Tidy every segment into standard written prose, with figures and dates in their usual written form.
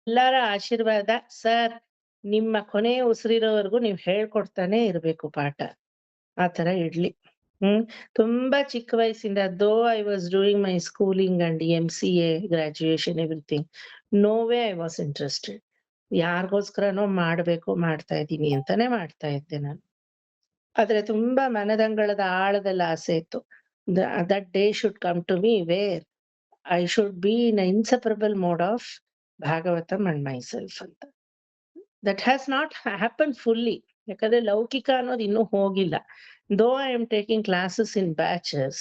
ಎಲ್ಲರ ಆಶೀರ್ವಾದ ಸರ್. ನಿಮ್ಮ ಕೊನೆ ಉಸಿರಿರೋವರೆಗೂ ನೀವ್ ಹೇಳ್ಕೊಡ್ತಾನೆ ಇರ್ಬೇಕು ಪಾಠ. ಆ ತರ ಇಡ್ಲಿ. ತುಂಬಾ ಚಿಕ್ಕ ವಯಸ್ಸಿಂದ though I was doing my schooling and MCA graduation everything, no way I was interested. ಯಾರಿಗೋಸ್ಕರನೋ ಮಾಡ್ತಾ ಇದ್ದೀನಿ ಅಂತಾನೆ ಮಾಡ್ತಾ ಇದ್ದೆ ನಾನು. ಆದ್ರೆ ತುಂಬಾ ಮನದಂಗಳದ ಆಳದಲ್ಲಿ ಆಸೆ ಇತ್ತು. That day should come to me where I should be in inseparable mode of Bhagavatam and myself ಅಂತ. That has not happen fully. ಯಾಕಂದ್ರೆ ಲೌಕಿಕ ಅನ್ನೋದು ಇನ್ನೂ ಹೋಗಿಲ್ಲ. Though I am taking classes in batches,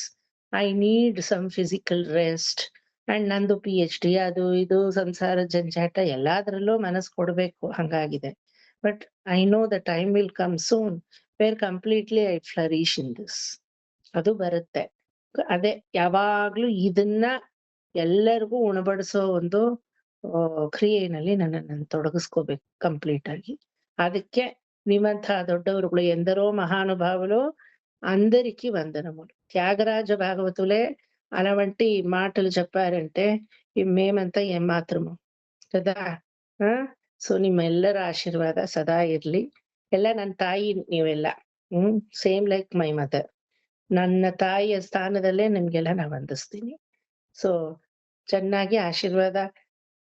I need some physical rest. And ನಂದು PhD ಅದು ಇದು ಸಂಸಾರ ಜಂಜಾಟ ಎಲ್ಲಾದ್ರಲ್ಲೂ ಮನಸ್ಸು ಕೊಡ್ಬೇಕು, ಹಂಗಾಗಿದೆ. But I know the time will come soon where completely I flourish in this. ಅದು ಬರುತ್ತೆ. ಅದೇ ಯಾವಾಗ್ಲೂ ಇದನ್ನ ಎಲ್ಲರಿಗೂ ಉಣಬಡಿಸೋ ಒಂದು ಕ್ರಿಯೆನಲ್ಲಿ ನನ್ನನ್ನು ತೊಡಗಿಸ್ಕೋಬೇಕು ಕಂಪ್ಲೀಟ್ ಆಗಿ. ಅದಕ್ಕೆ ನಿಮ್ಮಂತಹ దొడ్డవరుಗಳು ఎందరో మహానుభావులు అందరికీ వందనములు. త్యాగరాజ భాగవతులే అలాంటి మాటలు చెప్పారంటే మేమంతా ఏమాత్రము కదా. ಸೊ ನಿಮ್ಮೆಲ್ಲರ ಆಶೀರ್ವಾದ ಸದಾ ಇರ್ಲಿ. ಎಲ್ಲ ನನ್ನ ತಾಯಿ ನೀವೆಲ್ಲ. Same like my mother. ನನ್ನ ತಾಯಿಯ ಸ್ಥಾನದಲ್ಲೇ ನಿಮ್ಗೆಲ್ಲ ನಾ ವಂದಿಸ್ತೀನಿ. ಸೊ ಚೆನ್ನಾಗಿ ಆಶೀರ್ವಾದ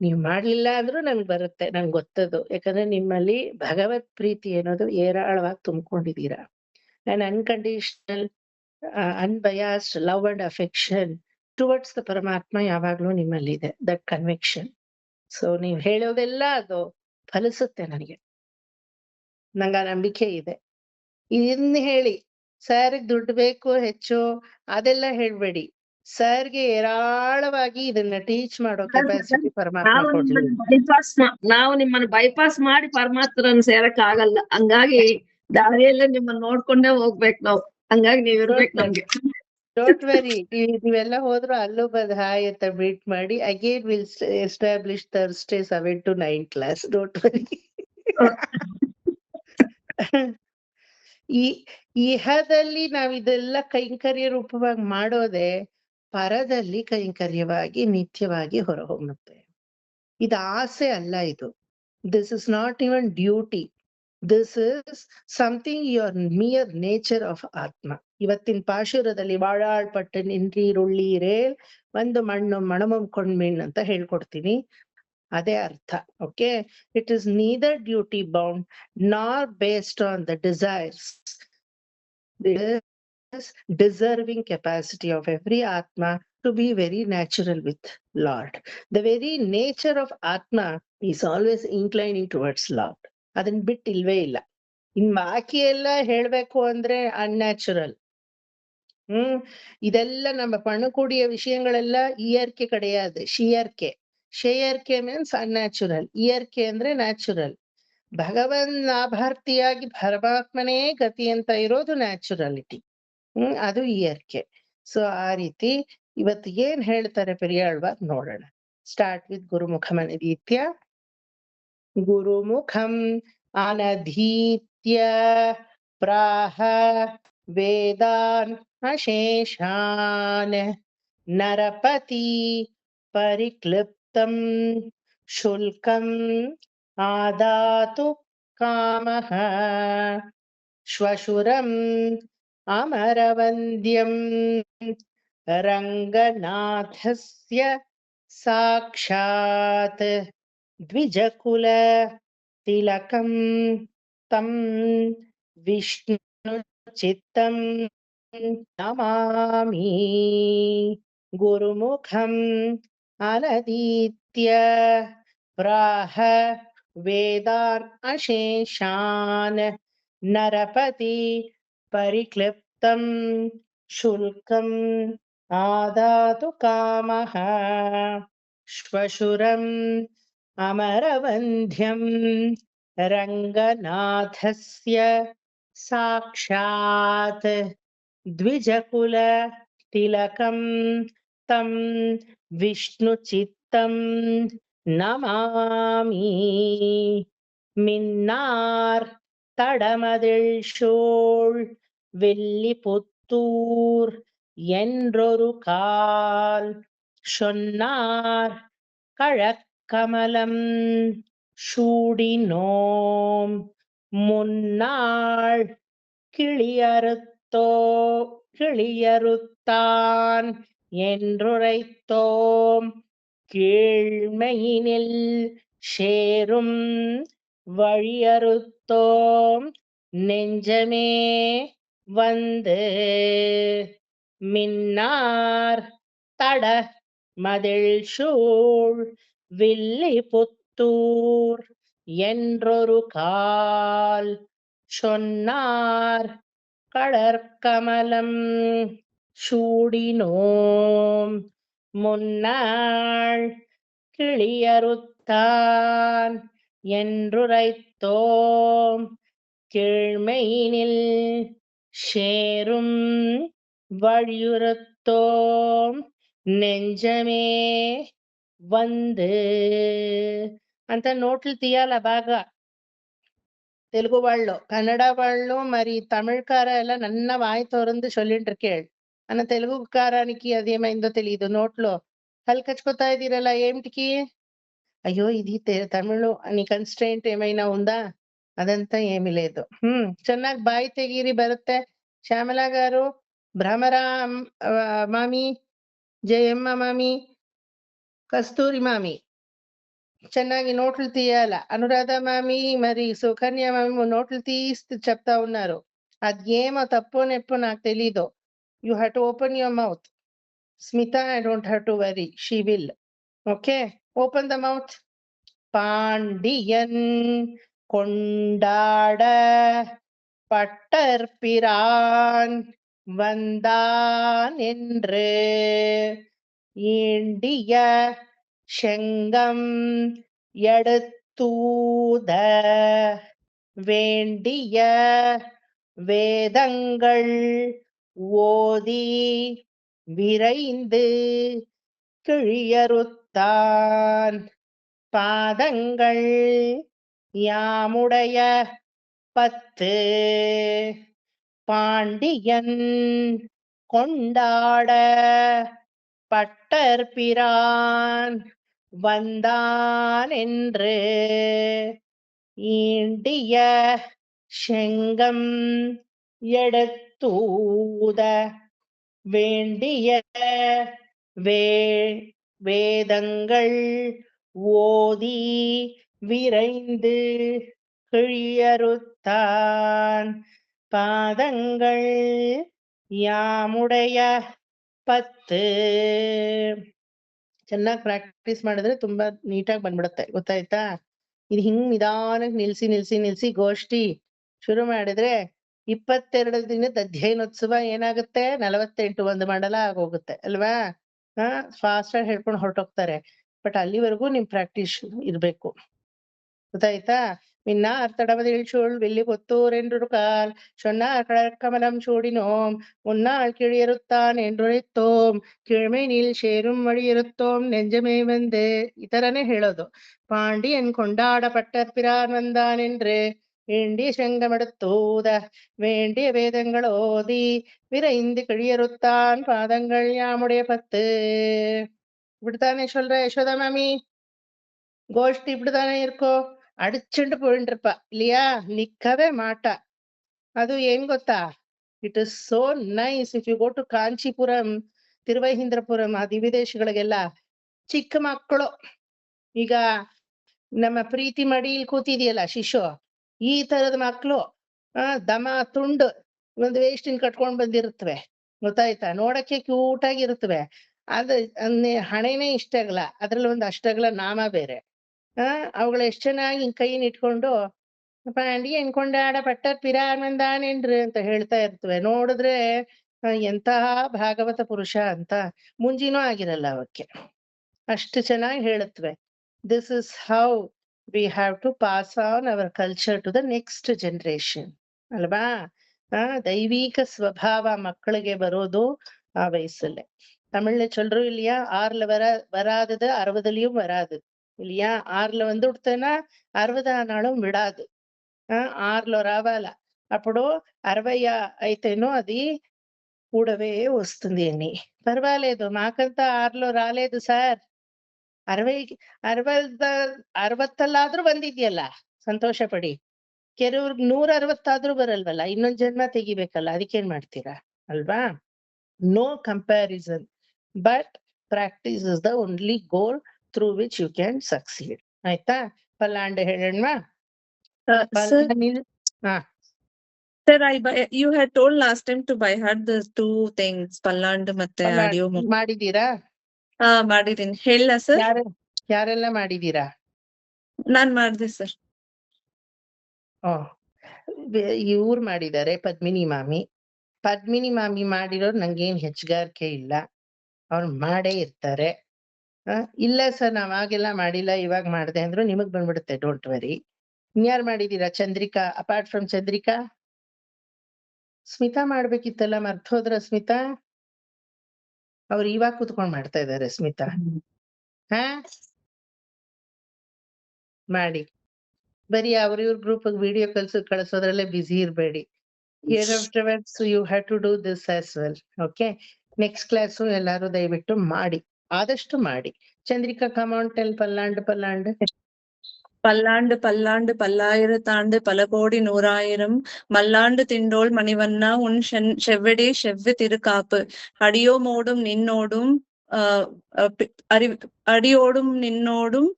ನೀವ್ ಮಾಡ್ಲಿಲ್ಲ ಅಂದ್ರೂ ನನ್ಗೆ ಬರುತ್ತೆ, ನನ್ಗೆ ಗೊತ್ತದು. ಯಾಕಂದ್ರೆ ನಿಮ್ಮಲ್ಲಿ ಭಗವತ್ ಪ್ರೀತಿ ಅನ್ನೋದು ಏರಾಳವಾಗಿ ತುಂಬಿಕೊಂಡಿದ್ದೀರಾ. And unconditional unbiased love and affection towards the ಪರಮಾತ್ಮ ಯಾವಾಗ್ಲೂ ನಿಮ್ಮಲ್ಲಿ ಇದೆ, ದಟ್ ಕನ್ವಿಕ್ಷನ್. ಸೊ ನೀವ್ ಹೇಳೋದೆಲ್ಲ ಅದು ಫಲಿಸುತ್ತೆ ನನಗೆ, ನಂಗ ನಂಬಿಕೆ ಇದೆ. ಇದನ್ನ ಹೇಳಿ ಸರ್ಗೆ ದುಡ್ಡು ಬೇಕು ಹೆಚ್ಚು ಅದೆಲ್ಲ ಹೇಳ್ಬೇಡಿ. ಸರ್ಗೆ ಏರಾಳವಾಗಿ ಇದನ್ನ ಟೀಚ್ ಮಾಡೋ ಕೆಪಾಸಿಟಿ ಪರಮಾತ್ಮ ಕೊಡ್ಲಿ. ನಾವು ನಿಮ್ಮನ್ನ ಬೈಪಾಸ್ ಮಾಡಿ ಪರಮಾತ್ಮರನ್ನ ಸೇರಕ್ ಆಗಲ್ಲ, ಹಂಗಾಗಿ ದಾರಿಯಲ್ಲೇ ನಿಮ್ಮನ್ನ ನೋಡ್ಕೊಂಡೇ ಹೋಗ್ಬೇಕು ನಾವು. ಹಂಗಾಗಿ ನೀವ್ ಇರ್ಬೇಕು ನಮ್ಗೆ. ಡೋಂಟ್ ವೆರಿ, ನೀವೆಲ್ಲ ಹೋದ್ರು ಅಲ್ಲೂ ಬಂದ್ ಹಾಯ್ ಅಂತ ಮೀಟ್ ಮಾಡಿ again will establish Thursday 7 to 9 class. Don't very. ಈ ಇಹದಲ್ಲಿ ನಾವ್ ಇದೆಲ್ಲ ಕೈಂಕರ್ಯ ರೂಪವಾಗಿ ಮಾಡೋದೇ ಪರದಲ್ಲಿ ಕೈಂಕರ್ಯವಾಗಿ ನಿತ್ಯವಾಗಿ ಹೊರಹೊಮ್ಮುತ್ತೆ. ಇದು ಆಸೆ ಅಲ್ಲ. ಇದು this is not even duty, this is something your mere nature of ಆತ್ಮ. ಇವತ್ತಿನ ಪಾಶುರದಲ್ಲಿ ವಾಡಾಳ್ಪಟ್ಟು ನಿಂತೀರುಳ್ಳೀರೇ ಒಂದು ಮಣ್ಣು ಮಣಮಂಕೊಂಡ್ಮೀಣ್ ಅಂತ ಹೇಳ್ಕೊಡ್ತೀನಿ, ಅದೇ ಅರ್ಥ. Okay, it is neither duty bound nor based on the desires. Deserving capacity of every Atma to be very natural with Lord. The very nature of Atma is always inclining towards Lord. ಅದನ್ ಬಿಟ್ಟು ಇಲ್ವೇ ಇಲ್ಲ. ಇನ್ ಬಾಕಿ ಎಲ್ಲ ಹೇಳ್ಬೇಕು ಅಂದ್ರೆ unnatural. ಇದೆಲ್ಲ ನಮ್ಮ ಪಣಕೂಡಿಯ ವಿಷಯಗಳೆಲ್ಲ ಇಯರ್ಕೆ ಕಡೆಯಾದ ಶಿಯರ್ಕೆ. ಶೇಯರ್ಕೆ ಮೀನ್ಸ್ ಅನ್ಯಾಚುರಲ್, ಇಯರ್ಕೆ ಅಂದ್ರೆ ನ್ಯಾಚುರಲ್. ಭಗವನ್ ಲಾಭಾರ್ಥಿಯಾಗಿ ಪರಮಾತ್ಮನೇ ಗತಿ ಅಂತ ಇರೋದು ನ್ಯಾಚುರಾಲಿಟಿ. ಅದು ಇಯರ್ಕೆ. ಸೊ ಆ ರೀತಿ ಇವತ್ತು ಏನ್ ಹೇಳ್ತಾರೆ ಪೆರಿಯಾಳ್ವಾರ್ ನೋಡೋಣ. Start with ಗುರುಮುಖಂ ಅನಧೀತ್ಯ. ಗುರುಮುಖಂ ಅನಧೀತ್ಯ ಪ್ರಾಹ ವೇದಾನ್ ಅಶೇಷಾನ್ ನರಪತಿ ಪರಿಕ್ಲಿಪ್ತಂ ಶುಲ್ಕಂ ಆದಾತು ಕಾಮಃ ಶ್ವಶುರಂ ಅಮರವಂದ್ಯಂ ರಂಗನಾಥಸ್ಯ ಸಾಕ್ಷಾತ್ ದ್ವಿಜಕುಲ ತಿಲಕಂ ತಂ ವಿಷ್ಣು ಚಿತ್ತಂ ನಮಾಮಿ. ಗುರುಮುಖಂ ಅನಧೀತ್ಯ ಪ್ರಾಹ ವೇದಾನ್ ಅಶೇಷಾನ್ ನರಪತಿ ಪರಿಕ್ಲಿಪ್ತಂ ಶುಲ್ಕಂ ಆದಾತು ಕಾಮಃ ಶ್ವಶುರಂ ಅಮರವಂದ್ಯಂ ರಂಗನಾಥಸ್ಯ ಸಾಕ್ಷಾತ್ ದ್ವಿಜಕುಲ ತಿಲಕಂ ತಂ ವಿಷ್ಣು ಚಿತ್ತಂ ನಮಾಮಿ. மின்னார் தடமதில் சூழ் வில்லிபுத்தூர் என்றொரு கால் சொன்னார் கழக்க கமலம் சூடினோம் முன்னாள் கிளியறுத்தோ கிளியறுத்தான் என்றுரைத்தோம் கீழ்மையினில் சேரும் வழியறுத்தோம் நெஞ்சமே வந்து மின்னார் தட மதில் சூழ் வில்லிபுத்தூர் என்றொரு கால் சொன்னார் கடற்கமலம் சூடினோம் முன்னாள் கிளியறுத்தான் என்றுரைத்தோம் கீழ்மையினில் சேரும் வழியுறுத்தோம் ನೆಂಜಮೇ வந்து ಅಂತ నోట్లు తీయాల బాగా తెలుగు వాళ్ళు కన్నడ వాళ్ళు మరి తమిళకార ಎಲ್ಲ ನನ್ನ వాయి తోరందు చొల్లిండ్రు కేళ్ అన్న తెలుగు కారానికి అదేమైందో తెలియదు నోట్లో హల్ కచ్చుకోతా ఇದ್ದೀరಲ್ಲ ఏమిటికి అయ్యో ఇది తమిళు అని కన్స్ట్రెయింట్ ఏమైనా ఉందా అదంతా ఏమీ లేదు ಚೆನ್ನಾಗಿ బాయి తెగిరి బರುತ್ತೆ శ్యామల గారు భ్రమర మామి జయమ్మ మామి కస్తూరి మామి ಚೆನ್ನಾಗಿ నోట్లు తీయాల అనురాధ మామి మరి సుకన్య మామి నోట్లు తీస్తూ చెప్తా ఉన్నారు అదేమో తప్పో నెప్పో నాకు తెలీదు you have to open your mouth Smitha I don't have to worry she will okay open the mouth Pandian கொண்டாட பட்டர்பிரான் வந்தான் என்று ஈண்டிய செங்கம் எடுத்தூத வேண்டிய வேதங்கள் ஓதி விரைந்து கிழியறுத்தான் பாதங்கள் யாமுடைய 10 பாண்டியன் கொண்டாட பட்டர்பிரான் வந்தான் என்று ஈண்டிய செங்கம் எடுத்தூத வேண்டிய வேதங்கள் ஓதி விரைந்து கிழியறுத்தான் பாதங்கள் ಯಾಮುಡೆಯ 10 ಚೆನ್ನಾಗಿ ಪ್ರಾಕ್ಟೀಸ್ ಮಾಡಿದ್ರೆ ತುಂಬಾ ನೀಟಾಗಿ ಬಂದ್ಬಿಡುತ್ತೆ ಗೊತ್ತಾಯ್ತಾ ಇದು ಹಿಂಗ್ ನಿಧಾನಕ್ಕೆ ನಿಲ್ಸಿ ಗೋಷ್ಠಿ ಶುರು ಮಾಡಿದ್ರೆ 22 ದಿನದ ಅಧ್ಯಯನೋತ್ಸವ ಏನಾಗುತ್ತೆ 48 ಒಂದು ಮಂಡಲ ಆಗೋಗುತ್ತೆ ಅಲ್ವಾ ಫಾಸ್ಟ್ ಆಗಿ ಹೇಳ್ಕೊಂಡು ಹೊರಟೋಗ್ತಾರೆ ಬಟ್ ಅಲ್ಲಿವರೆಗೂ ನಿಮ್ ಪ್ರಾಕ್ಟೀಸ್ ಇರ್ಬೇಕು ಗೊತ್ತಾಯ್ತಾ மின்னார் தடவதில் சூழ் வில்லிபுத்தூர் என்று கால் சொன்னார் கடற்கமலம் சூடினோம் முன்னாள் கிழியறுத்தான் என்றுரைத்தோம் கೀழ்மைನಿಲ್ ಸೇರುಂ ವழிಯರುತ್ತೋಂ ನೆಂಜಮೇ ಬಂದೆ ಈ ತರನೇ ಹೇಳೋದು ಪಾಂಡಿಯನ್ ಕೊಂಡಾಡ ಪಟ್ಟರ್ಪಿರಾನ್ வந்தானென்று வேண்டிய செங்கமெடுத்தூத வேண்டிய வேதங்கள் ஓதி விரைந்து கிழியறுத்தான் பாதங்கள் யாமுடைய 10 இப்படித்தானே சொல்ற யசோதா மாமி கோஷ்டி இப்படித்தானே இருக்கோ அடிச்சுண்டு போயிட்டு இருப்பா இல்லையா நிக்கவே மாட்டா ಅದು ಏನ್ ಗೊತ್ತಾ it is so nice if you go to Kanchipuram Thiruvahindrapuram ಆ ದಿವ್ಯದೇಶಗಳಿಗೆಲ್ಲ ಚಿಕ್ಕ ಮಕ್ಕಳು ಈಗ ನಮ್ಮ ಪ್ರೀತಿ ಮಡಿಲ್ ಕೂತಿದೆಯಲ್ಲ ಶಿಶು ಈ ತರದ ಮಕ್ಕಳು ದಮ ತುಂಡು ಒಂದು ವೇಸ್ಟಿನ್ ಕಟ್ಕೊಂಡ್ ಬಂದಿರುತ್ತವೆ ಗೊತ್ತಾಯ್ತಾ ನೋಡಕ್ಕೆ ಕ್ಯೂಟ್ ಆಗಿರುತ್ತವೆ ಅದು ಹಣೆನೇ ಇಷ್ಟ ಆಗಲ್ಲ ಅದ್ರಲ್ಲಿ ಒಂದು ಅಷ್ಟಗಲ ನಾಮ ಬೇರೆ ಅವುಗಳು ಎಷ್ಟ್ ಚೆನ್ನಾಗಿ ಹಿಂಗ್ ಕೈನ ಇಟ್ಕೊಂಡು ಪಾಂಡಿಯನ್ ಕೊಂಡಾಡ ಪಟ್ಟರ್ಪಿರಾನ್ ಬಂದಾನೆನ್ರು ಅಂತ ಹೇಳ್ತಾ ಇರ್ತವೆ ನೋಡಿದ್ರೆ ಎಂತಹ ಭಾಗವತ ಪುರುಷ ಅಂತ ಮುಂಜಿನೂ ಆಗಿರಲ್ಲ ಅವಕ್ಕೆ ಅಷ್ಟು ಚೆನ್ನಾಗಿ ಹೇಳುತ್ತವೆ this is how we have to pass on our culture to the next generation ಅಲ್ವಾ ದೈವಿಕ ಸ್ವಭಾವ ಮಕ್ಕಳಿಗೆ ಬರೋದು ಆ ವಯಸ್ಸಲ್ಲೇ தமிழ்ல சொல்றோம் இல்லையா 6ல வராதது 60லயும் வராது இல்லையா 6ல வந்து விடுத்தேன்னா 60 ஆனாலும் விடாது 6లో రావాల అప్పుడు 60 అయితేనో అది కూడవే వస్తుంది అని పర్వాలేదు మాకంతా 6లో రాలేదు సార్ ಅರವೈ ಅರವತ್ತ 60 ಬಂದಿದ್ಯಲ್ಲ, ಸಂತೋಷ ಪಡಿ. ಕೆಲವ್ರಿಗೆ 160 ಬರಲ್ವಲ್ಲ, ಇನ್ನೊಂದ್ ಜನ್ಮ ತೆಗಿಬೇಕಲ್ಲ, ಅದಕ್ಕೇನ್ ಮಾಡ್ತೀರಾ ಅಲ್ವಾ? No comparison, but practice is the only goal through which you can succeed. ಆಯ್ತಾ? ಪಲ್ಲಾಂಡ ಹೇಳೋಣ. Sir, ಹಾ sir, you had told last time to buy heart the two things, Palland ಮತ್ತೆ audio. ಮಾಡಿದೀರಾ? ಮಾಡಿದೀನಿ. ಹೇಳ ಸರ್? ಯಾರೆಲ್ಲ ಮಾಡಿದೀರಾ? ನಾನ್ ಮಾಡ್ದೆ ಸರ್. ಇವ್ರು ಮಾಡಿದ್ದಾರೆ, ಪದ್ಮಿನಿ ಮಾಮಿ ಮಾಡಿರೋರು ನಂಗೇನ್ ಹೆಚ್ಚುಗಾರಿಕೆ ಇಲ್ಲ, ಅವ್ರು ಮಾಡೇ ಇರ್ತಾರೆ. ಇಲ್ಲ ಸರ್ ನಾವ್ ಆಗೆಲ್ಲ ಮಾಡಿಲ್ಲ, ಇವಾಗ ಮಾಡ್ದೆ ಅಂದ್ರು ನಿಮಗ್ ಬಂದ್ಬಿಡುತ್ತೆ, ಡೋಂಟ್ ವರಿ. ಇನ್ಯಾರು ಮಾಡಿದೀರಾ? Chandrika, apart from Chandrika. ಸ್ಮಿತಾ ಮಾಡ್ಬೇಕಿತ್ತಲ್ಲ, ಮರ್ತೋದ್ರ ಸ್ಮಿತಾ? ಅವ್ರು ಇವಾಗ ಕೂತ್ಕೊಂಡ್ ಮಾಡ್ತಾ ಇದಾರೆ ಸ್ಮಿತಾ. ಹಾ ಮಾಡಿ. ಬರೀ ಇವ್ರ ಗ್ರೂಪ್ ವಿಡಿಯೋ ಕಳ್ಸೋದ್ರಲ್ಲೇ ಬಿಸಿ ಇರ್ಬೇಡಿ. You have to do this as well. Okay, next class ಎಲ್ಲಾರು ದಯವಿಟ್ಟು ಮಾಡಿ, ಆದಷ್ಟು ಮಾಡಿ. Chandrika, come on tell Pallandu. பல்லாண்டு பல்லாயிரத்தாண்டு பல கோடி 100,000 மல்லாண்டு திண்டோள் மணிவண்ணா உன் செவ்வடி செவ்வி திருக்காப்பு அடியோமோடும் நின்னோடும் அடியோடும் நின்னோடும்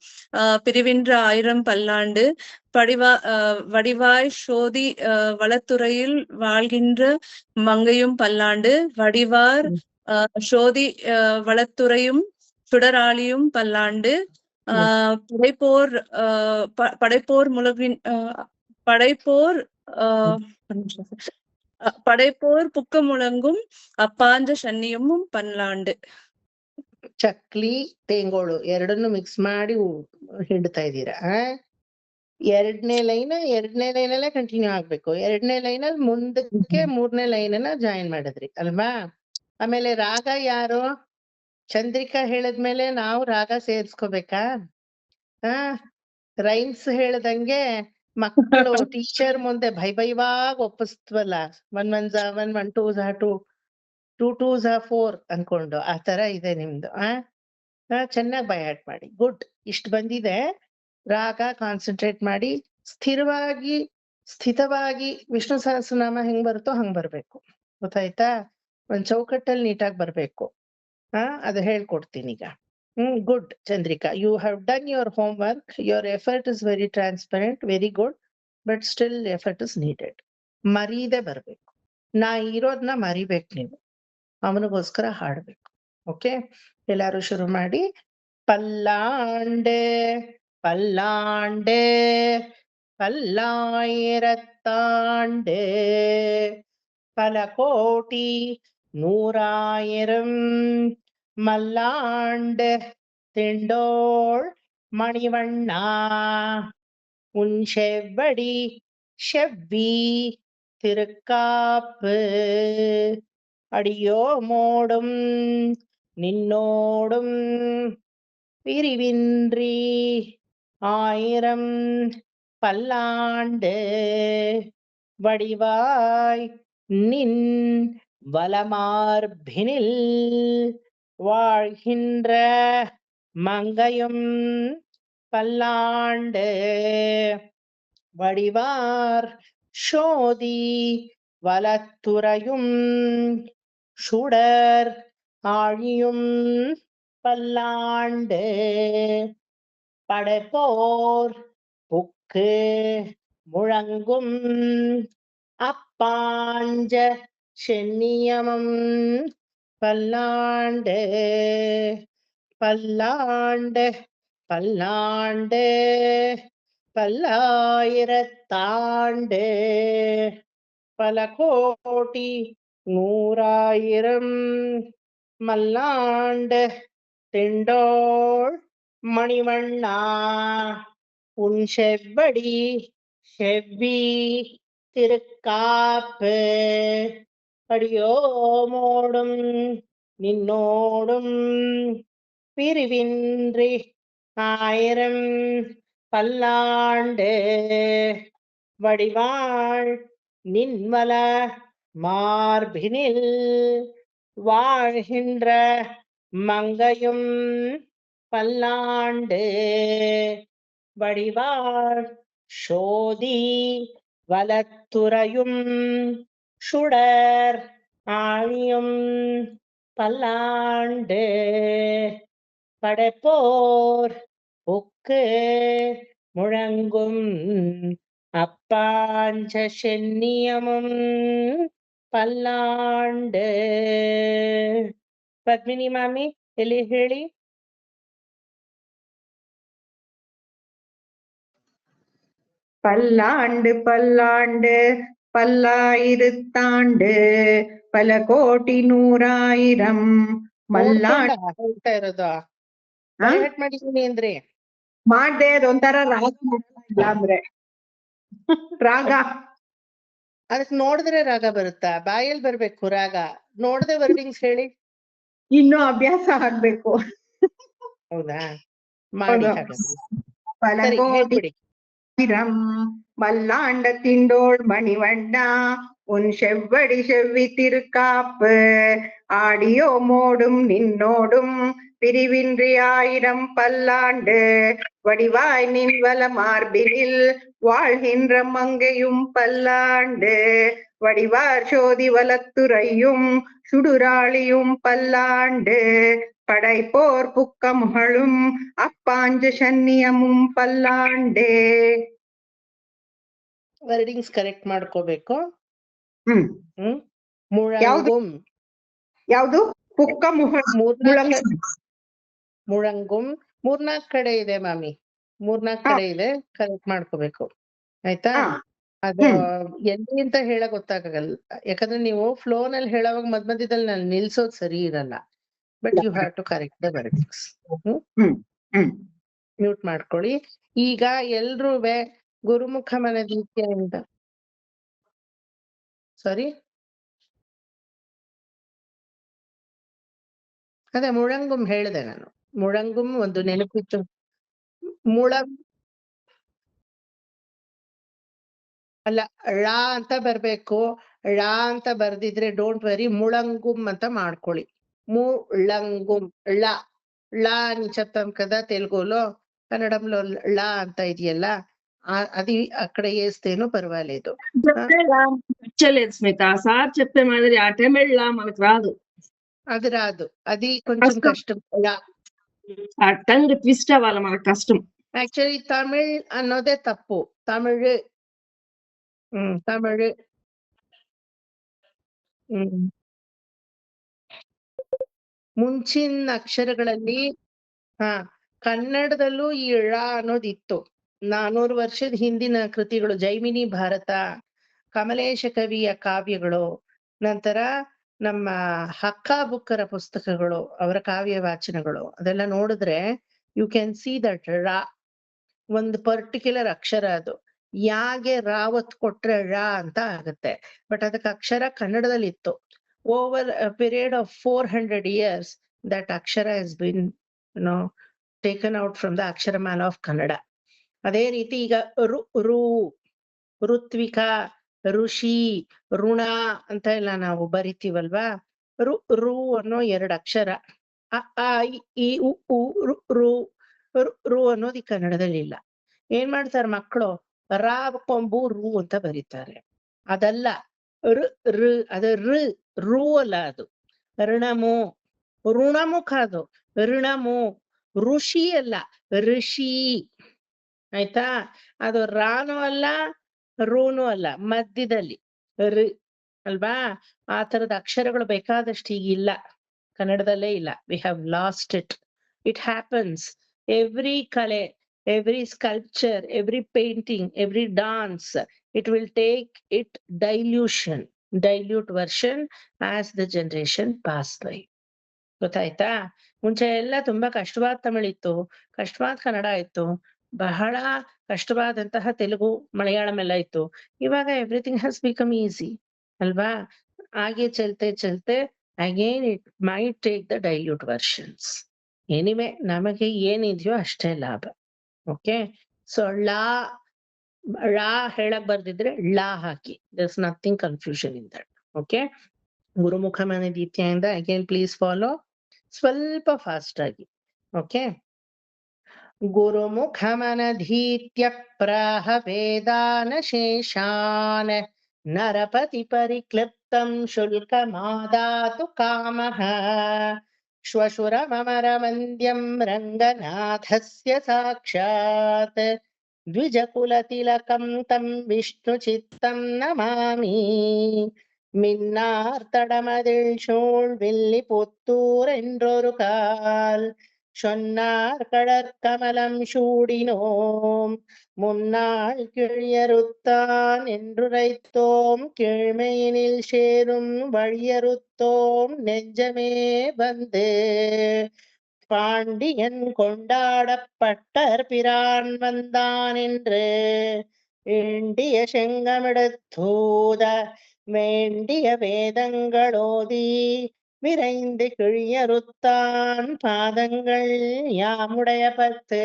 பிரிவின்ற 1000 பல்லாண்டு வடிவாய் சோதி வளத்துறையில் வாழ்கின்ற மங்கையும் பல்லாண்டு வடிவார் சோதி வளத்துறையும் சுடராளியும் பல்லாண்டு படைப்போர் முழவின் படைப்போர் புக்க முழங்கும் ಅಪ್ಪಾಂಜ ಶನ್ನಿಯಮ್ಮು ಪಲ್ಲಾಂಡು. ಚಕ್ಲಿ ತೇಂಗೋಳು ಎರಡನ್ನು ಮಿಕ್ಸ್ ಮಾಡಿ ಹಿಂಡ್ತಾ ಇದ್ದೀರಾ. ಎರಡನೇ ಲೈನಲ್ಲೇ ಕಂಟಿನ್ಯೂ ಆಗ್ಬೇಕು. ಎರಡನೇ ಲೈನಲ್ಲಿ ಮುಂದಕ್ಕೆ 3ನೇ ಲೈನನ್ನ ಜಾಯಿನ್ ಮಾಡಿದ್ರಿ ಅಲ್ವಾ? ಆಮೇಲೆ ರಾಗ ಯಾರು? ಚಂದ್ರಿಕಾ ಹೇಳದ್ಮೇಲೆ ನಾವು ರಾಗ ಸೇರ್ಸ್ಕೋಬೇಕಾ? ರೈಮ್ಸ್ ಹೇಳ್ದಂಗೆ ಮಕ್ಕಳು ಟೀಚರ್ ಮುಂದೆ ಭೈವಾಗ ಒಪ್ಪಿಸ್ತವಲ್ಲ, 1 1 1 1 2 2 2 2 4 ಅನ್ಕೊಂಡು. ಆ ತರ ಇದೆ ನಿಮ್ದು. ಚೆನ್ನಾಗಿ ಬೈ ಹಾರ್ಟ್ ಮಾಡಿ. ಗುಡ್. ಇಷ್ಟು ಬಂದಿದೆ. ರಾಗ ಕಾನ್ಸಂಟ್ರೇಟ್ ಮಾಡಿ, ಸ್ಥಿತವಾಗಿ ವಿಷ್ಣು ಸಹಸ್ರನಾಮ ಹೆಂಗ್ ಬರುತ್ತೋ ಹಂಗ್ ಬರ್ಬೇಕು. ಗೊತ್ತಾಯ್ತಾ? ಒಂದ್ ಚೌಕಟ್ಟಲ್ಲಿ ನೀಟಾಗಿ ಬರ್ಬೇಕು. ಅದು ಹೇಳ್ಕೊಡ್ತೀನಿ ಈಗ. Good Chandrika, you have done your homework. Your effort is very transparent, very good, but still effort is needed. ಮರೀದೆ ಬರ್ಬೇಕು. ನಾ ಇರೋದ್ನ ಮರಿಬೇಕು ನೀವು, ಅವನಿಗೋಸ್ಕರ ಹಾಡ್ಬೇಕು. ಓಕೆ, ಎಲ್ಲಾರು ಶುರು ಮಾಡಿ. பல்லாண்டு பல்லாண்டு பல்லாயிரத்தாண்டு பல கோடி 100,000 மல்லாண்டு திண்டோள் மணிவண்ணா உன் செவ்வடி செவ்வி திருக்காப்பு அடியோமோடும் நின்னோடும் பிரிவின்றி 1000 பல்லாண்டு வடிவாய் நின் வலமார்பினில் வாழ்கின்ற மங்கையும் பல்லாண்டு வடிவார் சோதி வலத்துறையும் சுடர் ஆழியும் பல்லாண்டு படைப்போர் புக்கு முழங்கும் அப்பாஞ்ச சென்னியமும் பல்லாண்டு பல்லாண்டு பல்லாண்டு பல்லாயிரத்தாண்டு பல கோடி 100,000 மல்லாண்டு திண்டோள் மணிவண்ணா உன் செவ்வடி செவ்வி திருக்காப்பு அடியோமோடும் நின்னோடும் பிரிவின்றி 1000 பல்லாண்டு வடிவாள் நின்மல மார்பினில் வாழ்கின்ற மங்கையும் பல்லாண்டு வடிவார் சோதி வலத்துறையும் சுடர் ஆழியும் பல்லாண்டு படைப்போர் புக்கு முழங்கும் அப்பாஞ்ச சென்னியமும் பல்லாண்டு. ಪದ್ಮಿನಿ ಮಾಮಿ ಎಲ್ಲಿ ಹೇಳಿ. பல்லாண்டு பல்லாண்டு பல்லாயிரத்தாண்டு பல கோಟಿ ನೂರಾಯಿರಂ ಮಲ್ಲಾಂಡ್ ಹೇಳ್ತಾ ಇರೋದು ಹಾ? ಕರೆಕ್ಟ್ ಮಾಡಿದೀನಿ ಅಂದ್ರೆ ಮಾಡ್ದೆ ಅದೊಂಥರ ರಾಗ ಇಲ್ಲ ಅಂದ್ರೆ ರಾಗ ಅದಕ್ಕೆ ನೋಡಿದ್ರೆ ರಾಗ ಬರುತ್ತಾ? ಬಾಯಲ್ಲಿ ಬರ್ಬೇಕು ರಾಗ, ನೋಡದೆ ವರ್ಡಿಂಗ್ಸ್ ಹೇಳಿ. ಇನ್ನೂ ಅಭ್ಯಾಸ ಆಗ್ಬೇಕು. ಹೌದಾ? ಮಾಡಿ ಹೌದು. ಹಾಗಾದ್ರೆ. ಪಲ ಸರಿ ಕೋಟಿ ಹೇಳ್ಬಿಡಿ. மல்லாண்ட திண்டோள் மணிவண்ணா உன் செவ்வடி செவ்வி திருக்காப்பு ஆடியோ மோடும் நின்னோடும் பிரிவின்றி 1000 பல்லாண்டு வடிவாய் நின்வல மார்பினில் வாழ்கின்ற மங்கையும் பல்லாண்டு வடிவார் சோதி வலத்துறையும் சுடுராளியும் பல்லாண்டு படைப்போர் புக்கமுகளும் அப்பாஞ்ச சன்னியமும் பல்லாண்டே. ವರ್ಡಿಂಗ್ಸ್ ಕರೆಕ್ಟ್ ಮಾಡ್ಕೋಬೇಕು. ಹ್ಮ್ ಮುಳಂಗುಂ ಯಾವ್ದು ಪುಕ್ಕ ಮುಳಂಗುಂ ಮೂರ್ನಾಲ್ಕು ಕಡೆ ಇದೆ ಮಾಮಿ, ಮೂರ್ನಾಲ್ಕು ಕಡೆ ಇದೆ, ಕರೆಕ್ಟ್ ಮಾಡ್ಕೋಬೇಕು ಆಯ್ತಾ? ಅದು ಎಲ್ಲಿ ಅಂತ ಹೇಳಕ್ ಗೊತ್ತಾಗಲ್ಲ, ಯಾಕಂದ್ರೆ ನೀವು ಫ್ಲೋ ನಲ್ಲಿ ಹೇಳೋವಾಗ ಮಧ್ಯದಲ್ಲಿ ನಾನು ನಿಲ್ಸೋದ್ ಸರಿ ಇರಲ್ಲ. But you have to correct the wordings. Mute ಮಾಡ್ಕೊಳ್ಳಿ. ಈಗ ಎಲ್ರೂ ಗುರುಮುಖ ಮನದೀಪ್ತಿಯಿಂದ ಸಾರಿ ಅದೇ ಮುಳಂಗುಂ ಹೇಳಿದೆ ನಾನು. ಮುಳಂಗುಂ ಒಂದು ನೆನಪಿತ್ತು. ಅಲ್ಲ, ಳ ಅಂತ ಬರ್ಬೇಕು. ಳ ಅಂತ ಬರ್ದಿದ್ರೆ ಡೋಂಟ್ ವರಿ, ಮುಳಂಗುಂ ಅಂತ ಮಾಡ್ಕೊಳ್ಳಿ. ಮುಳಂಗುಂ ಳ ಳ నిశ్శబ్దం కదా తెలుగులో, కన్నడంలో ಳ ಅಂತ ಇದೆಯಲ್ಲ, అది అక్కడ వేస్తేనూ పర్వాలేదు. వచ్చలేదు స్మిత, సార్ చెప్పే మాదిరి ఆ తమిళ మనకు రాదు. అది రాదు, అది కొంచెం కష్టం. ఆ టంగ్ ట్విస్ట్ అవ్వాలి, మనకు కష్టం. యాక్చువల్లీ తమిళ్ ಅನ್ನೋದೇ ತಪ್ಪು. ತಮಿಳ್ ತಮಿಳ್ ಮುಂಚಿನ ಅಕ್ಷರಗಳಲ್ಲಿ ಕನ್ನಡದಲ್ಲೂ ಈ ಳ ಅನ್ನೋದಿತ್ತು. 400 ವರ್ಷದ ಹಿಂದಿನ ಕೃತಿಗಳು, ಜೈಮಿನಿ ಭಾರತ, ಕಮಲೇಶ ಕವಿಯ ಕಾವ್ಯಗಳು, ನಂತರ ನಮ್ಮ ಹಕ್ಕ ಬುಕ್ಕರ ಪುಸ್ತಕಗಳು, ಅವರ ಕಾವ್ಯ ವಾಚನಗಳು, ಅದೆಲ್ಲ ನೋಡಿದ್ರೆ ಯು ಕ್ಯಾನ್ ಸಿ ದಟ್ ಳ ಒಂದು ಪರ್ಟಿಕ್ಯುಲರ್ ಅಕ್ಷರ. ಅದು ಯಾಗೆ ರಾವತ್ ಕೊಟ್ರೆ ಳ ಅಂತ ಆಗತ್ತೆ. ಬಟ್ ಅದಕ್ಕೆ ಅಕ್ಷರ ಕನ್ನಡದಲ್ಲಿ ಇತ್ತು. Over period of 400 years that ಅಕ್ಷರ has been taken out from the ಅಕ್ಷರಮಾಲಾ ಆಫ್ ಕನ್ನಡ. ಅದೇ ರೀತಿ ಈಗ ರು ಋತ್ವಿಕಾ, ಋಷಿ, ಋಣ ಅಂತ ಎಲ್ಲ ನಾವು ಬರಿತೀವಲ್ವಾ. ರು ಅನ್ನೋ 2 ಅಕ್ಷರ. ಅ ಇ ಉ ರು ಅನ್ನೋದು ಈ ಕನ್ನಡದಲ್ಲಿ ಇಲ್ಲ. ಏನ್ ಮಾಡ್ತಾರೆ ಮಕ್ಕಳು, ರಾ ಕೊಂಬು ರು ಅಂತ ಬರೀತಾರೆ. ಅದಲ್ಲ, ಅದು ರು ಅಲ್ಲ, ಅದು ಋಣಮು, ಋಣಮುಖ, ಅದು ಋಣಮು. ಋಷಿ ಅಲ್ಲ, ಋಷಿ. ಆಯ್ತಾ? ಅದು ರಾನು ಅಲ್ಲ, ರೂನು ಅಲ್ಲ, ಮಧ್ಯದಲ್ಲಿ ಋ ಅಲ್ವಾ? ಆ ತರದ ಅಕ್ಷರಗಳು ಬೇಕಾದಷ್ಟು ಈಗ ಇಲ್ಲ, ಕನ್ನಡದಲ್ಲೇ ಇಲ್ಲ. We have lost it. It happens. Every ಕಲೆ, every sculpture, every painting, every dance, it will take it dilute version as the generation pass by. ಗೊತ್ತಾಯ್ತಾ? ಮುಂಚೆ ಎಲ್ಲ ತುಂಬಾ ಕಷ್ಟವಾದ ತಮಿಳಿತ್ತು, ಕಷ್ಟವಾದ ಕನ್ನಡ ಇತ್ತು, ಬಹಳ ಕಷ್ಟವಾದಂತಹ ತೆಲುಗು, ಮಲಯಾಳಂ ಎಲ್ಲ ಇತ್ತು. ಇವಾಗ ಎವ್ರಿಥಿಂಗ್ ಹ್ಯಾಸ್ ಬಿಕಮ್ ಈಸಿ ಅಲ್ವಾ? ಹಾಗೆ ಚಲ್ತೆ again it might take the dilute versions. Anyway, ನಮಗೆ ಏನಿದೆಯೋ ಅಷ್ಟೇ ಲಾಭ. ಓಕೆ, ಸೊ ಳ ಹೇಳಕ್ ಬರ್ದಿದ್ರೆ ಳ ಹಾಕಿ. there's nothing confusion in that. Okay, ಗುರುಮುಖ ಮನದೀಪ್ತಿಯಿಂದ ಅಗೇನ್ ಪ್ಲೀಸ್ ಫಾಲೋ, ಸ್ವಲ್ಪ ಫಾಸ್ಟ್ ಆಗಿ. ಓಕೆ. ಗುರುಮುಖಮನಧೀತ್ಯ ಪ್ರಾಹ ವೇದಾನಶೇಷಾನ್ ನರಪತಿ ಪರಿಕ್ಲಿಪ್ತಂ ಶುಲ್ಕಮಾದಾತು ಕಾಮಃ ಶ್ವಶುರಮರವಂದ್ಯಂ ರಂಗನಾಥಸ್ಯ ಸಾಕ್ಷಾತ್ ದ್ವಿಜಕುಲತಿಲಕಂ ತಂ ವಿಷ್ಣುಚಿತ್ತಂ ನಮಾಮಿ மின்னார்த்தடமதில் சூழ் வில்லி புத்தூர் என்றொரு கால் சொன்னார் கடற்கமலம் சூடினோம் முன்னாள் கிழியறுத்தான் என்றுரைத்தோம் கீழ்மையினில் சேரும் வழியறுத்தோம் நெஞ்சமே வந்து பாண்டியன் கொண்டாடப்பட்டர் பிரான் வந்தான் என்று இண்டிய செங்கமிடத்தூத வேண்டிய வேதங்களோதி விரைந்து கிழியறுத்தான் பாதங்கள் யாமுடைய பத்து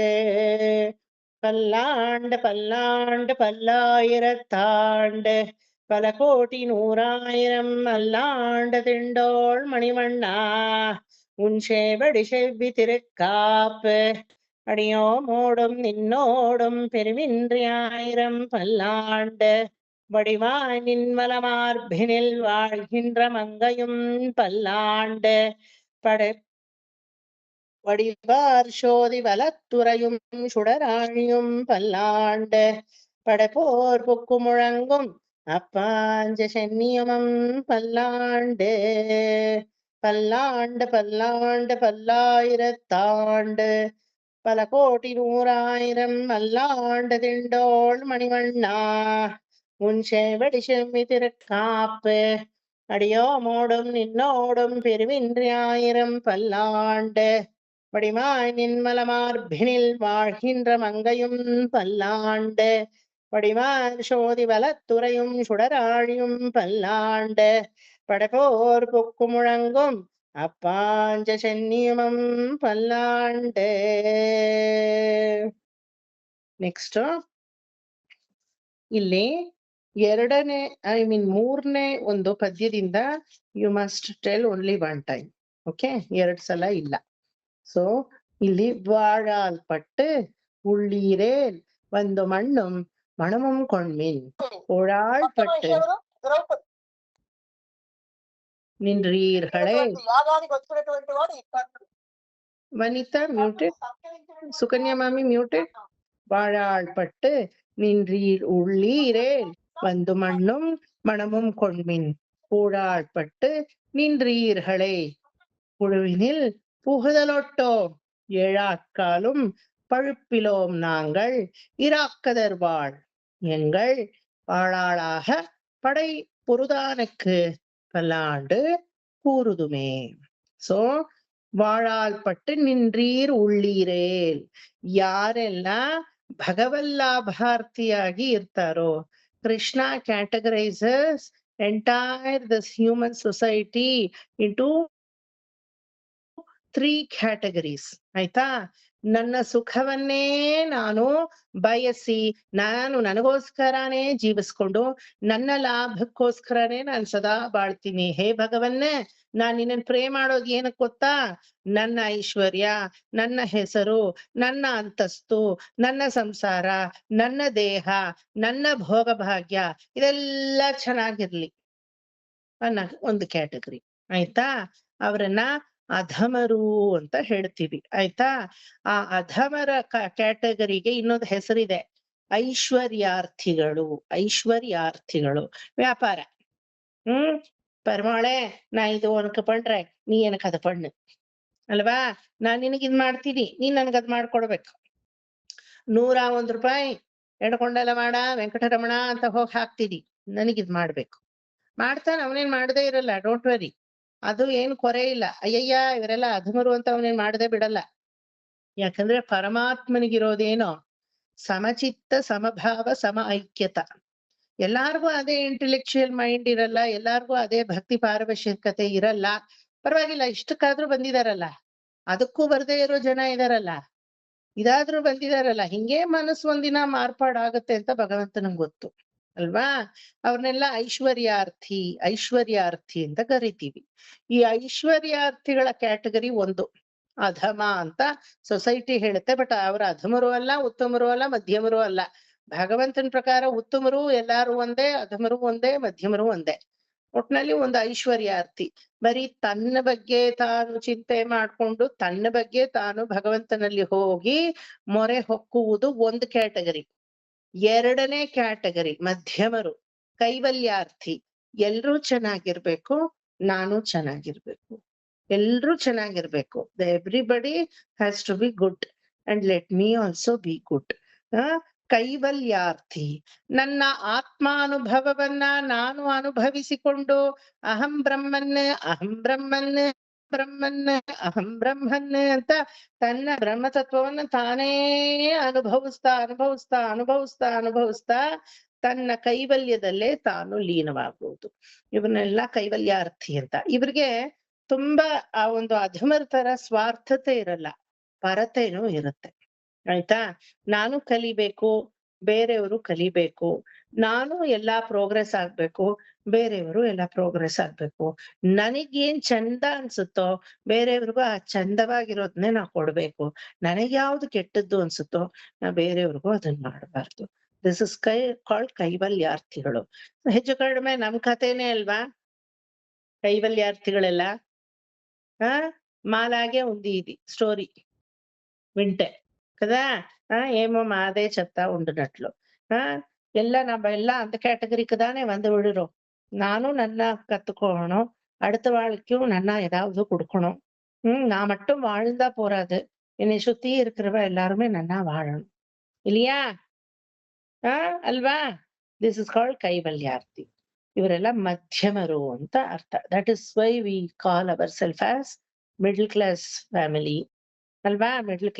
பல்லாண்டு பல்லாண்டு பல்லாயிரத்தாண்டு பல கோடி நூறாயிரம் அல்லாண்டு திண்டோள் மணிவண்ணா உன் சேவடி செவ்வி திருக்காப்பு அடியோமோடும் நின்னோடும் பெருமின்றி ஆயிரம் பல்லாண்டு வடிவாய் நின்மலமார்பினில் வாழ்கின்ற மங்கையும் பல்லாண்டு படை வடிவார் சோதி வலத்துறையும் சுடராழியும் பல்லாண்டு படைப்போர் புக்கு முழங்கும் அப்பாஞ்ச சென்னியமம் பல்லாண்டு பல்லாண்டு பல்லாண்டு பல்லாயிரத்தாண்டு பல கோடி நூறாயிரம் அல்லாண்டு திண்டோள் மணிவண்ணா உன் சேவடி செம்மி திருக்காப்பு அடியோமோடும் நின்னோடும் பெருவின்றி ஆயிரம் பல்லாண்டு வடிவாய் நின்மலமார்பினில் வாழ்கின்ற மங்கையும் பல்லாண்டு வடிவார் சோதி வலத்துறையும் சுடராழியும் பல்லாண்டு படைப்போர் புக்கு முழங்கும் அப்பாஞ்ச சென்னியமம் பல்லாண்டு. ನೆಕ್ಸ್ಟ್ ಇಲ್ಲಿ ಎರಡನೇ ಮೂರನೇ ಒಂದು ಪದ್ಯದಿಂದ you must tell only one time. Okay, 2 ಸಲ ಇಲ್ಲ. ಸೊ ಇಲ್ಲಿ வாழால்பட்டு உள்ளீரேல் ಒಂದು மண்ணும் மணமும் கொண்மின் ஓழாள்பட்டு నిండ్రీర్హళే. వనితా మ్యూటెడ్, సుకన్యా మామి మ్యూటెడ్. வாழாள்பட்டு நின்றீர் உள்ளீரேல் வந்து மண்ணும் மணமும் கொண்மின் ஊழாள்பட்டு நின்றீர்களே புழுவினில் புகுதலொட்டோம் ஏழாக்காலும் பழுப்பிலோம் நாங்கள் இராக்கதர்வாள் எங்கள் வாழாளாக படை பொருதானுக்கு பல்லாண்டு கூறுதுமே. சோ வாழாள்பட்டு நின்றீர் உள்ளீரேல், ಯಾರೆಲ್ಲ ಭಗವಲ್ಲಾಭಾರ್ಥಿಯಾಗಿ ಇರ್ತಾರೋ, Krishna categorises entire this human society into 3 categories. ಆಯ್ತಾ? ನನ್ನ ಸುಖವನ್ನೇ ನಾನು ಬಯಸಿ ನಾನು ನನಗೋಸ್ಕರನೇ ಜೀವಿಸ್ಕೊಂಡು ನನ್ನ ಲಾಭಕ್ಕೋಸ್ಕರನೇ ನಾನು ಸದಾ ಬಾಳ್ತೀನಿ. ಹೇ ಭಗವನ್ನೇ, ನಾನ್ ನಿನ್ನನ್ ಪ್ರೇ ಮಾಡೋದು ಏನಕ್ಕೆ ಗೊತ್ತಾ? ನನ್ನ ಐಶ್ವರ್ಯ, ನನ್ನ ಹೆಸರು, ನನ್ನ ಅಂತಸ್ತು, ನನ್ನ ಸಂಸಾರ, ನನ್ನ ದೇಹ, ನನ್ನ ಭೋಗ ಭಾಗ್ಯ ಇದೆಲ್ಲ ಚೆನ್ನಾಗಿರ್ಲಿ ಅನ್ನೋ ಒಂದು ಕ್ಯಾಟಗರಿ. ಆಯ್ತಾ? ಅವರನ್ನ ಅಧಮರು ಅಂತ ಹೇಳ್ತೀವಿ. ಆಯ್ತಾ? ಆ ಅಧಮರ ಕ್ಯಾಟಗರಿಗೆ ಇನ್ನೊಂದು ಹೆಸರಿದೆ, ಐಶ್ವರ್ಯಾರ್ಥಿಗಳು. ಐಶ್ವರ್ಯಾರ್ಥಿಗಳು ವ್ಯಾಪಾರ. ಪರಮಾಳೆ, ನಾ ಇದು ಒನಕ ಪಂಡ್ರೆ ನೀ ಏನಕ್ ಅದ ಪಣ್ಣು ಅಲ್ವಾ? ನಾನ್ ನಿನಗಿದ್ ಮಾಡ್ತೀನಿ, ನೀನ್ ನನ್ಗದ್ ಮಾಡ್ಕೊಡ್ಬೇಕು. 101 ರೂಪಾಯಿ ಎಡ್ಕೊಂಡೆಲ್ಲ ಮಾಡ ವೆಂಕಟರಮಣ ಅಂತ ಹೋಗಿ ಹಾಕ್ತೀನಿ, ನನಗಿದ್ ಮಾಡ್ಬೇಕು. ಮಾಡ್ತಾನ, ಅವನೇನ್ ಮಾಡದೇ ಇರಲ್ಲ, ಡೋಂಟ್ ವರಿ. ಅದು ಏನ್ ಕೊರೆ ಇಲ್ಲ. ಅಯ್ಯಯ್ಯ ಇವರೆಲ್ಲ ಅಧಮರು ಅಂತ ಅವನೇನ್ ಮಾಡದೆ ಬಿಡಲ್ಲ. ಯಾಕಂದ್ರೆ ಪರಮಾತ್ಮನಿಗಿರೋದೇನೋ ಸಮಚಿತ್ತ, ಸಮಭಾವ, ಸಮ ಐಕ್ಯತ. ಎಲ್ಲಾರ್ಗೂ ಅದೇ ಇಂಟೆಲೆಕ್ಚುಯಲ್ ಮೈಂಡ್ ಇರಲ್ಲ, ಎಲ್ಲಾರ್ಗೂ ಅದೇ ಭಕ್ತಿ ಪಾರವಶ್ಯಕತೆ ಇರಲ್ಲ. ಪರವಾಗಿಲ್ಲ, ಇಷ್ಟಕ್ಕಾದ್ರೂ ಬಂದಿದಾರಲ್ಲ, ಅದಕ್ಕೂ ಬರ್ದೇ ಇರೋ ಜನ ಇದಾರಲ್ಲ, ಇದಾದ್ರೂ ಬಂದಿದಾರಲ್ಲ. ಹಿಂಗೇ ಮನಸ್ಸು ಒಂದಿನ ಮಾರ್ಪಾಡಾಗತ್ತೆ ಅಂತ ಭಗವಂತನಿಗೆ ಗೊತ್ತು ಅಲ್ವಾ? ಅವ್ರನ್ನೆಲ್ಲ ಐಶ್ವರ್ಯಾರ್ಥಿ ಐಶ್ವರ್ಯಾರ್ಥಿ ಅಂತ ಕರಿತೀವಿ. ಈ ಐಶ್ವರ್ಯಾರ್ಥಿಗಳ ಕ್ಯಾಟಗರಿ ಒಂದು. ಅಧಮ ಅಂತ ಸೊಸೈಟಿ ಹೇಳುತ್ತೆ. ಬಟ್ ಅವ್ರ ಅಧಮರು ಅಲ್ಲ, ಉತ್ತಮರು ಅಲ್ಲ, ಮಧ್ಯಮರು ಅಲ್ಲ. ಭಗವಂತನ ಪ್ರಕಾರ ಉತ್ತಮರು ಎಲ್ಲಾರು ಒಂದೇ, ಅಧಮರು ಒಂದೇ, ಮಧ್ಯಮರು ಒಂದೇ. ಒಟ್ನಲ್ಲಿ ಒಂದು ಐಶ್ವರ್ಯಾರ್ಥಿ. ಬರೀ ತನ್ನ ಬಗ್ಗೆ ತಾನು ಚಿಂತೆ ಮಾಡ್ಕೊಂಡು ತನ್ನ ಬಗ್ಗೆ ತಾನು ಭಗವಂತನಲ್ಲಿ ಹೋಗಿ ಮೊರೆ ಹೊಕ್ಕುವುದು ಒಂದು ಕ್ಯಾಟಗರಿ. ಎರಡನೇ ಕ್ಯಾಟಗರಿ ಮಧ್ಯಮರು, ಕೈವಲ್ಯಾರ್ಥಿ. ಎಲ್ರೂ ಚೆನ್ನಾಗಿರ್ಬೇಕು, ನಾನು ಚೆನ್ನಾಗಿರ್ಬೇಕು, ಎಲ್ರೂ ಚೆನ್ನಾಗಿರ್ಬೇಕು. Everybody has to be good and let me also be good. ಕೈವಲ್ಯಾರ್ಥಿ. ನನ್ನ ಆತ್ಮಾನುಭವವನ್ನ ನಾನು ಅನುಭವಿಸಿಕೊಂಡು ಅಹಂ ಬ್ರಹ್ಮನ್ ಅಹಂ ಬ್ರಹ್ಮನ್ ಬ್ರಹ್ಮನ್ ಅಹಂ ಬ್ರಹ್ಮನ್ ಅಂತ ತನ್ನ ಬ್ರಹ್ಮತತ್ವವನ್ನು ತಾನೇ ಅನುಭವಿಸ್ತಾ ಅನುಭವಿಸ್ತಾ ಅನುಭವಿಸ್ತಾ ಅನುಭವಿಸ್ತಾ ತನ್ನ ಕೈವಲ್ಯದಲ್ಲೇ ತಾನು ಲೀನವಾಗುವುದು. ಇವನ್ನೆಲ್ಲ ಕೈವಲ್ಯಾರ್ಥಿ ಅಂತ. ಇವ್ರಿಗೆ ತುಂಬಾ ಆ ಒಂದು ಅಧಮರ ತರ ಸ್ವಾರ್ಥತೆ ಇರಲ್ಲ, ಪರತೆನೂ ಇರುತ್ತೆ. ಆಯ್ತಾ? ನಾನು ಕಲಿಬೇಕು, ಬೇರೆಯವರು ಕಲಿಬೇಕು. ನಾನು ಎಲ್ಲಾ ಪ್ರೋಗ್ರೆಸ್ ಆಗ್ಬೇಕು, ಬೇರೆಯವರು ಎಲ್ಲಾ ಪ್ರೋಗ್ರೆಸ್ ಆಗ್ಬೇಕು. ನನಗೇನ್ ಚಂದ ಅನ್ಸುತ್ತೋ ಬೇರೆಯವ್ರಿಗೂ ಆ ಚಂದವಾಗಿರೋದನ್ನೇ ನಾ ಕೊಡ್ಬೇಕು. ನನಗ್ ಯಾವ್ದು ಕೆಟ್ಟದ್ದು ಅನ್ಸುತ್ತೋ ನಾ ಬೇರೆಯವ್ರಿಗೂ ಅದನ್ನ ಮಾಡಬಾರ್ದು. ದಿಸ್ ಇಸ್ ಕಾಲ್ಡ್ ಕೈವಲ್ಯಾರ್ಥಿಗಳು. ಹೆಚ್ಚು ಕಡಿಮೆ ನಮ್ ಕಥೆನೇ ಅಲ್ವಾ ಕೈವಲ್ಯಾರ್ಥಿಗಳೆಲ್ಲ. మాలాగే ఉంది ఇది స్టోరీ వింటే కదా. ఏమో మాదే చెప్తా ఉండునట్లు. எல்லாம் அந்த கேட்டகரிக்கு தானே வந்து விடுறோம். நானும் நன்னா கத்துக்கணும், அடுத்த வாழ்க்கையும் நன்னா ஏதாவது கொடுக்கணும். நான் மட்டும் வாழ்ந்தா போறாது, என்னை சுத்தி இருக்கிறவ எல்லாருமே நன்னா வாழணும் இல்லையா? ಅಲ್ವಾ? ದಿಸ್ ಇಸ್ ಕಾಲ್ಡ್ ಕೈವಲ್ಯಾರ್ಥಿ. ಇವರೆಲ್ಲ ಮಧ್ಯಮರು ಅಂತ ಅರ್ಥ. That is why we call our self as middle class family ಅಲ್ವಾ? ಮಿಡಲ್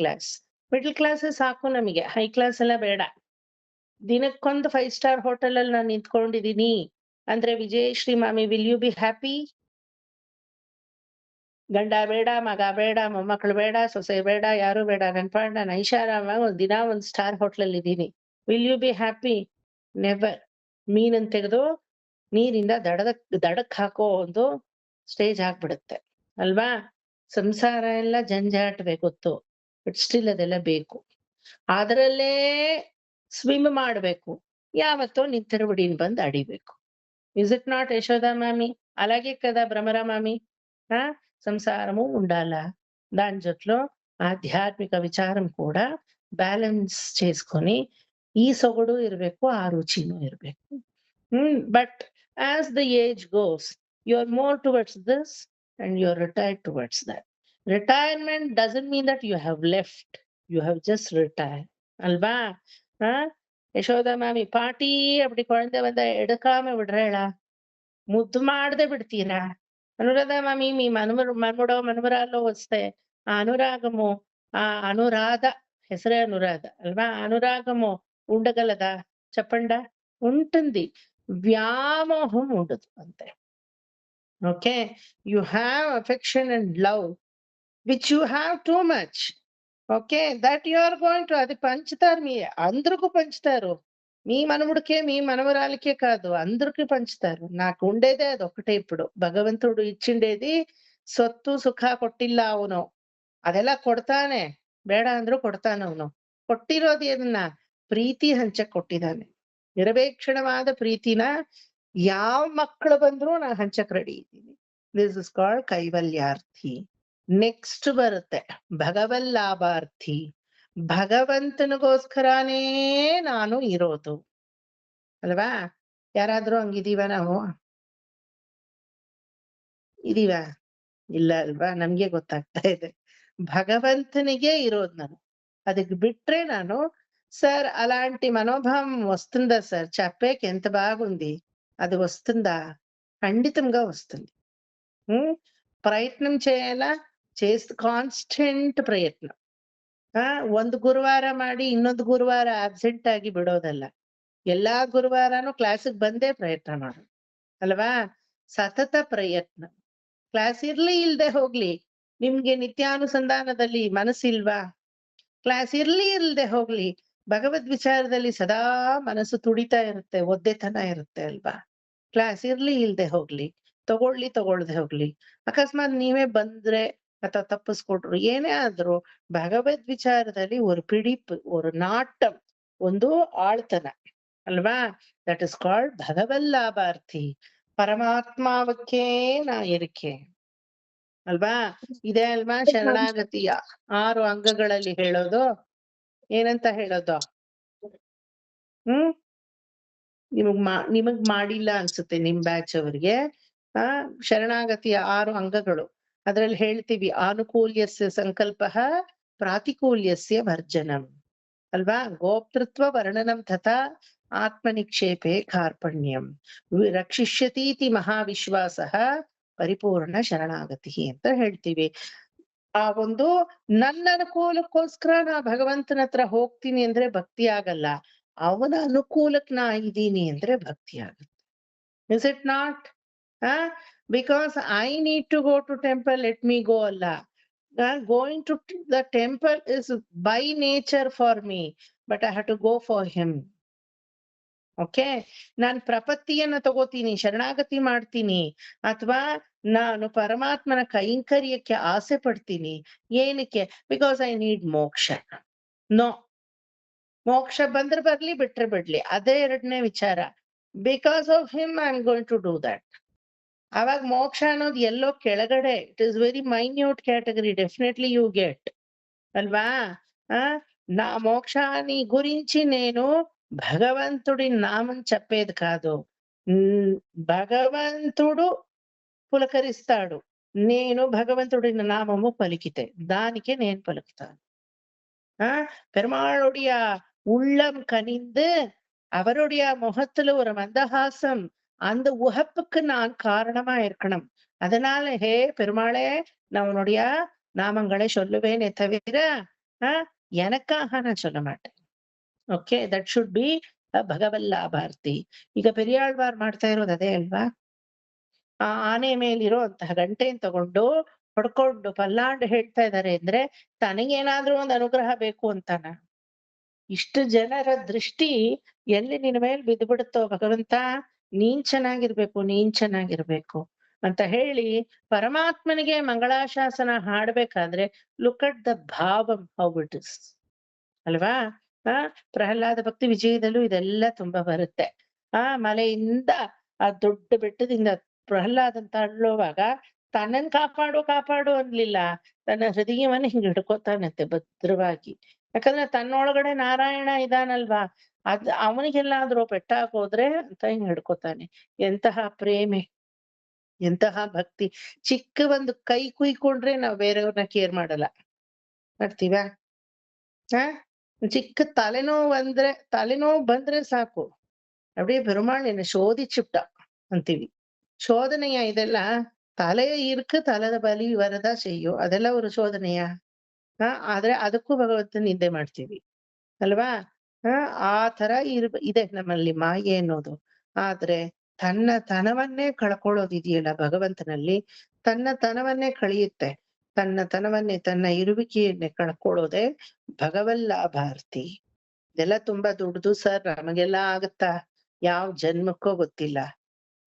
ಕ್ಲಾಸ್ ಸಾಕು ನಮಗೆ, ಹೈ ಕ್ಲಾಸ್ ಎಲ್ಲ ಬೇಡ. ದಿನಕ್ಕೊಂದು 5 ಸ್ಟಾರ್ ಹೋಟೆಲ್ ಅಲ್ಲಿ ನಾನು ನಿಂತ್ಕೊಂಡಿದೀನಿ ಅಂದ್ರೆ ವಿಜಯಶ್ರೀ ಮಾಮಿ, ವಿಲ್ ಯು ಬಿ ಹ್ಯಾಪಿ? ಗಂಡ ಬೇಡ, ಮಗ ಬೇಡ, ಮೊಮ್ಮಕ್ಕಳು ಬೇಡ, ಸೊಸೆ ಬೇಡ, ಯಾರು ಬೇಡ, ನನ್ ಪಾಡ್ ನಾನು ಐಷಾರಾಮ ದಿನ ಒಂದ್ ಸ್ಟಾರ್ ಹೋಟೆಲ್ ಅಲ್ಲಿ ಇದ್ದೀನಿ. Will you be happy? Never. ಮೀನನ್ ತೆಗೆದು ನೀರಿಂದ ದಡಕ್ ಹಾಕೋ ಒಂದು ಸ್ಟೇಜ್ ಆಗ್ಬಿಡುತ್ತೆ ಅಲ್ವಾ? ಸಂಸಾರ ಎಲ್ಲ ಜಂಜಾಟವೇ ಗೊತ್ತು, ಬಟ್ ಸ್ಟಿಲ್ ಅದೆಲ್ಲ ಬೇಕು. ಅದರಲ್ಲೇ ಸ್ವಿಮ್ ಮಾಡ್ಬೇಕು. ಯಾವತ್ತೋ ನಿಂತಿರಬಿಡಿನ ಬಂದು ಅಡಿಬೇಕು. ఇజ్ ఇట్ నాట్ యశోదా మామి? అలాగే కదా భ్రమరా మామి. సంసారము ఉండాల, దాని జొట్లో ఆధ్యాత్మిక విచారం కూడా ಬ್ಯಾಲೆನ್ಸ್ చేసుకొని ಈ ಸೊಗಡು ಇರ್ಬೇಕು, ಆ ರುಚಿನೂ ಇರ್ಬೇಕು. But as the age goes you are more towards this and you are retired towards that. Retirement doesn't mean that you have left, you have just retired ಅಲ್ವಾ? ಯಶೋದಾ ಮಾಮಿ ಪಾಟಿ அப்படி குழந்தை வந்தா எடுக்காம விடுறேளா? ముద్దు మాడదే బిడతీరా? అనురాధ మామి మీ మనుమరాల్లో వస్తే ఆ అనురాగము, ఆ అనురాధ, ಹೆಸರೇ ಅನುರಾಧ ಅಲ್ವಾ? అనురాగము ఉండగలదా చెప్పండా? ఉంటుంది, వ్యామోహం ఉండదు అంతే. Okay, you have affection and love which you have too much. Okay, that you are going to, అది పంచుతారు, మీ అందరికీ పంచుతారు. మీ మనముడికే మీ మనవరాలకే కాదు, అందరికీ పంచుతారు. నాకు ఉండేదే అది ఒకటే. ఇప్పుడు భగవంతుడు ఇచ్చిండేది సొత్తు సుಖ ಕೊಟ್ಟಿಲ್ಲ ಅವನು, ಅದೆಲ್ಲ ಕೊಡ್ತಾನೆ, ಬೇಡ ಅಂದ್ರೂ ಕೊಡ್ತಾನೆ ಅವನು. ಕೊಟ್ಟಿರೋದು ಏನನ್ನ? ಪ್ರೀತಿ ಹಂಚಕ್ ಕೊಟ್ಟಿದ್ದಾನೆ. ನಿರಪೇಕ್ಷಣವಾದ ಪ್ರೀತಿನ ಯಾವ ಮಕ್ಕಳು ಬಂದ್ರು ನಾ ಹಂಚಕ್ ರೆಡಿ ಇದ್ದೀನಿ. ದಿಸ್ ಇಸ್ ಕಾಲ್ಡ್ ಕೈವಲ್ಯಾರ್ಥಿ. ನೆಕ್ಸ್ಟ್ ಬರುತ್ತೆ ಭಗವಲ್ಲಾಭಾರ್ಥಿ. ಭಗವಂತನಿಗೋಸ್ಕರನೇ ನಾನು ಇರೋದು ಅಲ್ವಾ? ಯಾರಾದ್ರೂ ಹಂಗಿದೀವ ನಾವು? ಇದೀವ? ಇಲ್ಲ ಅಲ್ವಾ? ನಮ್ಗೆ ಗೊತ್ತಾಗ್ತಾ ಇದೆ. భగవంతునికే ఇరోదు ನಾನು. ಅದಕ್ಕೆ బిట్రే ನಾನು సార్ అలాంటి మనోభావం వస్తుందా సార్? చెప్పేకి ఎంత బాగుంది, అది వస్తుందా? ఖండితంగా వస్తుంది. ప్రయత్నం చేయాలా, ಕಾನ್ಸ್ಟೆಂಟ್ ಪ್ರಯತ್ನ. ಒಂದು ಗುರುವಾರ ಮಾಡಿ ಇನ್ನೊಂದು ಗುರುವಾರ ಆಬ್ಸೆಂಟ್ ಆಗಿ ಬಿಡೋದಲ್ಲ. ಎಲ್ಲಾ ಗುರುವಾರನು ಕ್ಲಾಸಿಗೆ ಬಂದೇ ಪ್ರಯತ್ನ ಮಾಡೋದು ಅಲ್ವಾ? ಸತತ ಪ್ರಯತ್ನ. ಕ್ಲಾಸ್ ಇರ್ಲಿ ಇಲ್ದೆ ಹೋಗ್ಲಿ, ನಿಮ್ಗೆ ನಿತ್ಯಾನುಸಂಧಾನದಲ್ಲಿ ಮನಸ್ಸಿಲ್ವಾ? ಕ್ಲಾಸ್ ಇರ್ಲಿ ಇಲ್ದೆ ಹೋಗ್ಲಿ, ಭಗವದ್ ವಿಚಾರದಲ್ಲಿ ಸದಾ ಮನಸ್ಸು ತುಡಿತಾ ಇರುತ್ತೆ, ಒದ್ದೆತನ ಇರುತ್ತೆ ಅಲ್ವಾ? ಕ್ಲಾಸ್ ಇರ್ಲಿ ಇಲ್ದೆ ಹೋಗ್ಲಿ, ತಗೊಳ್ದೆ ಹೋಗ್ಲಿ, ಅಕಸ್ಮಾತ್ ನೀವೇ ಬಂದ್ರೆ ಅಥವಾ ತಪ್ಪಿಸ್ಕೊಟ್ರು, ಏನೇ ಆದ್ರೂ ಭಗವದ್ ವಿಚಾರದಲ್ಲಿ ஒரு பிடிப்பு, ஒரு நாட்டம், ಒಂದು ಆಳ್ತನ ಅಲ್ವಾ? ದಟ್ ಇಸ್ ಕಾಲ್ಡ್ ಭಗವಲ್ಲಾಭಾರ್ಥಿ. ಪರಮಾತ್ಮಾವಕ್ಕೆ ನಾ ಇರಿಕೆ ಅಲ್ವಾ? ಇದೇ ಅಲ್ವಾ ಶರಣಾಗತಿಯ 6 ಅಂಗಗಳಲ್ಲಿ ಹೇಳೋದು. ಏನಂತ ಹೇಳೋದು? ನಿಮಗ್ ಮಾಡಿಲ್ಲ ಅನ್ಸುತ್ತೆ ನಿಮ್ ಬ್ಯಾಚ್ ಅವರಿಗೆ. ಶರಣಾಗತಿಯ 6 ಅಂಗಗಳು. ಅದ್ರಲ್ಲಿ ಹೇಳ್ತೀವಿ ಆನುಕೂಲ್ಯಸ್ಯ ಸಂಕಲ್ಪ ಪ್ರಾತಿಕೂಲ್ಯಸ್ಯ ವರ್ಜನಂ ಅಲ್ವಾ? ಗೋಪ್ತೃತ್ವ ವರ್ಣನಂ ತಥಾ ಆತ್ಮನಿಕ್ಷೇಪೆ ಕಾರ್ಪಣ್ಯಂ ರಕ್ಷಿಷ್ಯತೀತಿ ಮಹಾವಿಶ್ವಾಸ ಪರಿಪೂರ್ಣ ಶರಣಾಗತಿ ಅಂತ ಹೇಳ್ತೀವಿ. ಆ ಒಂದು ನನ್ನ ಅನುಕೂಲಕ್ಕೋಸ್ಕರ ನಾ ಭಗವಂತನ ಹತ್ರ ಹೋಗ್ತೀನಿ ಅಂದ್ರೆ ಭಕ್ತಿ ಆಗಲ್ಲ. ಅವನ ಅನುಕೂಲಕ್ ನಾ ಇದ್ದೀನಿ ಅಂದ್ರೆ ಭಕ್ತಿ ಆಗುತ್ತೆ. Is it not? Because I need to go to temple, let me go ಅಲ್ಲ. Going to the temple is by nature for me, but I have to go for him. Okay, ನಾನ್ ಪ್ರಪತ್ತಿಯನ್ನ ತಗೋತೀನಿ, ಶರಣಾಗತಿ ಮಾಡ್ತೀನಿ, ಅಥವಾ ನಾನು ಪರಮಾತ್ಮನ ಕೈಂಕರ್ಯಕ್ಕೆ ಆಸೆ ಪಡ್ತೀನಿ. ಏನಕ್ಕೆ? Because I need moksha. No, ಮೋಕ್ಷ ಬಂದ್ರೆ ಬರ್ಲಿ, ಬಿಟ್ರೆ ಬಿಡ್ಲಿ, ಅದೇ 2ನೇ ವಿಚಾರ. Because of him I am going to do that. ಅವಾಗ ಮೋಕ್ಷ ಅನ್ನೋದು ಎಲ್ಲೋ ಕೆಳಗಡೆ, it is very minute category. Definitely you get అల్వా? నా మోక్షాన్ని గురించి నేను భగవంతుడి నామం చెప్పేది కాదు. భగవంతుడు పులకరిస్తాడు, నేను భగవంతుడి నామము పలికితే దానికి నేను పలుకుతాను. பெருமாளுடைய உள்ளம் கனிந்து அவருடைய முகத்துல ஒரு மந்தஹாசம், அந்த உகப்புக்கு நான் காரணமா இருக்கணும். அதனால ஹே பெருமாளே, நான் உன்னுடைய நாமங்களை சொல்லுவேனே தவிர எனக்காக நான் சொல்ல மாட்டேன். ಓಕೆ, ದಟ್ ಶುಡ್ ಬಿ ಭಗವಲ್ಲಾಭಾರ್ಥಿ. ಈಗ ಪೆರಿಯಾಳ್ವಾರ್ ಮಾಡ್ತಾ ಇರೋದು ಅದೇ ಅಲ್ವಾ? ಆ ಆನೆ ಮೇಲಿರೋ ಅಂತಹ ಗಂಟೆನ್ ತಗೊಂಡು ಹೊಡ್ಕೊಂಡು ಪಲ್ಲಾಂಡ್ ಹೇಳ್ತಾ ಇದ್ದಾರೆ ಅಂದ್ರೆ ತನಗೇನಾದ್ರೂ ಒಂದು ಅನುಗ್ರಹ ಬೇಕು ಅಂತಾನ? ಇಷ್ಟು ಜನರ ದೃಷ್ಟಿ ಎಲ್ಲಿ ನಿನ್ ಮೇಲೆ ಬಿದ್ದು ಬಿಡುತ್ತೋ, ಭಗವಂತ ನೀನ್ ಚೆನ್ನಾಗಿರ್ಬೇಕು, ನೀನ್ ಚೆನ್ನಾಗಿರ್ಬೇಕು ಅಂತ ಹೇಳಿ ಪರಮಾತ್ಮನಿಗೆ ಮಂಗಳಾಶಾಸನ ಹಾಡ್ಬೇಕಾದ್ರೆ ಲುಕ್ ಅಟ್ ದ ಭಾವಂ ಹೌ ಇಟ್ ಇಸ್ ಅಲ್ವಾ? ಪ್ರಹ್ಲಾದ ಭಕ್ತಿ ವಿಜಯದಲ್ಲೂ ಇದೆಲ್ಲ ತುಂಬಾ ಬರುತ್ತೆ. ಮಲೆಯಿಂದ ಆ ದೊಡ್ಡ ಬೆಟ್ಟದಿಂದ ಪ್ರಹ್ಲಾದ್ ಅಂತ ಅಳ್ಳೋವಾಗ ತನ್ನನ್ ಕಾಪಾಡು ಕಾಪಾಡು ಅನ್ಲಿಲ್ಲ, ತನ್ನ ಹೃದಯವನ್ನ ಹಿಂಗ್ ಹಿಡ್ಕೋತಾನಂತೆ ಭದ್ರವಾಗಿ. ಯಾಕಂದ್ರೆ ತನ್ನೊಳಗಡೆ ನಾರಾಯಣ ಇದಾನಲ್ವಾ, ಅವನಿಗೆಲ್ಲಾದ್ರೂ ಪೆಟ್ಟಾಕೋದ್ರೆ ಅಂತ ಹಿಂಗ್ ಹಿಡ್ಕೋತಾನೆ. ಎಂತಹ ಪ್ರೇಮೆ, ಎಂತಹ ಭಕ್ತಿ. ಚಿಕ್ಕ ಒಂದು ಕೈ ಕುಯ್ಕೊಂಡ್ರೆ ನಾವ್ ಬೇರೆಯವ್ರನ್ನ ಕೇರ್ ಮಾಡಲ್ಲ, ಮಾಡ್ತೀವ? ಚಿಕ್ಕ ತಲೆನೋವು ಬಂದ್ರೆ ಸಾಕು, அப்படியே பெருமாள் என்ன சோதிச்சுட்ட ಅಂತೀವಿ. ಶೋಧನೆಯ ಇದೆಲ್ಲ? ತಲೆ ಇರ್ಕು ತಲೆದ ಬಲಿ ವರದಾ செய்யும், ಅದೆಲ್ಲ ஒரு ಶೋಧನೆಯ? ಆದ್ರೆ ಅದಕ್ಕೂ ಭಗವಂತನ ನಿಂದೆ ಮಾಡ್ತೀವಿ ಅಲ್ವಾ? ಆ ತರ ಇದೆ ನಮ್ಮಲ್ಲಿ ಮಾಯೆ ಅನ್ನೋದು. ಆದ್ರೆ ತನ್ನ ತನವನ್ನೇ ಕಳ್ಕೊಳ್ಳೋದಿದೆಯಲ್ಲ ಭಗವಂತನಲ್ಲಿ, ತನ್ನ ತನವನ್ನೇ ಕಳೆಯುತ್ತೆ. ತನ್ನ ತನವನ್ನೇ, ತನ್ನ ಇರುವಿಕೆಯನ್ನೇ ಕಳ್ಕೊಳ್ಳೋದೆ ಭಗವಲ್ಲಾಭಾರ್ಥಿ. ಇದೆಲ್ಲ ತುಂಬಾ ದುಡ್ದು ಸರ್, ನಮಗೆಲ್ಲ ಆಗತ್ತಾ? ಯಾವ ಜನ್ಮಕ್ಕೋ ಗೊತ್ತಿಲ್ಲ,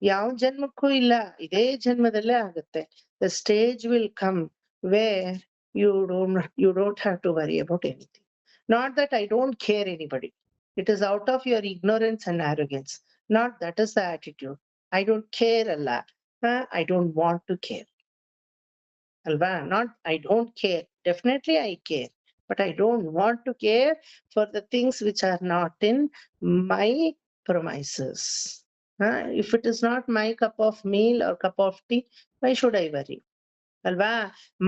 ಯಾವ ಜನ್ಮಕ್ಕೂ ಇಲ್ಲ, ಇದೇ ಜನ್ಮದಲ್ಲೇ ಆಗುತ್ತೆ. The stage will come where you don't have to worry about anything. Not that I don't care anybody. It is out of your ignorance and arrogance. Not that is the attitude. I don't care Allah. I don't want to care. Alva? Not I don't care. Definitely I care. But I don't want to care for the things which are not in my premises. If it is not my cup of meal or cup of tea, why should I worry? ಅಲ್ವಾ?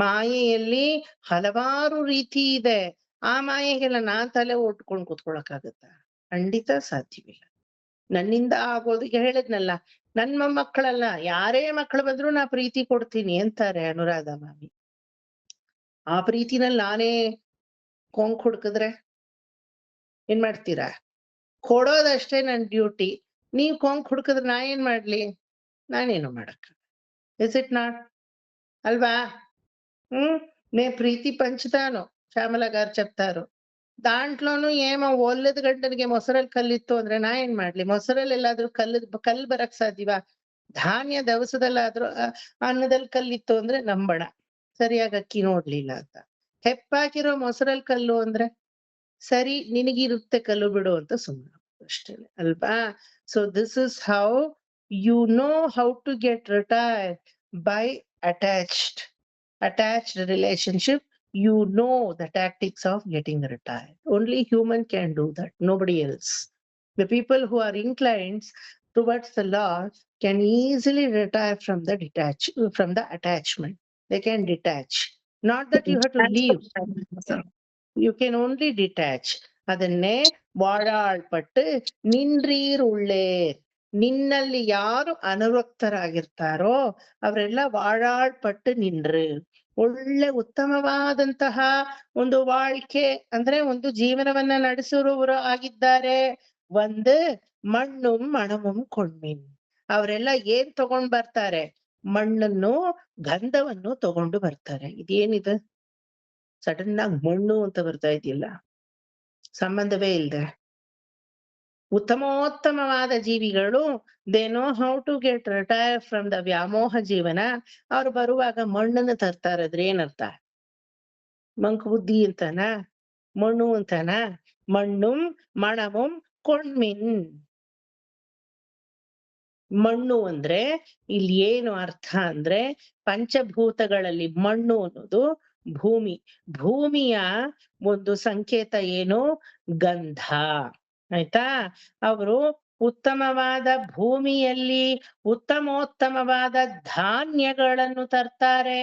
ಮಾಯೆಯಲ್ಲಿ ಹಲವಾರು ರೀತಿ ಇದೆ. ಆ ಮಾಯೆಗೆಲ್ಲ ನಾನ್ ತಲೆ ಒಟ್ಕೊಂಡ್ ಕೂತ್ಕೊಳಕ್ಕಾಗತ್ತ? ಖಂಡಿತ ಸಾಧ್ಯವಿಲ್ಲ. ನನ್ನಿಂದ ಆಗೋದು ಹೇಳಿದ್ನಲ್ಲ, ನನ್ ಮೊಮ್ಮಕ್ಕಳಲ್ಲ, ಯಾರೇ ಮಕ್ಕಳು ಬಂದ್ರು ನಾ ಪ್ರೀತಿ ಕೊಡ್ತೀನಿ ಅಂತಾರೆ ಅನುರಾಧ ಮಾಮಿ. ಆ ಪ್ರೀತಿನಲ್ಲಿ ನಾನೇ ಕೊಂಕ್ ಹುಡ್ಕಿದ್ರೆ ಏನ್ ಮಾಡ್ತೀರಾ? ಕೊಡೋದಷ್ಟೇ ನನ್ ಡ್ಯೂಟಿ. ನೀವ್ ಕೊಂಕ್ ಹುಡ್ಕಿದ್ರೆ ನಾ ಏನ್ ಮಾಡ್ಲಿ? ನಾನೇನು ಮಾಡಕ್ಕ. Is it not? అల్వా? నే ప్రీతి పంచుతాను, శ్యామల గారు చెప్తారు. దాంట్లోనూ ఏమో ఒల్లెದ ಗಂಟನಿಗೆ ಮೊಸರಲ್ಲಿ ಕಲ್ಲಿತ್ತು ಅಂದ್ರೆ ನಾ ಏನ್ ಮಾಡ್ಲಿ? ಮೊಸರಲ್ಲಿ ಎಲ್ಲಾದ್ರೂ ಕಲ್ಲು ಬರಕ್ ಸಾಧ್ಯವಾ? ಧಾನ್ಯ ದವಸದಲ್ಲಾದ್ರೂ ಅನ್ನದಲ್ಲಿ ಕಲ್ಲಿತ್ತು ಅಂದ್ರೆ ನಂಬಣ. ಸರಿಯಾಗಿ ಅಕ್ಕಿ ನೋಡ್ಲಿಲ್ಲ ಅಂತ. ಹೆಪ್ಪಾಕಿರೋ ಮೊಸರಲ್ಲಿ ಕಲ್ಲು ಅಂದ್ರೆ ಸರಿ ನಿನಗಿರುತ್ತೆ ಕಲ್ಲು ಬಿಡು ಅಂತ ಸುಮ್ಮನೆ ಅಷ್ಟೇ ಅಲ್ವಾ? So this is how you know how to get retired by attached relationship. You know the tactics of getting retired. Only human can do that, nobody else. The people who are inclined towards the Lord can easily retire from the attachment. They can detach. Not that you have to leave. You can only detach. ಅದನ್ನೇ ವಾಡಾಳ್ಪಟ್ಟು ನಿನ್ರೀರುಳ್ಳೇ, ನಿನ್ನಲ್ಲಿ ಯಾರು ಅನುರಕ್ತರಾಗಿರ್ತಾರೋ ಅವರೆಲ್ಲ ವಾಡಾಳ್ಪಟ್ಟು ನಿನ್ರು. ಒಳ್ಳೆ ಉತ್ತಮವಾದಂತಹ ಒಂದು வாழ்க்கை ಅಂದ್ರೆ ಒಂದು ಜೀವನವನ್ನ ನಡೆಸುವವರು ಆಗಿದ್ದಾರೆ. ಒಂದು ಮಣ್ಣುಂ ಮಣಮುಂ ಕೊಂಡ್ಮಿನ್. ಅವರೆಲ್ಲ ಏನ್ ತಗೊಂಡ್ ಬರ್ತಾರೆ? ಮಣ್ಣನ್ನು ಗಂಧವನ್ನು ತಗೊಂಡು ಬರ್ತಾರೆ. ಇದೇನಿದೆ ಸಡನ್ ಆಗಿ ಮಣ್ಣು ಅಂತ ಬರ್ತಾ ಇದೆಯಲ್ಲ, ಸಂಬಂಧವೇ ಇಲ್ದೆ. ಉತ್ತಮೋತ್ತಮವಾದ ಜೀವಿಗಳು they know how to get retire from the ವ್ಯಾಮೋಹ ಜೀವನ. ಅವ್ರು ಬರುವಾಗ ಮಣ್ಣನ್ನು ತರ್ತಾರೆ. ಅದ್ರ ಏನರ್ಥ? ಮಂಕ್ ಬುದ್ಧಿ ಅಂತಾನ? ಮಣ್ಣು ಅಂತಾನ? ಮಣ್ಣುಂ ಮಣಮುಂ ಕೊಂಡ್ಮಿನ್. ಮಣ್ಣು ಅಂದ್ರೆ ಇಲ್ಲಿ ಏನು ಅರ್ಥ ಅಂದ್ರೆ ಪಂಚಭೂತಗಳಲ್ಲಿ ಮಣ್ಣು ಅನ್ನೋದು ಭೂಮಿ. ಭೂಮಿಯ ಒಂದು ಸಂಕೇತ ಏನು? ಗಂಧ. ಆಯ್ತಾ? ಅವರು ಉತ್ತಮವಾದ ಭೂಮಿಯಲ್ಲಿ ಉತ್ತಮೋತ್ತಮವಾದ ಧಾನ್ಯಗಳನ್ನು ತರ್ತಾರೆ.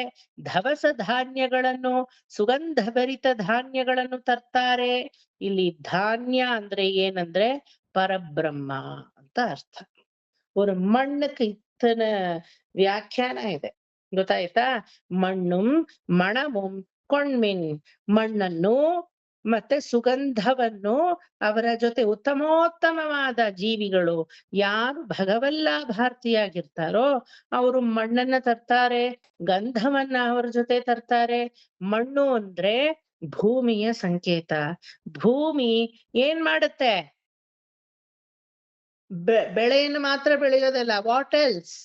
ದವಸ ಧಾನ್ಯಗಳನ್ನು, ಸುಗಂಧಭರಿತ ಧಾನ್ಯಗಳನ್ನು ತರ್ತಾರೆ. ಇಲ್ಲಿ ಧಾನ್ಯ ಅಂದ್ರೆ ಏನಂದ್ರೆ ಪರಬ್ರಹ್ಮ ಅಂತ ಅರ್ಥ. ஒரு மண்ணுக்கு இத்தனை ವ್ಯಾಖ್ಯಾನ ಇದೆ, ಗೊತ್ತಾಯ್ತಾ? ಮಣ್ಣುಂ ಮಣಮುಂ ಕೊಂಡ್ಮಿನ್. ಮಣ್ಣನ್ನು ಮತ್ತೆ ಸುಗಂಧವನ್ನು, ಅವರ ಜೊತೆ ಉತ್ತಮೋತ್ತಮವಾದ ಜೀವಿಗಳು ಯಾರು ಭಗವಲ್ಲಾಭಾರ್ಥಿಯಾಗಿರ್ತಾರೋ ಅವರು ಮಣ್ಣನ್ನ ತರ್ತಾರೆ, ಗಂಧವನ್ನ ಅವರ ಜೊತೆ ತರ್ತಾರೆ. ಮಣ್ಣು ಅಂದ್ರೆ ಭೂಮಿಯ ಸಂಕೇತ. ಭೂಮಿ ಏನ್ ಮಾಡುತ್ತೆ? ಬೆಳೆಯನ್ನು ಮಾತ್ರ ಬೆಳೆಯೋದಲ್ಲ, ವಾಟ್ ಎಲ್ಸ್?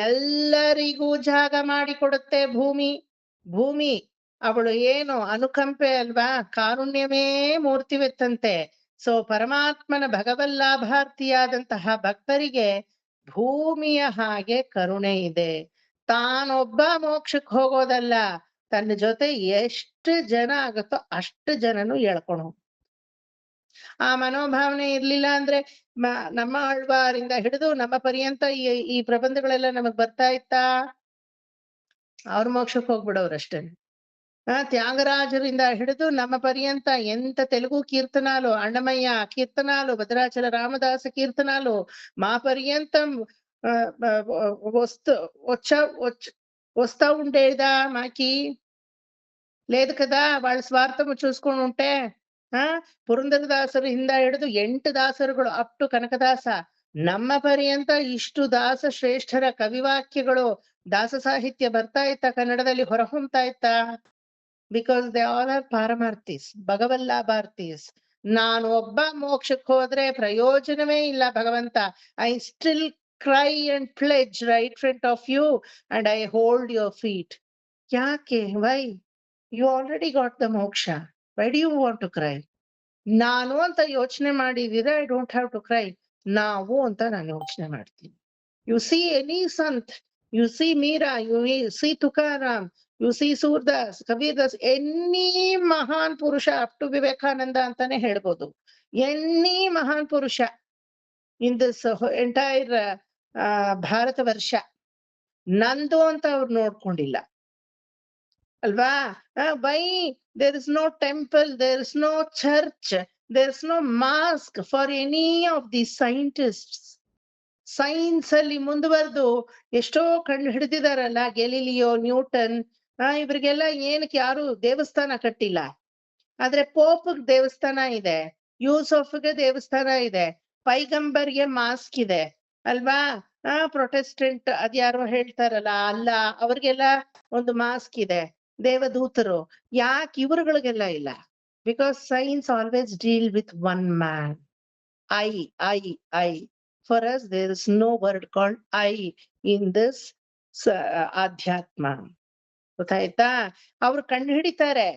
ಎಲ್ಲರಿಗೂ ಜಾಗ ಮಾಡಿಕೊಡುತ್ತೆ ಭೂಮಿ. ಭೂಮಿ ಅವಳು ಏನು ಅನುಕಂಪೆ ಅಲ್ವಾ? ಕಾರುಣ್ಯವೇ ಮೂರ್ತಿವೆತ್ತಂತೆ. ಸೊ ಪರಮಾತ್ಮನ ಭಗವಲ್ಲಾಭಾರ್ಥಿಯಾದಂತಹ ಭಕ್ತರಿಗೆ ಭೂಮಿಯ ಹಾಗೆ ಕರುಣೆ ಇದೆ. ತಾನೊಬ್ಬ ಮೋಕ್ಷಕ್ಕೆ ಹೋಗೋದಲ್ಲ, ತನ್ನ ಜೊತೆ ಎಷ್ಟು ಜನ ಆಗುತ್ತೋ ಅಷ್ಟು ಜನನು ಎಳ್ಕೊಂಡು. ಆ ಮನೋಭಾವನೆ ಇರ್ಲಿಲ್ಲ ಅಂದ್ರೆ ನಮ್ಮ ಆಳ್ವಾರಿಂದ ಹಿಡಿದು ನಮ್ಮ ಪರ್ಯಂತ ಈ ಪ್ರಬಂಧಗಳೆಲ್ಲ ನಮಗ್ ಬರ್ತಾ ಇತ್ತಾ? ಅವ್ರ ಮೋಕ್ಷಕ್ಕೆ ಹೋಗ್ಬಿಡೋರಷ್ಟೇ. త్యాగరాజರಿಂದ ಹಿಡಿದು ನಮ್ಮ పర్యంత ఎంత తెలుగు కీర్తనాలు, అన్నమయ్య కీర్తనాలు, భద్రాచల రామదాస కీర్తనాలు మా పర్యంతం వస్తా ఉండేదా మాకి? లేదు కదా. వాళ్ళ స్వార్థము చూసుకొని ఉంటే ಪುರಂದರದಾಸರಿಂದ ಹಿಡಿದು 8 ದಾಸರುಗಳು ಅಪ್ ಟು ಕನಕದಾಸ, ನಮ್ಮ ಪರ್ಯಂತ ಇಷ್ಟು ದಾಸ ಶ್ರೇಷ್ಠರ ಕವಿವಾಕ್ಯಗಳು, ದಾಸ ಸಾಹಿತ್ಯ ಬರ್ತಾ ಇತ್ತ, ಕನ್ನಡದಲ್ಲಿ ಹೊರಹೊಮ್ತಾ ಇತ್ತ. ಬಿಕಾಸ್ ದೇ ಆಲ್ ಆರ್ ಪಾರಮಾರ್ಥೀಸ್, ಭಗವಲ್ಲಾಭಾರ್ಥೀಸ್. ನಾನು ಒಬ್ಬ ಮೋಕ್ಷಕ್ಕೆ ಹೋದ್ರೆ ಪ್ರಯೋಜನವೇ ಇಲ್ಲ ಭಗವಂತ. I still cry and pledge right front of you and I hold your feet. ಯಾಕೆ? Why? You already got the ಮೋಕ್ಷ. Why do you want to cry? ನಾನು ಅಂತ ಯೋಚನೆ ಮಾಡಿದಿರ, I don't have to cry. ನಾವು ಅಂತ ನಾನು ಯೋಚನೆ ಮಾಡ್ತೀನಿ. ಯು ಸಿ ಎನಿ ಸಂತ್, you see Meera, you see Tukaram, you see Surdas, Kabirdas, any ಮಹಾನ್ ಪುರುಷ, ಅಪ್ ಟು ವಿವೇಕಾನಂದ ಅಂತಾನೆ ಹೇಳ್ಬೋದು. ಎನಿ ಮಹಾನ್ ಪುರುಷ ಇನ್ ದಿಸ್ ಎಂಟೈರ್ ಭಾರತ ವರ್ಷ ನಂದು ಅಂತ ಅವ್ರು ನೋಡ್ಕೊಂಡಿಲ್ಲ ಅಲ್ವಾ? Why? There is no temple, there is no church, there is no mosque for any of these scientists. Science ಅಲ್ಲಿ ಮುಂದುವರೆದು ಎಷ್ಟೋ ಕಂಡು ಹಿಡಿದಿದಾರಲ್ಲ, ಗೆಲಿಲಿಯೋ, ನ್ಯೂಟನ್, ಇವ್ರಿಗೆಲ್ಲ ಏನಕ್ಕೆ ಯಾರು ದೇವಸ್ಥಾನ ಕಟ್ಟಿಲ್ಲ. ಆದ್ರೆ ಪೋಪ್ಗೆ ದೇವಸ್ಥಾನ ಇದೆ, ಯೂಸಫ್ಗೆ ದೇವಸ್ಥಾನ ಇದೆ, ಪೈಗಂಬರ್ಗೆ ಮಾಸ್ಕ್ ಇದೆ ಅಲ್ವಾ? ಪ್ರೊಟೆಸ್ಟೆಂಟ್ ಅದ್ಯಾರೋ ಹೇಳ್ತಾರಲ್ಲ, ಅಲ್ಲ ಅವ್ರಿಗೆಲ್ಲ ಒಂದು ಮಾಸ್ಕ್ ಇದೆ. ದೇವದೂತರು ಯಾಕೆ ಇವರುಗಳಿಗೆಲ್ಲ ಇಲ್ಲ? Because science always deal with one man. I. For us there is no word called I in this Adhyatma. ಗೊತ್ತಾಯ್ತಾ? ಅವ್ರು ಕಂಡು ಹಿಡಿತಾರೆ,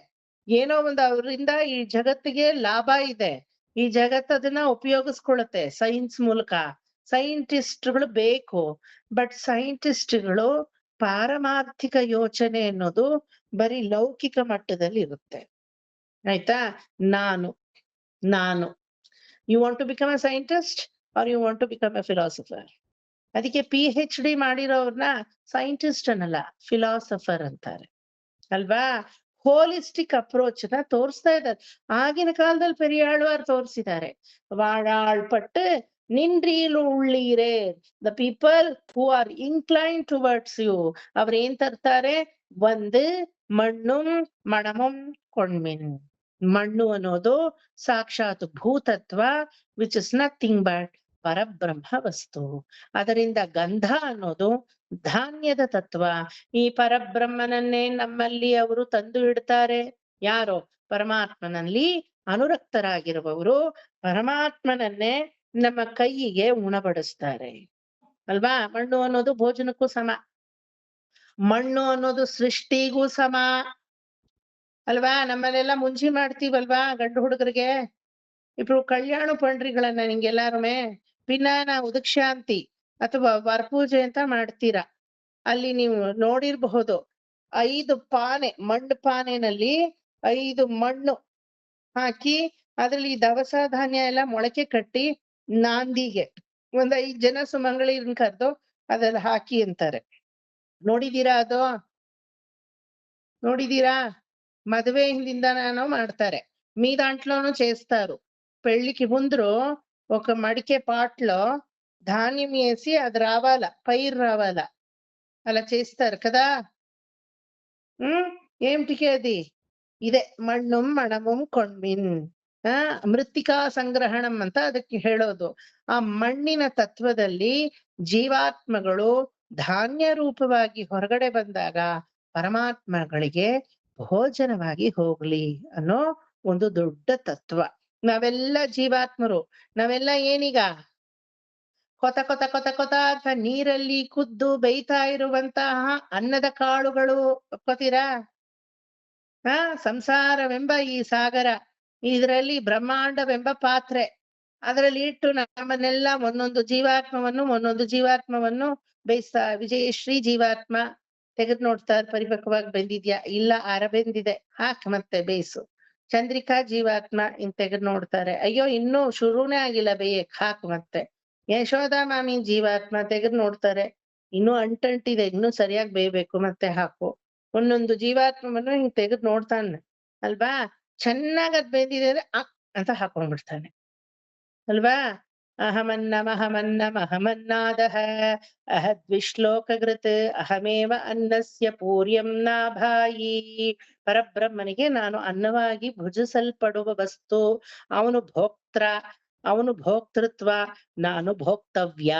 ಏನೋ ಒಂದು ಅವರಿಂದ ಈ ಜಗತ್ತಿಗೆ ಲಾಭ ಇದೆ, ಈ ಜಗತ್ತು ಅದನ್ನ ಉಪಯೋಗಿಸ್ಕೊಳುತ್ತೆ ಸೈನ್ಸ್ ಮೂಲಕ. ಸೈಂಟಿಸ್ಟ್ಗಳು ಬೇಕು, ಬಟ್ ಸೈಂಟಿಸ್ಟ್ಗಳು ಪಾರಮಾರ್ಥಿಕ ಯೋಚನೆ ಅನ್ನೋದು ಬರೀ ಲೌಕಿಕ ಮಟ್ಟದಲ್ಲಿ ಇರುತ್ತೆ. ಆಯ್ತಾ? ನಾನು ನಾನು you want to become a scientist or you want to become a philosopher? ಅದಕ್ಕೆ PhD ಮಾಡಿರೋರ್ನ ಸೈಂಟಿಸ್ಟ್ ಅನ್ನಲ್ಲ, ಫಿಲಾಸಫರ್ ಅಂತಾರೆ ಅಲ್ವಾ? ಹೋಲಿಸ್ಟಿಕ್ ಅಪ್ರೋಚ್ ನ ತೋರಿಸ್ತಾ ಇದ್ದಾರೆ. ಆಗಿನ ಕಾಲದಲ್ಲಿ ಪೆರಿಯಾಳ್ವಾರ್ ತೋರಿಸಿದ್ದಾರೆ. ವಾಡಾಳ್ಪಟ್ಟು ನಿನ್ರೀಲು ಉಳ್ಳೀರೆ, the people who are incline towards you. ಅವ್ರೇನ್ ತರ್ತಾರೆ? ಒಂದು ಮಣ್ಣುಂ ಮಣಮಂ ಕೊಂಡ್ಮಿನ್. ಮಣ್ಣು ಅನ್ನೋದು ಸಾಕ್ಷಾತ್ ಭೂತತ್ವ, ವಿಚ್ ಇಸ್ ನಥಿಂಗ್ ಬಟ್ ಪರಬ್ರಹ್ಮ ವಸ್ತು. ಅದರಿಂದ ಗಂಧ ಅನ್ನೋದು ಧಾನ್ಯದ ತತ್ವ. ಈ ಪರಬ್ರಹ್ಮನನ್ನೇ ನಮ್ಮಲ್ಲಿ ಅವರು ತಂದು ಇಡ್ತಾರೆ. ಯಾರೋ? ಪರಮಾತ್ಮನಲ್ಲಿ ಅನುರಕ್ತರಾಗಿರುವವರು ಪರಮಾತ್ಮನನ್ನೇ ನಮ್ಮ ಕೈಯಿಗೆ ಉಣಬಡಿಸ್ತಾರೆ ಅಲ್ವಾ? ಮಣ್ಣು ಅನ್ನೋದು ಭೋಜನಕ್ಕೂ ಸಮ, ಮಣ್ಣು ಅನ್ನೋದು ಸೃಷ್ಟಿಗೂ ಸಮ ಅಲ್ವಾ? ನಮ್ಮಲ್ಲೆಲ್ಲ ಮುಂಜಿ ಮಾಡ್ತೀವಲ್ವಾ ಗಂಡು ಹುಡುಗರಿಗೆ. ఇప్పుడు ಕಲ್ಯಾಣ ಪಂಡ್ರಿಗಳನ್ನ ನಿಂಗೆಲ್ಲಾರುಮೆ ಪಿನ್ನಾನ ಉದಕ್ಷಾಂತಿ ಅಥವಾ ವರಪೂಜೆ ಅಂತ ಮಾಡ್ತೀರಾ. ಅಲ್ಲಿ ನೀವು ನೋಡಿರ್ಬಹುದು, 5 ಪಾನೆ, ಮಣ್ಣು ಪಾನೆನಲ್ಲಿ 5 ಮಣ್ಣು ಹಾಕಿ ಅದ್ರಲ್ಲಿ ದವಸ ಧಾನ್ಯ ಎಲ್ಲ ಮೊಳಕೆ ಕಟ್ಟಿ ನಾಂದಿಗೆ ಒಂದ್ 5 ಜನ ಸುಮಂಗಳಿರನ್ ಕರ್ದು ಅದ್ರಲ್ಲಿ ಹಾಕಿ ಅಂತಾರೆ. ನೋಡಿದೀರಾ ಅದು? ನೋಡಿದೀರಾ? మదువే హిందిందానో మాడతారు, మీ దాంట్లోనూ చేస్తారు. పెళ్లికి ముందు ఒక మడికే పాటలో ధాన్యం వేసి అది రావాలా, పైరు రావాలా, అలా చేస్తారు కదా. ఏమిటికి అది? ఇదే మಣ್ಣుం మణముం ಕೊಂಡ್ಮಿನ್. ಮೃತ್ತಿಕಾ ಸಂಗ್ರಹಣಂ ಅಂತ ಅದಕ್ಕೆ ಹೇಳೋದು. ಆ ಮಣ್ಣಿನ ತತ್ವದಲ್ಲಿ ಜೀವಾತ್ಮಗಳು ಧಾನ್ಯ ರೂಪವಾಗಿ ಹೊರಗಡೆ ಬಂದಾಗ ಪರಮಾತ್ಮಗಳಿಗೆ ಭೋಜನವಾಗಿ ಹೋಗ್ಲಿ ಅನ್ನೋ ಒಂದು ದೊಡ್ಡ ತತ್ವ. ನಾವೆಲ್ಲ ಜೀವಾತ್ಮರು, ನಾವೆಲ್ಲ ಏನೀಗ ಕೊತ ಕೊತ ಕೊತ ಕೊತ ಅಂತ ನೀರಲ್ಲಿ ಕುದ್ದು ಬೇಯ್ತಾ ಇರುವಂತಹ ಅನ್ನದ ಕಾಳುಗಳು. ಒಪ್ಕೋತೀರಾ? ಸಂಸಾರವೆಂಬ ಈ ಸಾಗರ, ಇದರಲ್ಲಿ ಬ್ರಹ್ಮಾಂಡವೆಂಬ ಪಾತ್ರೆ, ಅದರಲ್ಲಿ ಇಟ್ಟು ನಮ್ಮನ್ನೆಲ್ಲ ಒಂದೊಂದು ಜೀವಾತ್ಮವನ್ನು ಬೇಯಿಸ್ತಾ. ವಿಜಯಶ್ರೀ ಜೀವಾತ್ಮ ತೆಗೆದು ನೋಡ್ತಾರೆ, ಪರಿಪಕ್ವವಾಗಿ ಬೆಂದಿದ್ಯಾ? ಇಲ್ಲ, ಬೆಂದಿದೆ, ಹಾಕ್ ಮತ್ತೆ ಬೇಯಿಸು. ಚಂದ್ರಿಕಾ ಜೀವಾತ್ಮ ಇನ್ ತೆಗೆದು ನೋಡ್ತಾರೆ, ಅಯ್ಯೋ ಇನ್ನೂ ಶುರುನೇ ಆಗಿಲ್ಲ ಬೇಯಕ್, ಹಾಕ್ ಮತ್ತೆ. ಯಶೋದಾ ಮಾಮಿ ಜೀವಾತ್ಮ ತೆಗೆದು ನೋಡ್ತಾರೆ, ಇನ್ನೂ ಅಂಟಿದೆ, ಇನ್ನೂ ಸರಿಯಾಗಿ ಬೇಯ್ಬೇಕು, ಮತ್ತೆ ಹಾಕು. ಒಂದೊಂದು ಜೀವಾತ್ಮವನ್ನು ಹಿಂಗ್ ತೆಗೆದು ನೋಡ್ತಾನೆ ಅಲ್ವಾ? ಚೆನ್ನಾಗ್ ಅದ್ ಬೆಂದಿದೆ ಅಂದ್ರೆ ಅಂತ ಹಾಕೊಂಡ್ಬಿಡ್ತಾನೆ ಅಲ್ವಾ? ಅಹಮನ್ನಮಹಮನ್ನಮಹಮನ್ನಾದಃ ಅಹದ್ವಿಶ್ಲೋಕಗೃತ್ ಅಹಮೇವ ಅನ್ನಸ್ಯ ಪೂರ್ಯಂ ನಾಭಾಯಿ. ಪರಬ್ರಹ್ಮನಿಗೆ ನಾನು ಅನ್ನವಾಗಿ ಭುಜಿಸಲ್ಪಡುವ ವಸ್ತು. ಅವನು ಭೋಕ್ತೃ, ಅವನು ಭೋಕ್ತೃತ್ವ, ನಾನು ಭೋಕ್ತವ್ಯ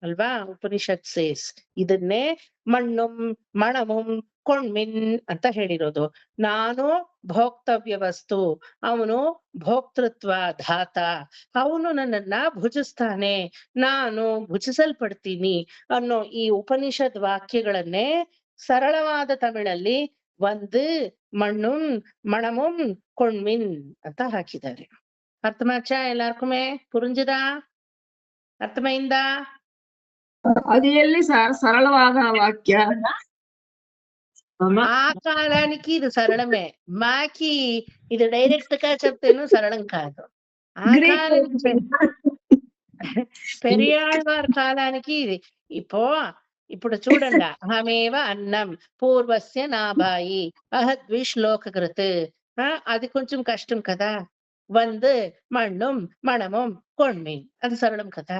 ಅಲ್ವಾ? ಉಪನಿಷತ್ ಸೇಸ್ ಇದನ್ನೇ ಮಣ್ಣುಂ ಮಣಮುಂ ಕೊಂಡ್ಮಿನ್ ಅಂತ ಹೇಳಿರೋದು. ನಾನು ಭೋಕ್ತವ್ಯ ವಸ್ತು, ಅವನು ಭೋಕ್ತೃತ್ವ ಧಾತ, ಅವನು ನನ್ನನ್ನ ಭುಜಿಸ್ತಾನೆ, ನಾನು ಭುಜಿಸಲ್ಪಡ್ತೀನಿ ಅನ್ನೋ ಈ ಉಪನಿಷತ್ ವಾಕ್ಯಗಳನ್ನೇ ಸರಳವಾದ ತಮಿಳಲ್ಲಿ ಒಂದು ಮಣ್ಣುಂ ಮಣಮುಂ ಕೊಂಡ್ಮಿನ್ ಅಂತ ಹಾಕಿದ್ದಾರೆ. ಅರ್ಥಮಾಚಾ ಎಲ್ಲಾರ್ಕುಮೆ? ಪುರಂಜಿದಾ? ಅರ್ಥಮೈಂದ? అది ఎల్లి సరళవాద వాక్య ఆ కాలానికి ఇది సరళమే, మాకి ఇది డైరెక్ట్ గా చెప్తేను సరళం కాదు. ఆ కాలానికి పెరియాళ్వార్ కాలానికి ఇది. ఇప్పుడు చూడండి, అహమేవ అన్నం పూర్వస్య నాభాయి అహద్విశ్లోకృత్. అది కొంచెం కష్టం కదా. వందు మಣ್ಣుం మణముం ಕೊಂಡ್ಮಿನ್, అది సరళం కదా.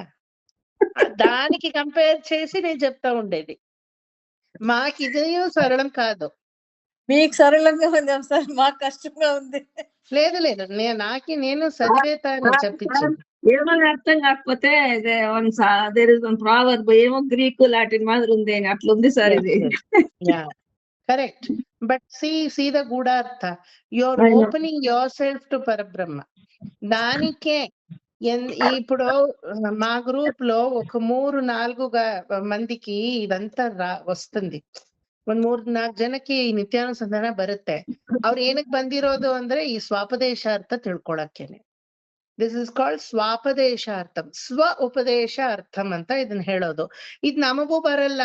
దానికి కంపేర్ చేసి నేను చెప్తా ఉండేది. మాకు ఇది సరళం కాదు. మీకు సరళంగా ఉంది సార్, మాకు కష్టంగా ఉంది. లేదు నేను చదివేతాను చెప్పించింది. ఏమని అర్థం కాకపోతే దేర్ ఇస్ వన్ ప్రావర్బ్, ఏమో గ్రీకు లాటిన్ మాదిరి ఉంది, అట్లుంది సార్ ఇది. కరెక్ట్, బట్ సీ ద గూఢార్థ. Your opening your self to పరబ్రహ్మ. దానికే ఇప్పుడు మా గ్రూప్ లో ఒక 3-4 మందికి ఇదంతా వస్తుంది. ಒಂದ್ 3-4 ಜನಕ್ಕೆ ಈ ನಿತ್ಯಾನುಸಂಧಾನ ಬರುತ್ತೆ. ಅವ್ರು ಏನಕ್ ಬಂದಿರೋದು ಅಂದ್ರೆ ಈ ಸ್ವಾಪದೇಶಾರ್ಥ ತಿಳ್ಕೊಳಕ್ಕೇನೆ. ದಿಸ್ ಇಸ್ ಕಾಲ್ಡ್ ಸ್ವಾಪದೇಶಾರ್ಥಂ, ಸ್ವ ಉಪದೇಶ ಅರ್ಥಂ ಅಂತ ಇದನ್ನ ಹೇಳೋದು. ಇದ್ ನಮಗೂ ಬರಲ್ಲ.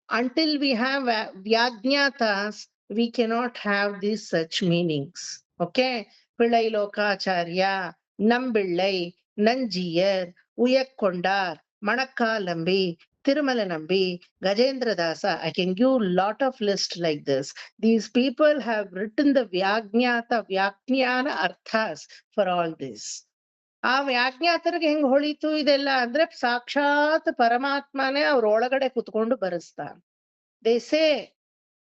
Until we have Vyajnatas, we cannot have these such meanings. Okay? Pillai Lokacharya, Nambillai, Nanjiyar, Uyakkondar, Manakkalambi, Tirumalanambi, Gajendra Dasa. I can give lot of list like this. These people have written the Vyajnana arthas for all this. ಆ ವ್ಯಾಜ್ಞಾತರಿಗೆ ಹೆಂಗ್ ಹೊಳಿತು ಇದೆಲ್ಲ ಅಂದ್ರೆ ಸಾಕ್ಷಾತ್ ಪರಮಾತ್ಮನೇ ಅವ್ರ ಒಳಗಡೆ ಕುತ್ಕೊಂಡು ಬರೆಸ್ತಾನೆ. ದೇಸೆ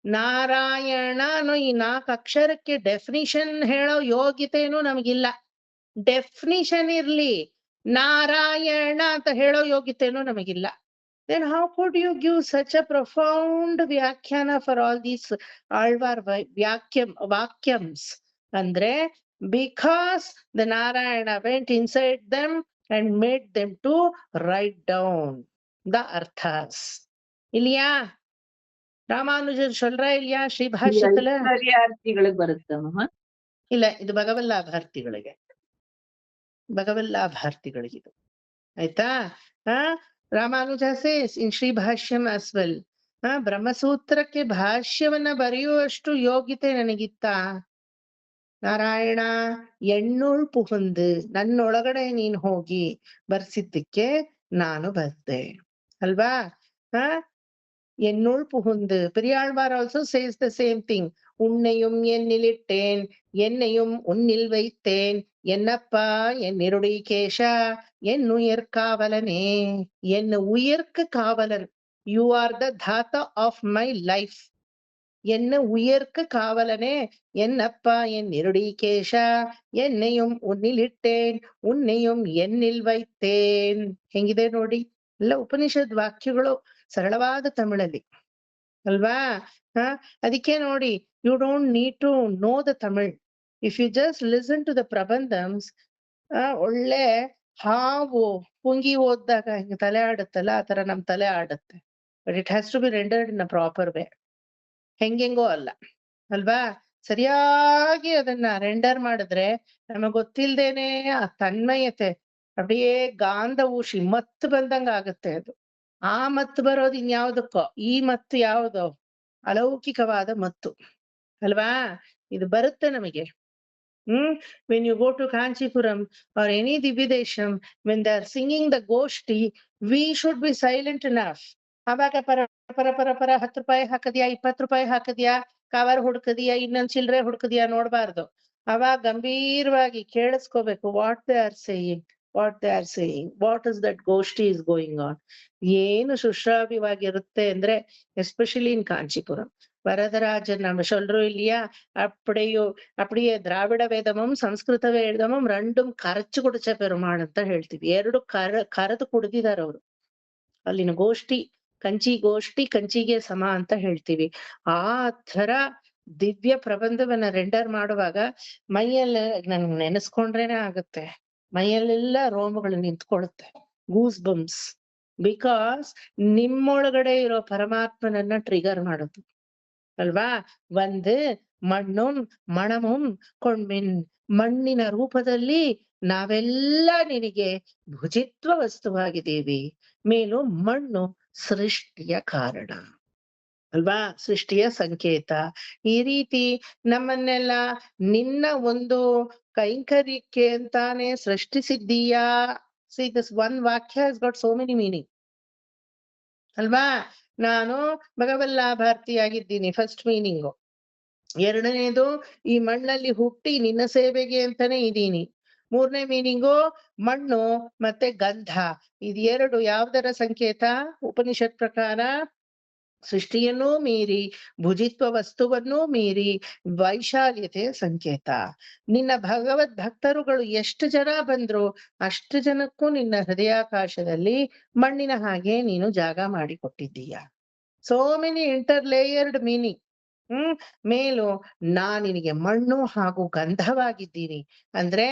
ನಾರಾಯಣ ಅನ್ನೋ ಈ 4 ಅಕ್ಷರಕ್ಕೆ ಡೆಫಿನಿಷನ್ ಹೇಳೋ ಯೋಗ್ಯತೆನೂ ನಮಗಿಲ್ಲ. ಡೆಫಿನಿಷನ್ ಇರ್ಲಿ, ನಾರಾಯಣ ಅಂತ ಹೇಳೋ ಯೋಗ್ಯತೆನೂ ನಮಗಿಲ್ಲ. Then how could you give such a profound ವ್ಯಾಖ್ಯಾನ for all these ಆಳ್ವಾರ್ ವಾಕ್ಯಮ್ಸ್ ಅಂದ್ರೆ because the Narayana went inside them and made them to write down the arthas. இல்லையா? ராமானுஜர் சொல்றா இல்லையா ಶ್ರೀ ಭಾಷ್ಯத்துல? ಐಶ್ವರ್ಯಾರ್ಥಿಗಳಿಗೆ ಬರುತ್ತಮ್ಮ. ಇಲ್ಲ, ಇದು ಭಗವಲ್ಲಾಭಾರ್ಥಿಗಳಿಗೆ, ಭಗವಲ್ಲಾಭಾರ್ಥಿಗಳಿಗೆ ಇದು. ಆಯ್ತಾ? ರಾಮಾನುಜ ಸೇಸ್ ಇನ್ ಶ್ರೀ ಭಾಷ್ಯಂ as well. ಬ್ರಹ್ಮಸೂತ್ರಕ್ಕೆ ಭಾಷ್ಯವನ್ನ ಬರೆಯುವಷ್ಟು ಯೋಗ್ಯತೆ ನನಗಿತ್ತಾ? ನಾರಾಯಣ ಎಣ್ಣುಳ್ ಪುಹುಂದು ನನ್ನೊಳಗಡೆ ನೀನ್ ಹೋಗಿ ಬರ್ಸಿದ್ದಕ್ಕೆ ನಾನು ಬರ್ದೆ ಅಲ್ವಾ? ಎಣ್ಣುಳ್ ಪುಹುಂದು. Periyazhwar also says the same thing. உன்னையும் என்னிலிட்டேன், என்னையும் உன்னில் வைத்தேன், என்னப்பா என் நிருடி கேஷா, என் உயிர் காவலனே. என் உயிர்க்கு காவலன். You are the dhata of my life. என்ன உயிர்க்கு காவலனே, என்னப்பா என் நிருடி கேஷா, என்னையும் உன்னில் ಇಟ್ಟೇನ್, ಉನ್ನೆயும் ಎನ್ನಿಲ್ ವೈತೇನ್. ಹೆಂಗಿದೆ ನೋಡಿ, ಎಲ್ಲ ಉಪನಿಷದ್ ವಾಕ್ಯಗಳು ಸರಳವಾದ ತಮಿಳಲ್ಲಿ ಅಲ್ವಾ? ಅದಕ್ಕೆ ನೋಡಿ, you don't need to know the Tamil. If you just listen to the ಪ್ರಬಂಧಮ್ಸ್, ಒಳ್ಳೆ ಹಾವು ಪುಂಗಿ ಓದ್ದಾಗ ಹಿಂಗ ತಲೆ ಆಡುತ್ತಲ್ಲ, ಆ ತರ ನಮ್ ತಲೆ ಆಡುತ್ತೆ. But it has to be rendered in a proper way. ಹೆಂಗೆಂಗೋ ಅಲ್ಲ ಅಲ್ವಾ? ಸರಿಯಾಗಿ ಅದನ್ನ ರೆಂಡರ್ ಮಾಡಿದ್ರೆ ನಮಗ್ ಗೊತ್ತಿಲ್ದೇನೆ ಆ ತನ್ಮಯತೆ ಅಡಿಯೇ ಗಾಂಧ ಊಷಿ ಮತ್ತು ಬಂದಂಗ ಆಗುತ್ತೆ. ಅದು ಆ ಮತ್ತು ಬರೋದು ಇನ್ಯಾವುದಕ್ಕೋ, ಈ ಮತ್ತು ಯಾವ್ದೋ ಅಲೌಕಿಕವಾದ ಮತ್ತು ಅಲ್ವಾ? ಇದು ಬರುತ್ತೆ ನಮಗೆ. When you go to Kanchipuram or any Divyadesham, when they are singing the Goshti, we should be silent enough. ಅವಾಗ ಪರ ಪರ ಪರ ಪರ 10 ರೂಪಾಯಿ ಹಾಕದ್ಯಾ, 20 ರೂಪಾಯಿ ಹಾಕದ್ಯಾ, ಕವರ್ ಹುಡ್ಕದಿಯಾ, ಇನ್ನೊಂದ್ ಚಿಲ್ರೆ ಹುಡ್ಕದಿಯಾ ನೋಡ್ಬಾರ್ದು. ಅವಾಗ ಗಂಭೀರವಾಗಿ ಕೇಳಿಸ್ಕೋಬೇಕು. What they are saying, what they are saying, what is that ಗೋಷ್ಠಿ ಇಸ್ ಗೋಯಿಂಗ್ ಆನ್. ಏನು ಸುಶ್ರಾವ್ಯವಾಗಿರುತ್ತೆ ಅಂದ್ರೆ ಎಸ್ಪೆಷಲಿ ಇನ್ ಕಾಂಚೀಪುರಂ. வரதராஜன் நம்ம சொல்றோம் இல்லையா, அப்படியே திராவிட வேதமும் ಸಂಸ್ಕೃತ ವೇದமும் ரெண்டும் ಕರಚು ಕುಡಿಚ ಪೆರುಮಾಳ್ ಅಂತ ಹೇಳ್ತೀವಿ. 2 ಕರೆದು ಕುಡಿದಿದ್ದಾರೆ ಅವರು. ಅಲ್ಲಿನ ಗೋಷ್ಠಿ, ಕಂಚಿ ಗೋಷ್ಠಿ ಕಂಚಿಗೆ ಸಮ ಅಂತ ಹೇಳ್ತೀವಿ. ಆ ತರ ದಿವ್ಯ ಪ್ರಬಂಧವನ್ನ ರೆಂಡರ್ ಮಾಡುವಾಗ ಮೈಯೆಲ್ಲ ನಂಗೆ ನೆನೆಸ್ಕೊಂಡ್ರೇನೆ ಆಗುತ್ತೆ, ಮೈಯಲ್ಲೆಲ್ಲ ರೋಮಗಳು ನಿಂತ್ಕೊಳ್ಳುತ್ತೆ, ಗೂಸ್ ಬಂಪ್ಸ್. ಬಿಕಾಸ್ ನಿಮ್ಮೊಳಗಡೆ ಇರೋ ಪರಮಾತ್ಮನನ್ನ ಟ್ರಿಗರ್ ಮಾಡೋದು ಅಲ್ವಾ? ಒಂದು ಮಣ್ಣುಂ ಮಣಮುಂ ಕೊಂಡ್ಮಿನ್, ಮಣ್ಣಿನ ರೂಪದಲ್ಲಿ ನಾವೆಲ್ಲ ನಿನಗೆ ಭುಜಿತ್ವ ವಸ್ತುವಾಗಿದ್ದೀವಿ. ಮೇಲು ಮಣ್ಣು ಸೃಷ್ಟಿಯ ಕಾರಣ ಅಲ್ವಾ, ಸೃಷ್ಟಿಯ ಸಂಕೇತ. ಈ ರೀತಿ ನಮ್ಮನ್ನೆಲ್ಲ ನಿನ್ನ ಒಂದು ಕೈಂಕರ್ಯಕ್ಕೆ ಅಂತಾನೆ ಸೃಷ್ಟಿಸಿದ್ದೀಯಾ. See, this one ವಾಕ್ಯ has got so many meaning ಅಲ್ವಾ? ನಾನು ಭಗವಲ್ಲಾಭಾರ್ಥಿಯಾಗಿದ್ದೀನಿ, ಫಸ್ಟ್ ಮೀನಿಂಗು. 2ನೇದು, ಈ ಮಣ್ಣಲ್ಲಿ ಹುಟ್ಟಿ ನಿನ್ನ ಸೇವೆಗೆ ಅಂತಾನೆ ಇದ್ದೀನಿ. 3ನೇ ಮೀನಿಂಗು, ಮಣ್ಣು ಮತ್ತೆ ಗಂಧ. ಇದು 2 ಯಾವ್ದರ ಸಂಕೇತ? ಉಪನಿಷತ್ ಪ್ರಕಾರ ಸೃಷ್ಟಿಯನ್ನೂ ಮೀರಿ, ಭುಜಿತ್ವ ವಸ್ತುವನ್ನೂ ಮೀರಿ ವೈಶಾಲ್ಯತೆಯ ಸಂಕೇತ. ನಿನ್ನ ಭಗವದ್ ಭಕ್ತರುಗಳು ಎಷ್ಟು ಜನ ಬಂದ್ರು ಅಷ್ಟು ಜನಕ್ಕೂ ನಿನ್ನ ಹೃದಯಾಕಾಶದಲ್ಲಿ ಮಣ್ಣಿನ ಹಾಗೆ ನೀನು ಜಾಗ ಮಾಡಿಕೊಟ್ಟಿದ್ದೀಯ. So many interlayered meaning. ಮೇಲು ನಿನಗೆ ಮಣ್ಣು ಹಾಗೂ ಗಂಧವಾಗಿದ್ದೀನಿ ಅಂದ್ರೆ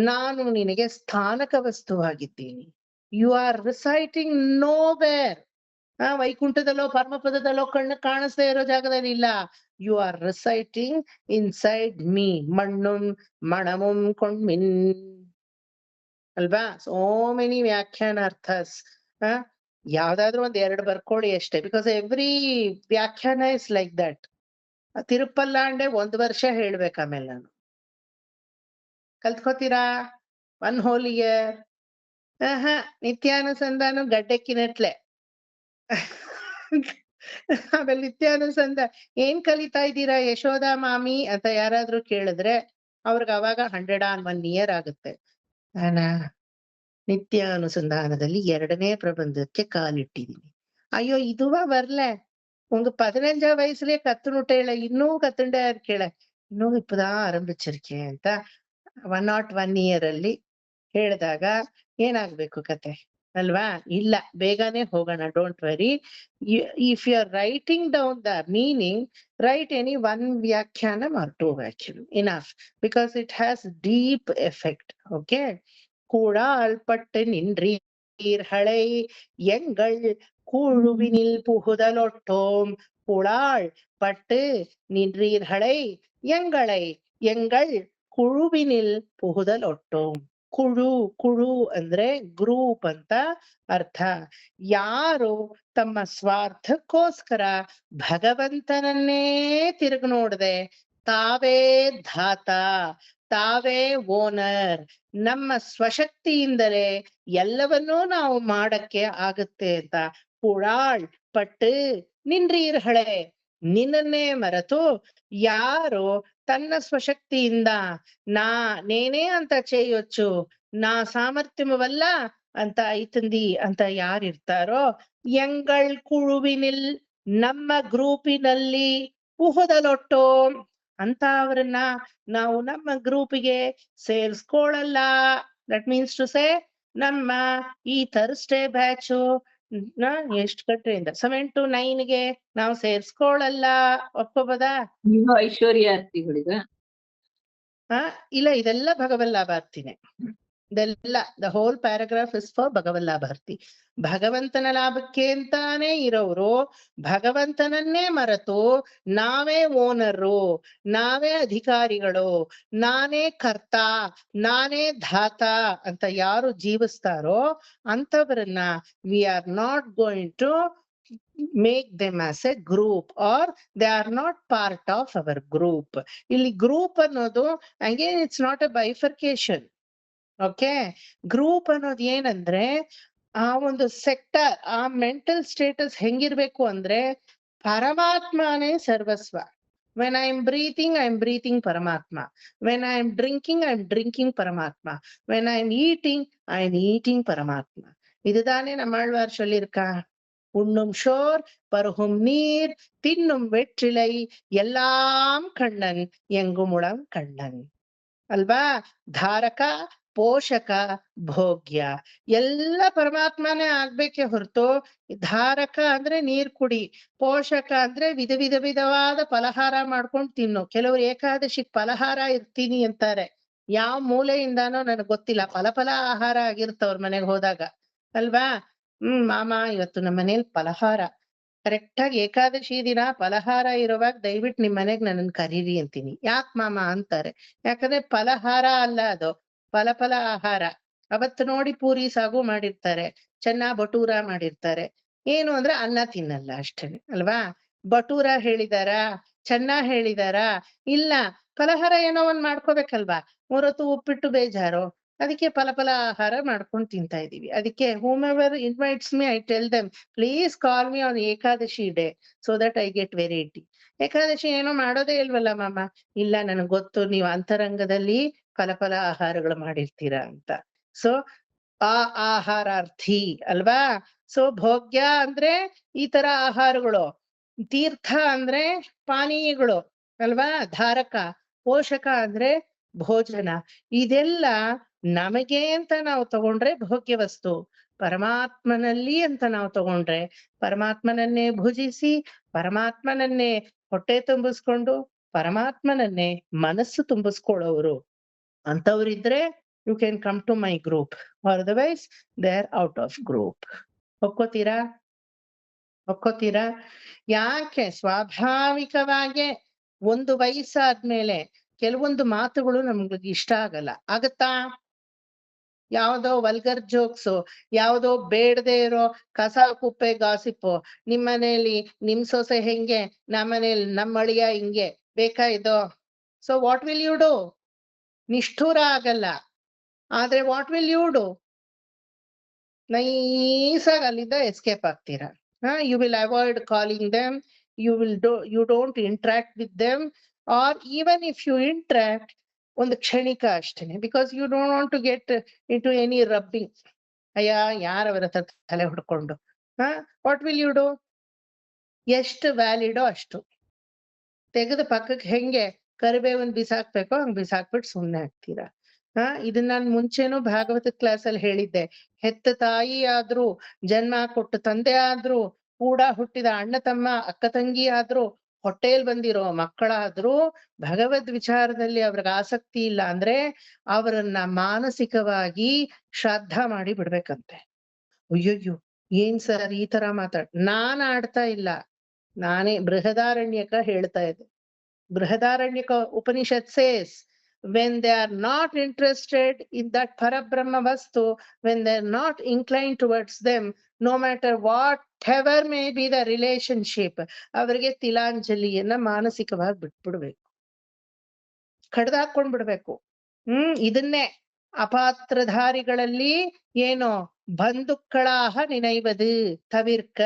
ನಾನು ನಿನಗೆ ಸ್ಥಾನಕ ವಸ್ತುವಾಗಿದ್ದೀನಿ. You are reciting nowhere. ವೈಕುಂಠದಲ್ಲೋ ಪರಮಪದದಲ್ಲೋ ಕಣ್ಣು ಕಾಣಿಸ್ದೇ ಇರೋ ಜಾಗದಲ್ಲಿ ಇಲ್ಲ. You are reciting inside me. ಮಣ್ಣುಂ ಮಣಮುಂ ಕೊಂಡ್ಮಿನ್ ಅಲ್ವಾ? ಸೋ ಮೆನಿ ವ್ಯಾಖ್ಯಾನಾರ್ಥಸ್. ಯಾವ್ದಾದ್ರು ಒಂದ್ 2 ಬರ್ಕೊಳ್ಳಿ ಅಷ್ಟೇ. ಬಿಕಾಸ್ ಎವ್ರಿ ವ್ಯಾಖ್ಯಾನ ಇಸ್ ಲೈಕ್ ದಟ್. ತಿರುಪಲ್ಲಾಂಡೆ 1 ವರ್ಷ ಹೇಳ್ಬೇಕು ಆಮೇಲೆ ನಾನು. ಕಲ್ತ್ಕೋತೀರಾ 1 whole year? ನಿತ್ಯಾನುಸಂಧಾನ ಗಡ್ಡೆಕ್ಕಿನಟ್ಲೆ. ಆಮೇಲೆ ನಿತ್ಯಾನುಸಂಧ ಏನ್ ಕಲಿತಾ ಇದ್ದೀರಾ ಯಶೋಧ ಮಾಮಿ ಅಂತ ಯಾರಾದ್ರೂ ಕೇಳಿದ್ರೆ ಅವ್ರಿಗೆ ಅವಾಗ 101 year ಆಗುತ್ತೆ. ನಿತ್ಯ ಅನುಸಂಧಾನದಲ್ಲಿ 2ನೇ ಪ್ರಬಂಧಕ್ಕೆ ಕಾಲಿಟ್ಟಿದೀನಿ. ಅಯ್ಯೋ ಇದುವಾ ಬರ್ಲೆ உங்க 15 வயசுலயே கத்துனுட்டேல இன்னும் கத்துண்டே இருக்கேಳ, ಇನ್ನೂ இப்பதான் ಆರಂಭಿಸಿರ್ಕೆ ಅಂತ 101 year ಅಲ್ಲಿ ಹೇಳಿದಾಗ ಏನಾಗ್ಬೇಕು ಕತೆ ಅಲ್ವಾ? ಇಲ್ಲ, ಬೇಗನೆ ಹೋಗೋಣ. Don't worry. If you are writing down the meaning, write any 1 ವ್ಯಾಖ್ಯಾನ or 2 ವ್ಯಾಖ್ಯಾನ enough, because it has deep effect. Okay. கூழாள்பட்டு நின்றீர்களை எங்கள் கூழுவினில் புகுதலொட்டோம். கூழாள் பட்டு நின்றீர்களை எங்களை எங்கள் ಕುಳುವಿನಿಲ್ ಪುಹುದಲೊಟ್ಟೋಂ. ಕುಳು ಅಂದ್ರೆ ಗ್ರೂಪ್ ಅಂತ ಅರ್ಥ. ಯಾರು ತಮ್ಮ ಸ್ವಾರ್ಥಕ್ಕೋಸ್ಕರ ಭಗವಂತನನ್ನೇ ತಿರುಗಿ ನೋಡದೆ ತಾವೇ ಧಾತ, ತಾವೇ ಓನರ್, ನಮ್ಮ ಸ್ವಶಕ್ತಿಯಿಂದಲೇ ಎಲ್ಲವನ್ನೂ ನಾವು ಮಾಡಕ್ಕೆ ಆಗುತ್ತೆ ಅಂತ. ಕುಳಾಳ್ ಪಟ್ಟು ನಿನ್ರೀರ್ಹಳೆ, ನಿನ್ನನ್ನೇ ಮರೆತು ಯಾರು ತನ್ನ ಸ್ವಶಕ್ತಿಯಿಂದ ನೇನೇ ಅಂತ చేయొచ్చు, ನಾ ಸಾಮರ್ಥ್ಯಮವಲ್ಲ ಅಂತ ಐತಂದಿ ಅಂತ ಯಾರಿರ್ತಾರೋ, ಎಂಗಳ್ ಕುಳುವಿನಿಲ್ ನಮ್ಮ ಗ್ರೂಪಿನಲ್ಲಿ ಪುಹುದಲೊಟ್ಟೋ ಅಂತ ಅವರನ್ನ ನಾವು ನಮ್ಮ ಗ್ರೂಪಿಗೆ ಸೇರ್ಸ್ಕೊಳ್ಳಲ್ಲ. ದಟ್ ಮೀನ್ಸ್ ಟು ಸೇ ನಮ್ಮ ಈ ಥರ್ಸ್ಡೇ ಬ್ಯಾಚು ಎಷ್ಟು ಗಂಟೆಯಿಂದ 7 to 9ಗೆ ನಾವು ಸೇರ್ಸ್ಕೊಳ್ಳಲ್ಲ. ಒಪ್ಕೋಬೋದಾ? ನೀವು ಐಶ್ವರ್ಯಾರ್ಥಿಗಳಿಗ? ಇಲ್ಲ, ಇದೆಲ್ಲ ಭಗವಲ್ಲಾಭಾರ್ಥಿನೇ. ಇದೆಲ್ಲ the whole paragraph is for ಭಗವಲ್ಲಾಭಾರ್ಥಿ. ಭಗವಂತನ ಲಾಭಕ್ಕೆ ಅಂತಾನೆ ಇರೋರು ಭಗವಂತನನ್ನೇ ಮರೆತು ನಾವೇ ಓನರು, ನಾವೇ ಅಧಿಕಾರಿಗಳು, ನಾನೇ ಕರ್ತ, ನಾನೇ ಧಾತ ಅಂತ ಯಾರು ಜೀವಿಸ್ತಾರೋ ಅಂತವರನ್ನ we are not going to make them as a group, or they are not part of our group. ಇಲ್ಲಿ ಗ್ರೂಪ್ ಅನ್ನೋದು again it's not a bifurcation. Okay, group ಅನ್ನೋದು ಏನಂದ್ರೆ ಆ ಒಂದು ಸೆಕ್ಟರ್, ಆ ಮೆಂಟಲ್ ಸ್ಟೇಟಸ್ ಹೆಂಗಿರ್ಬೇಕು ಅಂದ್ರೆ ಪರಮಾತ್ಮನೇ ಸರ್ವಸ್ವ. when I am breathing Paramatma. when I am drinking Paramatma. when I am eating Paramatma. இதுதானே நம்மாழ்வார் சொல்லியிருக்கா. உண்ணும் ஷோர் பருகும் நீர் தின்னும் வெற்றிலை எல்லாம் கண்ணன் எங்குமுளம் கண்ணன் ಅಲ್ವಾ? ಧಾರಕ, ಪೋಷಕ, ಭೋಗ್ಯ ಎಲ್ಲ ಪರಮಾತ್ಮನೇ ಆಗ್ಬೇಕೆ ಹೊರತು ಧಾರಕ ಅಂದ್ರೆ ನೀರ್ ಕುಡಿ, ಪೋಷಕ ಅಂದ್ರೆ ವಿಧವಾದ ಫಲಹಾರ ಮಾಡ್ಕೊಂಡು ತಿನ್ನು. ಕೆಲವರು ಏಕಾದಶಿಗ್ ಫಲಹಾರ ಇರ್ತೀನಿ ಅಂತಾರೆ. ಯಾವ ಮೂಲೆಯಿಂದಾನೋ ನನಗ್ ಗೊತ್ತಿಲ್ಲ, ಫಲ ಆಹಾರ ಆಗಿರ್ತವ್ರ ಮನೆಗ್ ಹೋದಾಗ ಅಲ್ವಾ. ಮಾಮ ಇವತ್ತು ನಮ್ಮ ಮನೇಲಿ ಫಲಹಾರ. ಕರೆಕ್ಟ್ ಆಗಿ ಏಕಾದಶಿ ದಿನ ಫಲಹಾರ ಇರುವಾಗ ದಯವಿಟ್ಟು ನಿಮ್ ಮನೆಗ್ ನನ್ನನ್ ಕರೀರಿ ಅಂತೀನಿ. ಯಾಕ್ ಮಾಮ ಅಂತಾರೆ. ಯಾಕಂದ್ರೆ ಫಲಹಾರ ಅಲ್ಲ, ಅದು ಫಲ ಆಹಾರ. ಅವತ್ತು ನೋಡಿ ಪೂರಿ ಸಾಗು ಮಾಡಿರ್ತಾರೆ, ಬಟೂರ ಮಾಡಿರ್ತಾರೆ. ಏನು ಅಂದ್ರೆ ಅನ್ನ ತಿನ್ನಲ್ಲ ಅಷ್ಟೇನೆ ಅಲ್ವಾ. ಬಟೂರ ಹೇಳಿದಾರ, ಹೇಳಿದಾರ? ಇಲ್ಲ. ಫಲಹಾರ ಏನೋ ಒಂದ್ ಮಾಡ್ಕೋಬೇಕಲ್ವಾ. 3 ಹೊತ್ತು ಉಪ್ಪಿಟ್ಟು ಬೇಜಾರು, ಅದಕ್ಕೆ ಫಲ ಆಹಾರ ಮಾಡ್ಕೊಂಡು ತಿಂತಾ ಇದೀವಿ. ಅದಕ್ಕೆ whomever invites me, I tell them, please call me on Ekadashi day so that I get variety. Ekadashi ಏನೋ ಮಾಡೋದೇ ಇಲ್ವಲ್ಲ ಮಾಮ. ಇಲ್ಲ, ನನಗ್ ಗೊತ್ತು ನೀವು ಅಂತರಂಗದಲ್ಲಿ ಫಲ ಆಹಾರಗಳು ಮಾಡಿರ್ತೀರಾ ಅಂತ. ಸೊ ಆಹಾರಾರ್ಥಿ ಅಲ್ವಾ. ಸೊ ಭೋಗ್ಯ ಅಂದ್ರೆ ಈ ತರ ಆಹಾರಗಳು, ತೀರ್ಥ ಅಂದ್ರೆ ಪಾನೀಯಗಳು ಅಲ್ವಾ, ಧಾರಕ, ಪೋಷಕ ಅಂದ್ರೆ ಭೋಜನ. ಇದೆಲ್ಲ ನಮಗೆ ಅಂತ ನಾವು ತಗೊಂಡ್ರೆ ಭೋಗ್ಯ ವಸ್ತು, ಪರಮಾತ್ಮನಲ್ಲಿ ಅಂತ ನಾವು ತಗೊಂಡ್ರೆ ಪರಮಾತ್ಮನನ್ನೇ ಭುಜಿಸಿ ಪರಮಾತ್ಮನನ್ನೇ ಹೊಟ್ಟೆ ತುಂಬಿಸ್ಕೊಂಡು ಪರಮಾತ್ಮನನ್ನೇ ಮನಸ್ಸು ತುಂಬಿಸ್ಕೊಳ್ಳೋರು ಅಂತವ್ರಿದ್ರೆ you can come to my group, otherwise they are out of group. ಒಪ್ಕೋತೀರಾ? ಒಪ್ಕೋತೀರಾ? ಯಾಕೆ ಸ್ವಾಭಾವಿಕವಾಗಿ ಒಂದು ವಯಸ್ಸಾದ್ಮೇಲೆ ಕೆಲವೊಂದು ಮಾತುಗಳು ನಮ್ಗೆ ಇಷ್ಟ ಆಗಲ್ಲ. ಆಗತ್ತಾ? ಯಾವ್ದೋ ವಲ್ಗರ್ ಜೋಕ್ಸು, ಯಾವ್ದೋ ಬೇಡದೆ ಇರೋ ಕಸ ಕುಪ್ಪೆ ಗಾಸಿಪ್ಪು, ನಿಮ್ಮನೇಲಿ ನಿಮ್ ಸೊಸೆ ಹೆಂಗೆ, ನಮ್ಮನೇಲಿ ನಮ್ಮ ಅಳಿಯ ಹಿಂಗೆ, ಬೇಕಾ ಇದು? So what will you do? ನಿಷ್ಠೂರ ಆಗಲ್ಲ. ಆದ್ರೆ ವಾಟ್ ವಿಲ್ ಯು ಡೂ? ನೈಸಾಗಿ ಅಲ್ಲಿಂದ ಎಸ್ಕೇಪ್ ಆಗ್ತೀರಾ. You will avoid calling them, you don't interact with them, or even if you interact, ಒಂದು ಕ್ಷಣಿಕ ಅಷ್ಟೇನೆ, because you don't want to get into any rubbing. ಅಯ್ಯ ಯಾರವರ ತಲೆ ಹೊಡ್ಕೊಂಡು. What will you do? ಎಷ್ಟು ವ್ಯಾಲಿಡೋ ಅಷ್ಟು ತೆಗೆದು ಪಕ್ಕಕ್ಕೆ ಹೆಂಗೆ ಕರಿಬೇವನ್ ಬಿಸಾಕ್ಬೇಕೋ ಹಂಗ್ ಬಿಸಾಕ್ಬಿಟ್ಟು ಸುಮ್ನೆ ಆಗ್ತೀರಾ. ಇದನ್ನ ನಾನು ಮುಂಚೆನೂ ಭಾಗವತ ಕ್ಲಾಸ್ ಅಲ್ಲಿ ಹೇಳಿದ್ದೆ. ಹೆತ್ತ ತಾಯಿ ಆದ್ರೂ, ಜನ್ಮ ಕೊಟ್ಟ ತಂದೆ ಆದ್ರೂ, ಕೂಡ ಹುಟ್ಟಿದ ಅಣ್ಣ ತಮ್ಮ ಅಕ್ಕ ತಂಗಿ ಆದ್ರೂ, ಹೊಟ್ಟೆಲ್ ಬಂದಿರೋ ಮಕ್ಕಳಾದ್ರೂ ಭಗವದ್ ವಿಚಾರದಲ್ಲಿ ಅವ್ರಿಗೆ ಆಸಕ್ತಿ ಇಲ್ಲ ಅಂದ್ರೆ ಅವರನ್ನ ಮಾನಸಿಕವಾಗಿ ಶ್ರಾದ್ದ ಮಾಡಿ ಬಿಡ್ಬೇಕಂತೆ. ಅಯ್ಯಯ್ಯೋ ಏನ್ ಸರ್ ಈ ತರ ನಾನ್ ಆಡ್ತಾ ಇಲ್ಲ, ನಾನೇ ಬೃಹದಾರಣ್ಯಕ ಹೇಳ್ತಾ ಇದ್ದೆ. Brihadaranyaka Upanishad says, when they are not interested in that parabrahma vastu, when they are not inclined towards them, no matter whatever may be the relationship, ಅವರಿಗೆ ತಿಲಾಂಜಲಿಯನ್ನ ಮಾನಸಿಕವಾಗಿ ಬಿಟ್ಬಿಡ್ಬೇಕು, ಕಡ್ದಾಕೊಂಡ್ ಬಿಡ್ಬೇಕು. ಇದನ್ನೇ ಅಪಾತ್ರಧಾರಿಗಳಲ್ಲಿ ಏನು ಬಂಧುಕ್ಕಳಾಹ ನಿನೈವದು ತವಿರ್ಕ.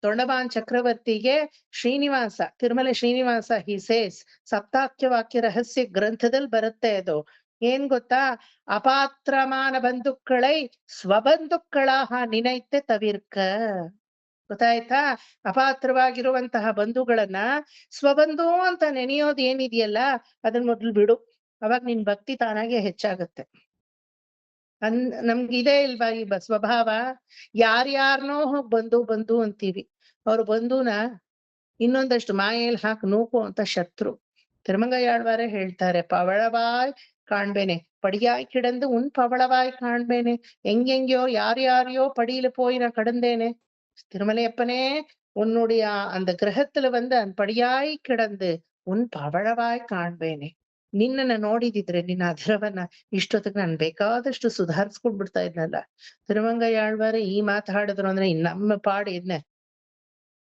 ತೊಂಡಮಾನ್ ಚಕ್ರವರ್ತಿಗೆ ಶ್ರೀನಿವಾಸ, ತಿರುಮಲ ಶ್ರೀನಿವಾಸ ಹಿ ಸೇಸ್, ಸಪ್ತಾಖ್ಯ ವಾಕ್ಯ ರಹಸ್ಯ ಗ್ರಂಥದಲ್ಲಿ ಬರುತ್ತೆ ಅದು. ಏನ್ ಗೊತ್ತಾ? ಅಪಾತ್ರಮಾನ ಬಂಧುಕ್ಕಳೈ ಸ್ವಬಂಧುಕ್ಕಳಾಹ ನಿನೈತೆ ತವಿರ್ಕ. ಗೊತ್ತಾಯ್ತಾ? ಅಪಾತ್ರವಾಗಿರುವಂತಹ ಬಂಧುಗಳನ್ನ ಸ್ವಬಂಧು ಅಂತ ನೆನೆಯೋದು ಏನಿದೆಯಲ್ಲ ಅದನ್ನ ಮೊದ್ಲು ಬಿಡು. ಅವಾಗ ನಿನ್ ಭಕ್ತಿ ತಾನಾಗೆ ಹೆಚ್ಚಾಗತ್ತೆ. ನಮ್ಗಿದೆ ಇಲ್ವಾ ಈ ಸ್ವಭಾವ? ಯಾರ್ಯಾರನೋ ಹೋಗ್ ಬಂಧು ಅಂತೀವಿ. ಅವ್ರ ಬಂಧುನ ಇನ್ನೊಂದಷ್ಟು ಮಾಯೆಯಲ್ಲಿ ಹಾಕಿ ನೂಕು ಅಂತ ಶತ್ರು. ತಿರುಮಂಗಯ್ಯಾಳ್ವಾರೇ ಹೇಳ್ತಾರೆ, ಪವಳವಾಯ್ ಕಾಣ್ಬೇನೆ ಪಡಿಯಾಯ್ ಕಿಡಂದು ಉನ್ ಪವಳವಾಯ್ ಕಾಣ್ಬೇನೆ. ಹೆಂಗ್ಯೋ ಯಾರ್ಯಾರಿಯೋ படியில போய் நான் கடந்தேனே. திருமலையப்பனே உன்னுடைய அந்த கிரகத்துல வந்து அந்த படியாய் கிடந்து உன் பவಳವಾಯ್ ಕಾಣ್ಬೇನೆ. ನಿನ್ನನ್ನ ನೋಡಿದಿದ್ರೆ ನಿನ್ನ ಅಧರವನ್ನ ಇಷ್ಟೊತ್ತಿಗೆ ನಾನು ಬೇಕಾದಷ್ಟು ಸುಧಾರಿಸ್ಕೊಂಡ್ ಬಿಡ್ತಾ ಇದ್ನಲ್ಲ. ತಿರುಮಂಗಯ್ಯಾಳ್ವಾರೇ ಈ ಮಾತಾಡಿದ್ರು ಅಂದ್ರೆ ನಮ್ಮ ಪಾಡು என்ன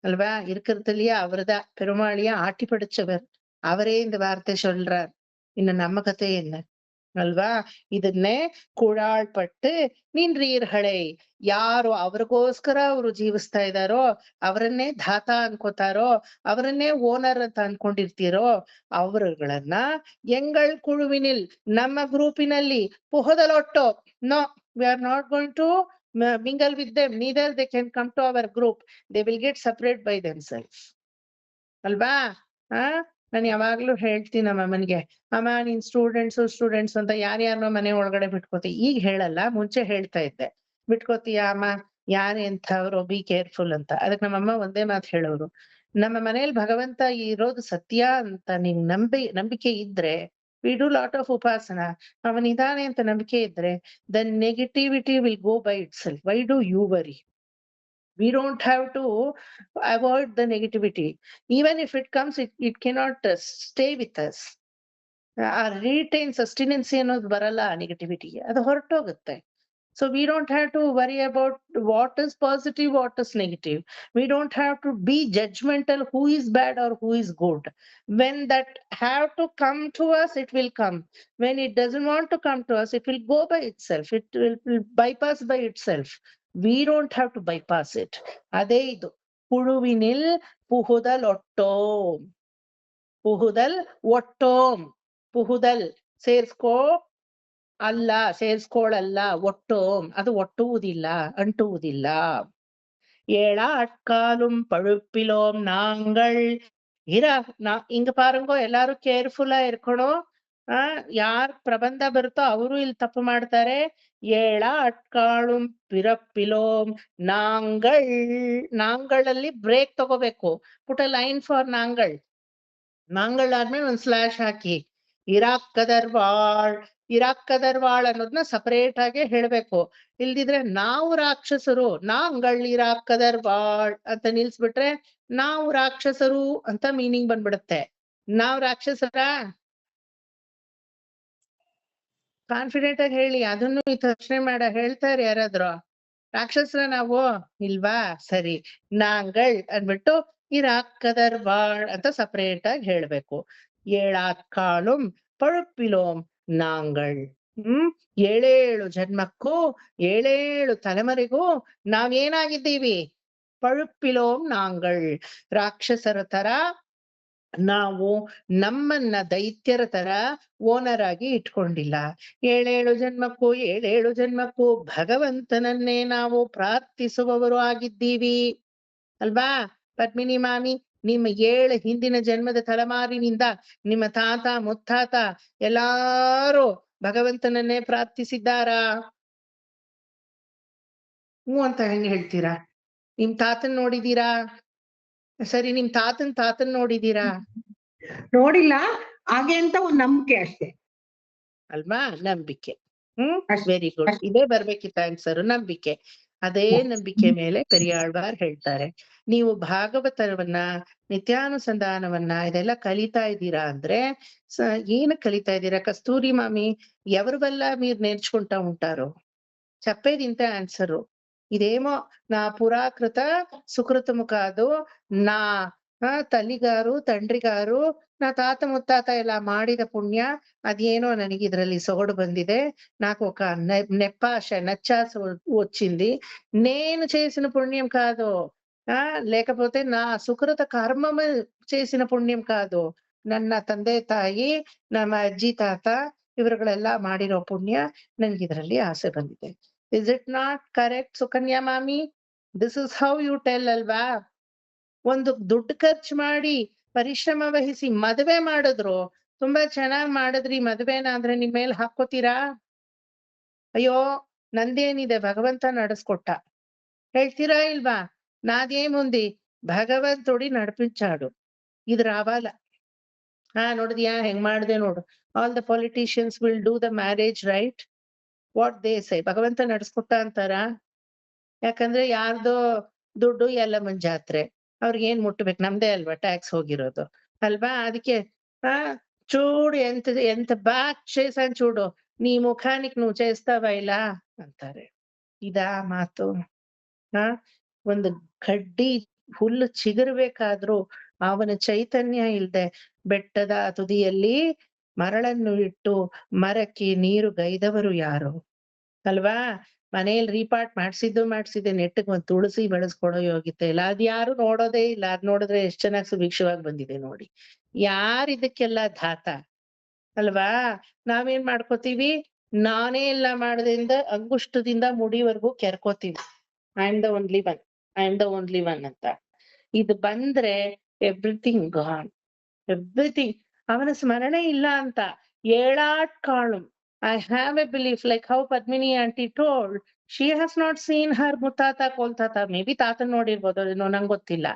அல்வா? இருக்கிறதுலயே அவர்தா பெருமாளியா ஆட்டி படைச்சவர், அவரே இந்த வார்த்தை சொல்றார். இன்னும் நம்ம கதை என்ன ಅಲ್ವಾ? ಇದನ್ನೇ ಕೂಡಾಳ್ಪಟ್ಟು ನಿನ್ರೀರ್ಹಳೆ, ಯಾರು ಅವ್ರಿಗೋಸ್ಕರ ಅವರು ಜೀವಿಸ್ತಾ ಇದ್ದಾರೋ, ಅವರನ್ನೇ ಧಾತ ಅನ್ಕೋತಾರೋ, ಅವರನ್ನೇ ಓನರ್ ಅಂತ ಅನ್ಕೊಂಡಿರ್ತೀರೋ ಅವರುಗಳನ್ನ ಎಂಗಳ್ ಕುಳುವಿನಿಲ್, ನಮ್ಮ ಗ್ರೂಪಿನಲ್ಲಿ ಪುಹದಲೊಟ್ಟು, no, we are not going to mingle with them, neither they can come to our group, they will get separate by themselves. ಅಲ್ವಾ? ನಾನು ಯಾವಾಗ್ಲೂ ಹೇಳ್ತೀನಿ ನಮ್ಮ ಅಮ್ಮನಿಗೆ, ಅಮ್ಮ ನೀನ್ ಸ್ಟೂಡೆಂಟ್ಸ್ ಅಂತ ಯಾರ್ಯಾರನೋ ಮನೆ ಒಳಗಡೆ ಬಿಟ್ಕೋತಿ. ಈಗ ಹೇಳಲ್ಲ, ಮುಂಚೆ ಹೇಳ್ತಾ ಇದ್ದೆ. ಬಿಟ್ಕೋತೀಯ ಅಮ್ಮ, ಯಾರೇ ಎಂಥವ್ರು, ಬಿ ಕೇರ್ಫುಲ್ ಅಂತ. ಅದಕ್ಕೆ ನಮ್ಮಮ್ಮ ಒಂದೇ ಮಾತು ಹೇಳೋರು, ನಮ್ಮ ಮನೇಲಿ ಭಗವಂತ ಇರೋದು ಸತ್ಯ ಅಂತ ನೀನ್ ನಂಬಿಕೆ ಇದ್ರೆ, we do lot of ಉಪಾಸನ, ಅವನಿದಾನೆ ಅಂತ ನಂಬಿಕೆ ಇದ್ರೆ, the negativity will go by itself. Why do you worry? We don't have to avoid the negativity. Even if it comes, it cannot stay with us. Retain sustenance ಅನ್ನೋದು ಬರಲ್ಲ negativity, ಅದು ಹೊರಟೋಗುತ್ತೆ. So we don't have to worry about what is positive, what is negative. We don't have to be judgmental who is bad or who is good. When that have to come to us, it will come. When it doesn't want to come to us, it will go by itself. It will bypass by itself. We don't have to bypass it. ಅದೇ ಇದು ಪುಳುವಿನಿಲ್ ಪುಹುದಲ್ ಒಟ್ಟೋಂ. ಪುಹುದಲ್ ಒಟ್ಟೋಂ. ಪುಹುದಲ್ ಸೇರ್ಸ್ಕೋ ಅಲ್ಲ, ಸೇರ್ಸ್ಕೊಳಲ್ಲ. ಒಟ್ಟೋಂ ಅದು ಒಟ್ಟುವುದಿಲ್ಲ, ಅಂಟುವುದಿಲ್ಲ. ஏழ அட்காலும் பழுப்பிலோம் நாங்கள் இங்க பாருங்க, எல்லாரும் careful ಇರ್ಕೊಳೋ. ಯಾರ್ ಪ್ರಬಂಧ ಬರುತ್ತೋ ಅವರು ಇಲ್ಲಿ ತಪ್ಪು ಮಾಡ್ತಾರೆ. ಏಳ ಅಟ್ಕಾಳುಂ ಪಿರಪ್ಪಿಲೋಂ ನಾಂಗಳಲ್ಲಿ ಬ್ರೇಕ್ ತಗೋಬೇಕು. ಪುಟ ಲೈನ್ ಫಾರ್ ನಾಂಗಳ್ ಆದ್ಮೇಲೆ ಒಂದ್ ಸ್ಲಾಶ್ ಹಾಕಿ. ಇರಾಕ್ಕದರ್ವಾಳ್ ಇರಾಕ್ಕದರ್ವಾಳ್ ಅನ್ನೋದನ್ನ ಸಪರೇಟ್ ಆಗಿ ಹೇಳ್ಬೇಕು. ಇಲ್ದಿದ್ರೆ ನಾವು ರಾಕ್ಷಸರು, ನಾಂಗಳ್ ಇರಾಕ್ಕದರ್ವಾಳ್ ಅಂತ ನಿಲ್ಸ್ಬಿಟ್ರೆ ನಾವು ರಾಕ್ಷಸರು ಅಂತ ಮೀನಿಂಗ್ ಬಂದ್ಬಿಡುತ್ತೆ. ನಾವ್ ರಾಕ್ಷಸರ ಕಾನ್ಫಿಡೆಂಟ್ ಆಗಿ ಹೇಳಿ, ಅದನ್ನು ಯೋಚನೆ ಹೇಳ್ತಾರೆ ಯಾರಾದ್ರು. ರಾಕ್ಷಸರ ನಾವು ಇಲ್ವಾ? ಸರಿ, ನಾಂಗಳ್ ಅಂದ್ಬಿಟ್ಟು ಇರಾಕ್ಕದರ್ವಾಳ್ ಅಂತ ಸಪರೇಟ್ ಆಗಿ ಹೇಳ್ಬೇಕು. ಏಳಾತ್ಕಾಳುಂ ಪಳುಪ್ಪಿಲೋಂ ನಾಂಗಳ್. 7 ಜನ್ಮಕ್ಕೂ 7 ತಲೆಮರೆಗೂ ನಾವೇನಾಗಿದ್ದೀವಿ? ಪಳುಪ್ಪಿಲೋಂ ನಾಂಗಳ್. ರಾಕ್ಷಸರ ತರ ನಾವು ನಮ್ಮನ್ನ ದೈತ್ಯರ ತರ ಓನರ್ ಆಗಿ ಇಟ್ಕೊಂಡಿಲ್ಲ. 7 ಜನ್ಮಕ್ಕೂ ಭಗವಂತನನ್ನೇ ನಾವು ಪ್ರಾರ್ಥಿಸುವವರು ಆಗಿದ್ದೀವಿ ಅಲ್ವಾ? ಪದ್ಮಿನಿ ಮಾಮಿ, ನಿಮ್ಮ 7 ಹಿಂದಿನ ಜನ್ಮದ ತಲೆಮಾರಿನಿಂದ ನಿಮ್ಮ ತಾತ ಮುತ್ತಾತ ಎಲ್ಲಾರು ಭಗವಂತನನ್ನೇ ಪ್ರಾರ್ಥಿಸಿದ್ದಾರಾ? ಅಂತ ಹೆಂಗ್ ಹೇಳ್ತೀರಾ? ನಿಮ್ ತಾತನ್ ನೋಡಿದೀರಾ? ಸರಿ, ನಿಮ್ ತಾತನ್ ನೋಡಿದೀರಾ? ನೋಡಿಲ್ಲ, ಹಾಗೆ ಅಂತ ಒಂದ್ ನಂಬಿಕೆ ಅಷ್ಟೇ ಅಲ್ವಾ? ನಂಬಿಕೆ. ಅಷ್ಟೇ. Very good. ಇದೇ ಬರ್ಬೇಕಿತ್ತ ಆನ್ಸರ್, ನಂಬಿಕೆ. ಅದೇ ನಂಬಿಕೆ ಮೇಲೆ ಪೆರಿಯಾಳ್ವಾರ್ ಹೇಳ್ತಾರೆ, ನೀವು ಭಾಗವತವನ್ನ ನಿತ್ಯಾನುಸಂಧಾನವನ್ನ ಇದೆಲ್ಲ ಕಲಿತಾ ಇದ್ದೀರಾ ಅಂದ್ರೆ ಏನ್ కలితా ఇದ್ದೀరా? కస్తూరి మామి ఎవరి వల్ల మీరు నేర్చుకుంటా ఉంటారు? చెప్పేది ఇంతే ఆన్సరు. ఇదేమో నా పురాకృత సుకృతము కాదు, నా తల్లిగారు తండ్రి గారు నా తాత ముత్తాత ఇలా ಮಾಡಿದ పుణ్య, అదేనో ನನಗೆ ఇದ್ರಲ್ಲಿ సొగడు ಬಂದಿದೆ, నాకు ఒక నెప్పాశ నచ్చాస వచ్చింది, నేను చేసిన పుణ్యం కాదు, లేకపోతే నా సుకృత కర్మము చేసిన పుణ్యం కాదు, ನನ್ನ ತಂದೆ ತಾಯಿ ನಮ್ಮ ಅಜ್ಜಿ ತಾತ ಇವರುಗಳೆಲ್ಲ ಮಾಡಿರೋ ಪುಣ್ಯ ನನ್ಗೆ ಇದರಲ್ಲಿ ಆಸೆ ಬಂದಿದೆ. Is it not correct Sukanya ಮಾಮಿ? This is how you tell ಅಲ್ವಾ? ಒಂದು ದುಡ್ಡು ಖರ್ಚು ಮಾಡಿ ಪರಿಶ್ರಮ ವಹಿಸಿ ಮದುವೆ ಮಾಡಿದ್ರು, ತುಂಬಾ ಚೆನ್ನಾಗ್ ಮಾಡಿದ್ರಿ ಮದುವೆನ ಅಂದ್ರೆ ನಿಮ್ ಮೇಲೆ ಹಾಕೋತೀರಾ? ಅಯ್ಯೋ ನಂದೇನಿದೆ, ಭಗವಂತ ನಡೆಸ್ಕೊಟ್ಟ ಹೇಳ್ತೀರಾ ಇಲ್ವಾ? నాదేముంది, భగవంతుడి నడిపించాడు, ఇది రావాల. ನೋಡಿದ್ಯಾ ಹೆಂಗ್ ಮಾಡ್ದೆ ನೋಡು. All the politicians will do the marriage right what they say. ಭಗವಂತ ನಡ್ಸ್ಕೊಟ್ಟ ಅಂತಾರ? ಯಾಕಂದ್ರೆ ಯಾರ್ದೋ ದುಡ್ಡು ಎಲ್ಲಮ್ಮನ್ ಜಾತ್ರೆ, ಅವ್ರಿಗೆ ಏನ್ ಮುಟ್ಬೇಕು? ನಮ್ದೇ ಅಲ್ವಾ ಟ್ಯಾಕ್ಸ್ ಹೋಗಿರೋದು ಅಲ್ವಾ? ಅದಕ್ಕೆ చూడు ఎంత బాగా చేశాను చూడు, నీ ముఖానికి నువ్వు చేస్తావా ఇలా ಅಂತಾರೆ. ಇದಾ ಮಾತು? ಒಂದು ಕಡ್ಡಿ ಹುಲ್ಲು ಚಿಗುರ್ಬೇಕಾದ್ರೂ ಅವನ ಚೈತನ್ಯ ಇಲ್ದೆ ಬೆಟ್ಟದ ತುದಿಯಲ್ಲಿ ಮರಳನ್ನು ಇಟ್ಟು ಮರಕ್ಕೆ ನೀರು ಗೈದವರು ಯಾರು ಅಲ್ವಾ? ಮನೆಯಲ್ಲಿ ರೀಪಾಟ್ ಮಾಡ್ಸಿದ್ದೆ, ನೆಟ್ಟಿಗೆ ಒಂದ್ ತುಳಸಿ ಬೆಳೆಸ್ಕೊಡೋ ಯೋಗ್ಯತೆ ಇಲ್ಲ, ಅದ್ ಯಾರು ನೋಡೋದೇ ಇಲ್ಲ. ಅದ್ ನೋಡಿದ್ರೆ ಎಷ್ಟ್ ಚೆನ್ನಾಗಿ ಸುಭಿಕ್ಷವಾಗಿ ಬಂದಿದೆ ನೋಡಿ. ಯಾರಿದಕ್ಕೆಲ್ಲ ಧಾತ ಅಲ್ವಾ? ನಾವೇನ್ ಮಾಡ್ಕೋತೀವಿ, ನಾನೇ ಎಲ್ಲ ಮಾಡದಿಂದ ಅಂಗುಷ್ಟದಿಂದ ಮುಡಿವರೆಗೂ ಕೆರ್ಕೋತೀವಿ. I am the only one ಅಂತ. ಇದು ಬಂದ್ರೆ ಎವ್ರಿಥಿಂಗ್ ಗಾನ್, ಎವ್ರಿಥಿಂಗ್. ಅವನ ಸ್ಮರಣೆ ಇಲ್ಲ ಅಂತ ಏಳಾಟ್ಕಾಳು. I have a belief, like how Padmini auntie told, she has not seen her ಮುತ್ತಾತ ಕೋಲ್ತಾತ. ಮೇ ಬಿ ತಾತನ್ ನೋಡಿರ್ಬೋದು, ನಂಗೆ ಗೊತ್ತಿಲ್ಲ.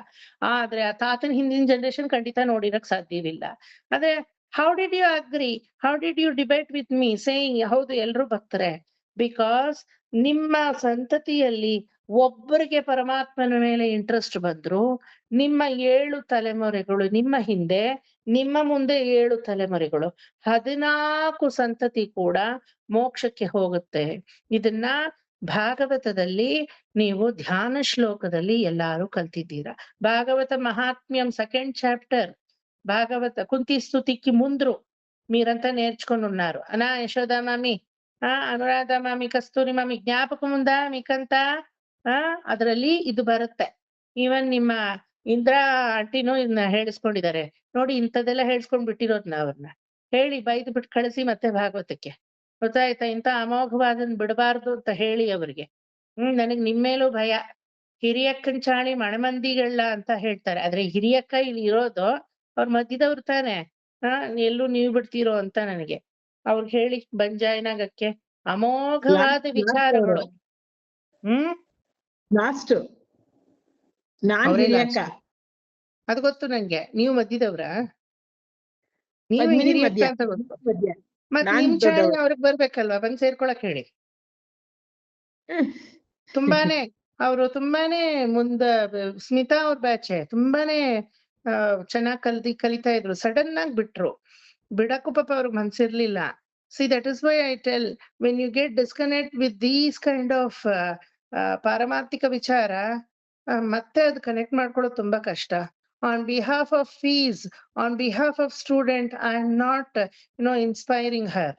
ಆದ್ರೆ ಆ ತಾತನ್ ಹಿಂದಿನ ಜನರೇಷನ್ ಖಂಡಿತ ನೋಡಿರಕ್ ಸಾಧ್ಯವಿಲ್ಲ. ಆದ್ರೆ how did you agree? How did you debate with me saying ಹೌದು ಎಲ್ರು ಭಕ್ತರೆ? ಬಿಕಾಸ್ ನಿಮ್ಮ ಸಂತತಿಯಲ್ಲಿ ಒಬ್ಬರಿಗೆ ಪರಮಾತ್ಮನ ಮೇಲೆ ಇಂಟ್ರೆಸ್ಟ್ ಬಂದ್ರು, ನಿಮ್ಮ 7 ತಲೆಮಾರೆಗಳು ನಿಮ್ಮ ಹಿಂದೆ, ನಿಮ್ಮ ಮುಂದೆ 7 ತಲೆಮಾರೆಗಳು, 14 ಸಂತತಿ ಕೂಡ ಮೋಕ್ಷಕ್ಕೆ ಹೋಗುತ್ತೆ. ಇದನ್ನ ಭಾಗವತದಲ್ಲಿ ನೀವು ಧ್ಯಾನ ಶ್ಲೋಕದಲ್ಲಿ ಎಲ್ಲಾರು ಕಲ್ತಿದ್ದೀರಾ. భాగవత మహాత్మ్యం 2nd చాప్టర్, భాగవత కుంతి స్తుతికి ముందు మీరంతా నేర్చుకొని ఉన్నారు. అనా యశోదా మామి, ಅನುರಾಧ ಮಾಮಿ, ಕಸ್ತೂರಿ ಮಾಮಿ ಜ್ಞಾಪಕ ಮುಂದಾ మీకంతా? ಅದ್ರಲ್ಲಿ ಇದು ಬರುತ್ತೆ. ಈವನ್ ನಿಮ್ಮ ಇಂದ್ರಾ ಆಂಟಿನೂ ಇದನ್ನ ಹೇಳಿಸ್ಕೊಂಡಿದ್ದಾರೆ ನೋಡಿ. ಇಂಥದೆಲ್ಲ ಹೇಳ್ಸ್ಕೊಂಡ್ ಬಿಟ್ಟಿರೋದ್ನ ಅವ್ರನ್ನ ಹೇಳಿ ಬೈದು ಬಿಟ್ಟು ಕಳಿಸಿ ಮತ್ತೆ ಭಾಗವತಕ್ಕೆ, ಗೊತ್ತಾಯ್ತಾ? ಇಂಥ ಅಮೋಘವಾದನ್ ಬಿಡಬಾರ್ದು ಅಂತ ಹೇಳಿ ಅವ್ರಿಗೆ. ನನಗ್ ನಿಮ್ಮೇಲೂ ಭಯ. ಹಿರಿಯಕ್ಕನ್ ಚಾಳಿ ಮಣಮಂದಿಗಳ ಅಂತ ಹೇಳ್ತಾರೆ, ಆದ್ರೆ ಹಿರಿಯಕ್ಕ ಇಲ್ಲಿ ಇರೋದು ಅವ್ರ ಮಧ್ಯದವ್ರು ತಾನೆ. ಎಲ್ಲೂ ನೀವು ಬಿಡ್ತೀರೋ ಅಂತ ನನಗೆ. ಅವ್ರಿಗೆ ಹೇಳಿ ಬಂಜಾಯನಾಗಕ್ಕೆ ಅಮೋಘವಾದ ವಿಚಾರಗಳು. ಲಾಸ್ಟ್ ನಾನ್ ಹಿರಿಯಕ್ಕ, ಅದು ಗೊತ್ತು ನಂಗೆ. ನೀವು ಮಧ್ಯದವ್ರ? ನೀವು ಪದ್ಮಿನಿ ಹಿರಿಯಕ್ಕ ಮಧ್ಯ. ಅಂತ ಗೊತ್ತು. ಮತ್ ನಾನ್ ನಿಮ್ ಛಾಯೆ ದೊಡ್ಡವಳು. ಅವ್ರಿಗೆ ಬರ್ಬೇಕಲ್ವಾ, ಬಂದ್ ಸೇರ್ಕೊಳಕ್ ಹೇಳಿ. ತುಂಬಾನೇ ಅವರು ತುಂಬಾನೇ ಸ್ಮಿತಾ ಅವ್ರ ಬ್ಯಾಚೆ ತುಂಬಾನೇ ಚೆನ್ನಾಗ್ ಕಲಿತಾ ಇದ್ರು. ಸಡನ್ ಆಗಿ ಬಿಟ್ರು. ಬಿಡಕ್ಕೂ ಪಾಪ ಅವ್ರಿಗೆ ಮನ್ಸಿರ್ಲಿಲ್ಲ. See, that is why I tell, when you get disconnect with these kind of ಪಾರಮಾರ್ಥಿಕ ವಿಚಾರ, ಮತ್ತೆ ಅದು ಕನೆಕ್ಟ್ ಮಾಡ್ಕೊಳ್ಳೋದು ತುಂಬಾ ಕಷ್ಟ. On behalf of fees, on behalf of student, I am not, inspiring her.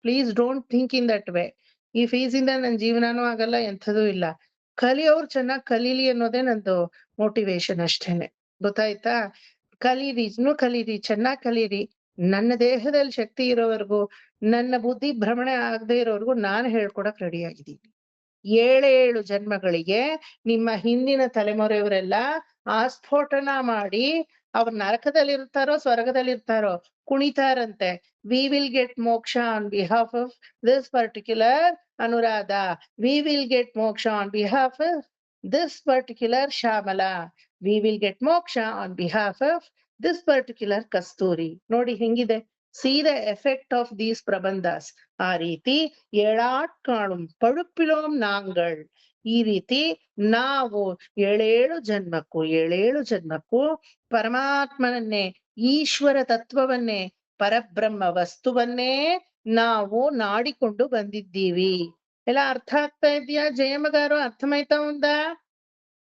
Please don't think in that way. ಈ ಫೀಸಿಂದ ನನ್ ಜೀವನಾನೂ ಆಗಲ್ಲ, ಎಂಥದೂ ಇಲ್ಲ. ಕಲಿಯೋರು ಚೆನ್ನಾಗ್ ಕಲೀಲಿ ಅನ್ನೋದೇ ನಂದು ಮೋಟಿವೇಶನ್ ಅಷ್ಟೇನೆ. ಗೊತ್ತಾಯ್ತಾ? ಕಲೀರಿ, ಚೆನ್ನಾಗ್ ಕಲೀರಿ. ನನ್ನ ದೇಹದಲ್ಲಿ ಶಕ್ತಿ ಇರೋವರೆಗೂ, ನನ್ನ ಬುದ್ಧಿ ಭ್ರಮಣೆ ಆಗದೆ ಇರೋವರೆಗೂ ನಾನು ಹೇಳ್ಕೊಡಕ್ ರೆಡಿ ಆಗಿದ್ದೀನಿ. 7 ಜನ್ಮಗಳಿಗೆ ನಿಮ್ಮ ಹಿಂದಿನ ತಲೆಮಾರೆಯವರೆಲ್ಲ ಆಸ್ಫೋಟನ ಮಾಡಿ ಅವ್ರ ನರಕದಲ್ಲಿರ್ತಾರೋ ಸ್ವರ್ಗದಲ್ಲಿರ್ತಾರೋ ಕುಣಿತಾರಂತೆ. We will get moksha on behalf of this particular Anuradha. We will get moksha on behalf of this particular Shamala. We will get moksha on behalf of this particular Kasturi. ನೋಡಿ ಹೆಂಗಿದೆ. See the effect of these ಪ್ರಬಂಧಸ್. ಆ ರೀತಿ ಏಳಾಟ್ಕಾಳುಂ ಪಡುಪಿಳೋಂ ನಾಂಗಳ್. ಈ ರೀತಿ ನಾವು 7 ಜನ್ಮಕ್ಕೂ ಪರಮಾತ್ಮನನ್ನೇ, ಈಶ್ವರ ತತ್ವವನ್ನೇ, ಪರಬ್ರಹ್ಮ ವಸ್ತುವನ್ನೇ ನಾವು ನಾಡಿಕೊಂಡು ಬಂದಿದ್ದೀವಿ. ಎಲ್ಲ ಅರ್ಥ ಆಗ್ತಾ ಇದೆಯಾ ಜಯಮ್ಮಗಾರು? ಅರ್ಥಮಾಯ್ತಾ ఉందా?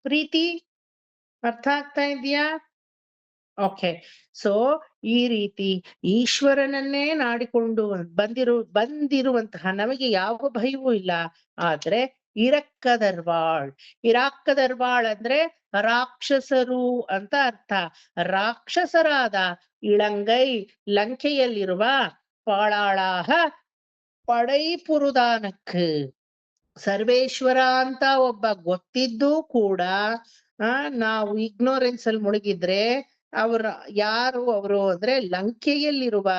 ಪ್ರೀತಿ ಅರ್ಥ ಆಗ್ತಾ ಇದೆಯಾ? ಓಕೆ. ಸೊ ಈ ರೀತಿ ಈಶ್ವರನನ್ನೇ ನಾಡಿಕೊಂಡು ಬಂದಿರುವಂತಹ ನಮಗೆ ಯಾವ ಭಯವೂ ಇಲ್ಲ. ಆದ್ರೆ ಇರಾಕ್ಕದರ್ವಾಳ್ ಅಂದ್ರೆ ರಾಕ್ಷಸರು ಅಂತ ಅರ್ಥ. ರಾಕ್ಷಸರಾದ ಇಳಂಗೈ, ಲಂಕೆಯಲ್ಲಿರುವ ಪಾಳಾಳಾಹ ಪಡೈಪುರುದಾನಕ್. ಸರ್ವೇಶ್ವರ ಅಂತ ಒಬ್ಬ ಗೊತ್ತಿದ್ದು ಕೂಡ ನಾವು ಇಗ್ನೋರೆನ್ಸ್ ಅಲ್ಲಿ ಮುಳುಗಿದ್ರೆ ಯಾರು ಅವರು ಅಂದ್ರೆ ಲಂಕೆಯಲ್ಲಿರುವ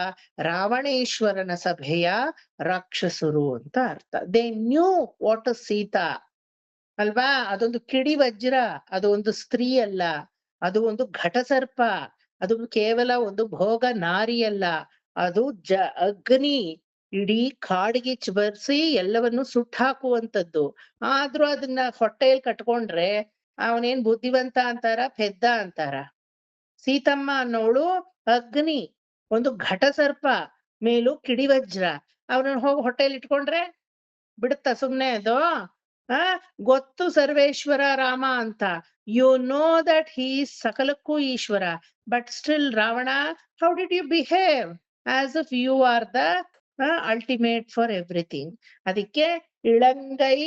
ರಾವಣೇಶ್ವರನ ಸಭೆಯ ರಾಕ್ಷಸರು ಅಂತ ಅರ್ಥ. They new what is Sita ಅಲ್ವಾ? ಅದೊಂದು ಕಿಡಿ ವಜ್ರ, ಅದು ಒಂದು ಸ್ತ್ರೀ ಅಲ್ಲ, ಅದು ಒಂದು ಘಟಸರ್ಪ, ಅದು ಕೇವಲ ಒಂದು ಭೋಗ ನಾರಿ ಅಲ್ಲ, ಅದು ಅಗ್ನಿ, ಇಡೀ ಕಾಡಿಗೆ ಚಿಬರ್ಸಿ ಎಲ್ಲವನ್ನು ಸುಟ್ಟಾಕುವಂಥದ್ದು. ಆದ್ರೂ ಅದನ್ನ ಹೊಟ್ಟೆಯಲ್ಲಿ ಕಟ್ಕೊಂಡ್ರೆ ಅವನೇನ್ ಬುದ್ಧಿವಂತ ಅಂತಾರ, ಪೆದ್ದ ಅಂತಾರ? ಸೀತಮ್ಮ ಅನ್ನೋಳು ಅಗ್ನಿ, ಒಂದು ಘಟಸರ್ಪ, ಮೇಲೂ ಕಿಡಿವಜ್ರ. ಅವನನ್ನ ಹೋಗಿ ಹೊಟ್ಟೆಯಲ್ಲಿ ಇಟ್ಕೊಂಡ್ರೆ ಬಿಡುತ್ತಾ ಸುಮ್ನೆ ಅದು? ಗೊತ್ತು ಸರ್ವೇಶ್ವರ ರಾಮ ಅಂತ. ಯು ನೋ ದಟ್ ಹೀ ಸಕಲಕ್ಕೂ ಈಶ್ವರ, but still Ravana, how did you behave as if you are the ultimate for everything. ಅದಕ್ಕೆ ಇಳಂಗೈ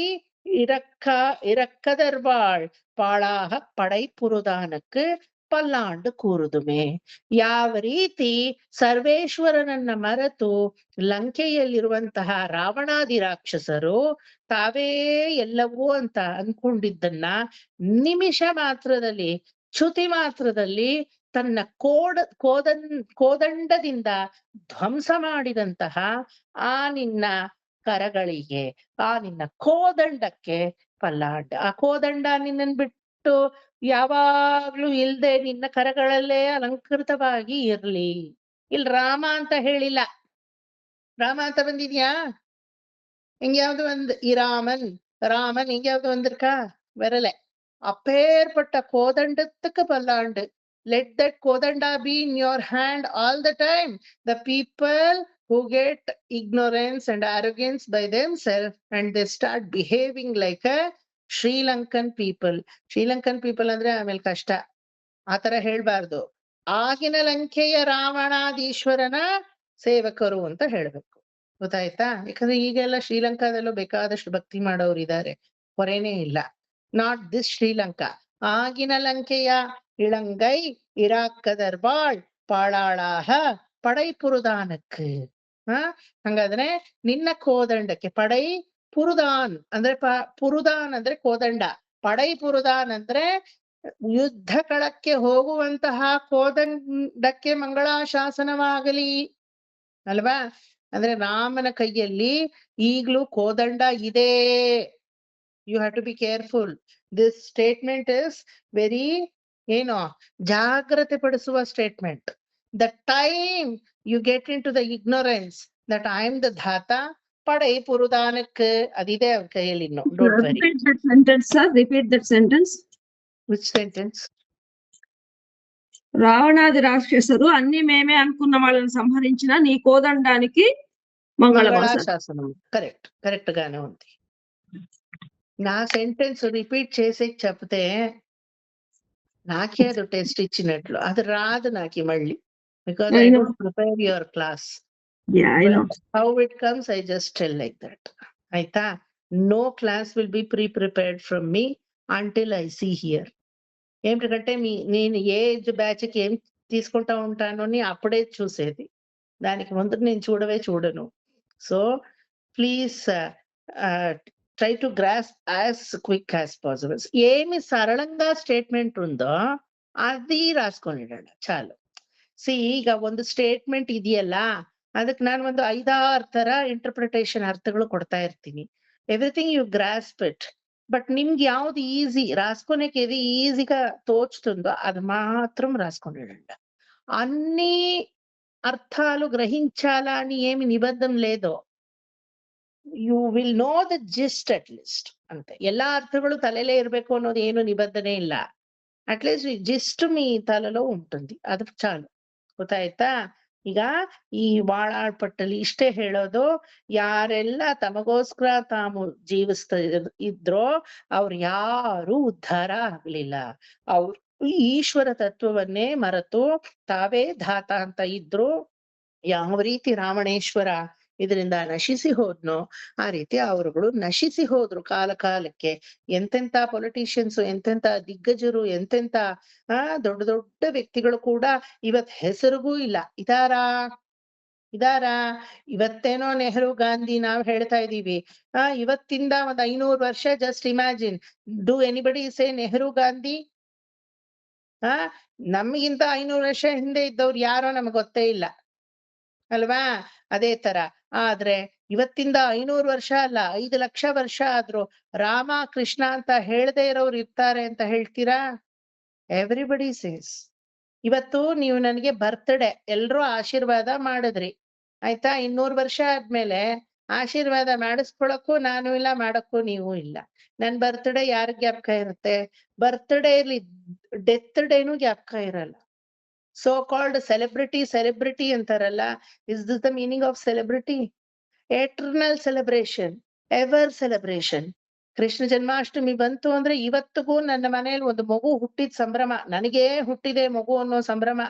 ಇರಕ್ಕದರ್ವಾಳ್ ಪಾಳಾಹ ಪಡೈಪುರುದಾನಕ್ಕೆ ಪಲ್ಲಾಂಡು ಕೂರುದುಮೆ. ಯಾವ ರೀತಿ ಸರ್ವೇಶ್ವರನನ್ನ ಮರೆತು ಲಂಕೆಯಲ್ಲಿರುವಂತಹ ರಾವಣಾದಿ ರಾಕ್ಷಸರು ತಾವೇ ಎಲ್ಲವೂ ಅಂತ ಅನ್ಕೊಂಡಿದ್ದನ್ನ ನಿಮಿಷ ಮಾತ್ರದಲ್ಲಿ, ಚ್ಯುತಿ ಮಾತ್ರದಲ್ಲಿ ತನ್ನ ಕೋದಂಡದಿಂದ ಧ್ವಂಸ ಮಾಡಿದಂತಹ ಆ ನಿನ್ನ ಕರಗಳಿಗೆ, ಆ ನಿನ್ನ ಕೋದಂಡಕ್ಕೆ ಪಲ್ಲಾಂಡ. ಆ ಕೋದಂಡ ನಿನ್ನನ್ ಬಿಟ್ಟು ಯಾವಾಗ್ಲೂ ಇಲ್ದೆ ನಿನ್ನ ಕರಗಳಲ್ಲೇ ಅಲಂಕೃತವಾಗಿ ಇರ್ಲಿ. ಇಲ್ಲಿ ರಾಮ ಅಂತ ಹೇಳಿಲ್ಲ. ರಾಮ ಅಂತ ಬಂದಿದ್ಯಾ? எங்கேயாவது ராமன் எங்கேயாவது வந்திருக்கா? வரல. அப்பேற்பட்ட கோதண்டத்துக்கு பல்லாண்டு. Let that kodanda be in your hand all the time. The people who get ignorance and arrogance by themselves and they start behaving like a Sri Lankan people. Sri Lankan people ಅಂದ್ರೆ ಆಮೇಲೆ ಕಷ್ಟ, ಆತರ ಹೇಳ್ಬಾರ್ದು. ಆಗಿನ ಲಂಕೆಯ ರಾವಣಾದೀಶ್ವರನ ಸೇವಕರು ಅಂತ ಹೇಳ್ಬೇಕು. ಗೊತ್ತಾಯ್ತಾ? ಯಾಕಂದ್ರೆ ಈಗೆಲ್ಲ ಶ್ರೀಲಂಕಾದಲ್ಲೂ ಬೇಕಾದಷ್ಟು ಭಕ್ತಿ ಮಾಡೋರು ಇದ್ದಾರೆ, ಹೊರೇನೇ ಇಲ್ಲ. Not this Sri Lanka. ಆಗಿನ ಲಂಕೆಯ ಇಳಂಗೈ ಇರಾಕ್ಕದರ್ವಾಳ್ ಪಾಳಾಳಾಹ ಪಡೈಪುರುದಾನಕ್ಕೆ. ಹಂಗಾದ್ರೆ ನಿನ್ನ ಕೋದಂಡಕ್ಕೆ ಪಡೈ ಪುರುದಾನ್ ಅಂದ್ರೆ ಪುರುದಾನ್ ಅಂದ್ರೆ ಕೋದಂಡ, ಪಡೈ ಪುರುದಾನ್ ಅಂದ್ರೆ ಯುದ್ಧ ಕಳಕ್ಕೆ ಹೋಗುವಂತಹ ಕೋದಂಡಕ್ಕೆ ಮಂಗಳಾಶಾಸನವಾಗಲಿ ಅಲ್ವಾ? ಅಂದ್ರೆ ರಾಮನ ಕೈಯಲ್ಲಿ ಈಗ್ಲೂ ಕೋದಂಡ ಇದೆ. You have to be careful. This statement is very ಜಾಗ್ರತೆ ಪಡಿಸುವ statement. The time you get into the ignorance that I am the ಧಾತ ಪಡೈ ಪುರುದಾನಕ್ಕೆ ಅದಿದೆ ಅವ್ರ ಕೈಯಲ್ಲಿ ಇನ್ನು. Don't worry. Repeat that sentence, sir. Repeat that sentence. Which sentence? రావణాది రాక్షసులు అన్ని మేమే అనుకున్న వాళ్ళని సంహరించిన నీ కోదండానికి మంగళవాస. మంగళాశాసనం. కరెక్ట్, కరెక్ట్ గానే ఉంది. నా సెంటెన్స్ రిపీట్ చేసి చెప్తే నాకే అది టెస్ట్ ఇచ్చినట్లు. అది రాదు నాకు మళ్ళీ, because I I know. Don't prepare your class. Yeah, I know. How it comes, I just tell like that. Aita, no class will be pre-prepared from me until I see here. ఏంటంటే నేను ఏ age batch కి ఏం తీసుకుంటా ఉంటాను అని అప్పుడే చూసేది. దానికి ముందు నేను చూడను. So please try to grasp as quick as possible. ఏమి సరళంగా స్టేట్మెంట్ ఉందో అది ರಾಸ್ಕೊಂಡಿರೋಣ చాలు. ಈಗ ಒಂದು ಸ್ಟೇಟ್ಮೆಂಟ್ ಇದೆಯಲ್ಲ, ಅದಕ್ಕೆ ನಾನು ಒಂದು 5-6 ತರ ಇಂಟರ್ಪ್ರಿಟೇಷನ್ ಅರ್ಥಗಳು ಕೊಡ್ತಾ ಇರ್ತೀನಿ. Everything you grasp it. But నిమ్కి యావది ఈజీ రాసుకునేకి ఏది ఈజీగా తోచుతుందో అది మాత్రం రాసుకునేడండి. అన్ని అర్థాలు గ్రహించాలా అని ఏమి నిబద్ధం లేదో. You will know the gist at least ಅಂತೆ. ಎಲ್ಲಾ ಅರ್ಥಗಳು ತಲೆಲೇ ಇರ್ಬೇಕು ಅನ್ನೋದು ಏನು ನಿಬಂಧನೆ ಇಲ್ಲ. ಅಟ್ಲೀಸ್ಟ್ ಜಿಸ್ಟ್ మీ తలలో ఉంటుంది, ಅದು చాలు. ಗೊತ್ತಾಯ್ತಾ? ಈಗ ಈ ವಾಳಾಳ್ಪಟ್ಟಲ್ಲಿ ಇಷ್ಟೇ ಹೇಳೋದು, ಯಾರೆಲ್ಲ ತಮಗೋಸ್ಕರ ತಾವು ಜೀವಿಸ್ತಾ ಇದ್ರೋ ಅವ್ರು ಯಾರು ಉದ್ಧಾರ ಆಗ್ಲಿಲ್ಲ. ಅವ್ರು ಈಶ್ವರ ತತ್ವವನ್ನೇ ಮರೆತು ತಾವೇ ಧಾತ ಅಂತ ಇದ್ರು. ಯಾವ ರೀತಿ ರಾವಣೇಶ್ವರ ಇದರಿಂದ ನಶಿಸಿ ಹೋದ್ನೋ ಆ ರೀತಿ ಅವರುಗಳು ನಶಿಸಿ ಹೋದ್ರು ಕಾಲಕ್ಕೆ. ಎಂತೆಂತ ಪೊಲಿಟಿಷಿಯನ್ಸ್, ಎಂತೆಂತ ದಿಗ್ಗಜರು, ಎಂತೆಂತ ದೊಡ್ಡ ದೊಡ್ಡ ವ್ಯಕ್ತಿಗಳು ಕೂಡ ಇವತ್ ಹೆಸರಿಗೂ ಇಲ್ಲ. ಇದಾರಾ? ಇವತ್ತೇನೋ ನೆಹರು ಗಾಂಧಿ ನಾವ್ ಹೇಳ್ತಾ ಇದೀವಿ. ಇವತ್ತಿಂದ 500 ವರ್ಷ ಜಸ್ಟ್ ಇಮ್ಯಾಜಿನ್. ಡೂ ಎನಿಬಡಿ ಸೇ ನೆಹರು ಗಾಂಧಿ? ನಮಗಿಂತ 500 ವರ್ಷ ಹಿಂದೆ ಇದ್ದವ್ರು ಯಾರೋ ನಮ್ಗೆ ಗೊತ್ತೇ ಇಲ್ಲ ಅಲ್ವಾ? ಅದೇ ತರ. ಆದ್ರೆ ಇವತ್ತಿಂದ 500 ವರ್ಷ ಅಲ್ಲ, 5 ಲಕ್ಷ ವರ್ಷ ಆದ್ರೂ ರಾಮ ಕೃಷ್ಣ ಅಂತ ಹೇಳದೇ ಇರೋರು ಇರ್ತಾರೆ ಅಂತ ಹೇಳ್ತೀರಾ? Everybody says. ಇವತ್ತು ನೀವು ನನಗೆ ಬರ್ತ್ಡೇ ಎಲ್ರೂ ಆಶೀರ್ವಾದ ಮಾಡಿದ್ರಿ, ಆಯ್ತಾ? 200 ವರ್ಷ ಆದ್ಮೇಲೆ ಆಶೀರ್ವಾದ ಮಾಡಿಸ್ಕೊಳಕ್ಕೂ ನಾನು ಇಲ್ಲ, ಮಾಡಕ್ಕೂ ನೀವು ಇಲ್ಲ. ನನ್ ಬರ್ತ್ಡೇ ಯಾರ ಜ್ಞಾಪಕ ಇರುತ್ತೆ? ಬರ್ತ್ಡೇ ಇರ್ಲಿ, ಡೆತ್ ಡೇನು ಜ್ಞಾಪಕ ಇರಲ್ಲ. So called celebrity ಅಂತಾರಲ್ಲ, is this the meaning of celebrity? Eternal celebration, ever celebration. Krishna Janmashtami ಬಂತು ಅಂದ್ರೆ ಇವತ್ತಿಗೂ ನನ್ನ ಮನೆಯಲ್ಲಿ ಒಂದು ಮಗು ಹುಟ್ಟಿದ ಸಂಭ್ರಮ. ನನಗೇ ಹುಟ್ಟಿದೆ ಮಗು ಅನ್ನೋ ಸಂಭ್ರಮ.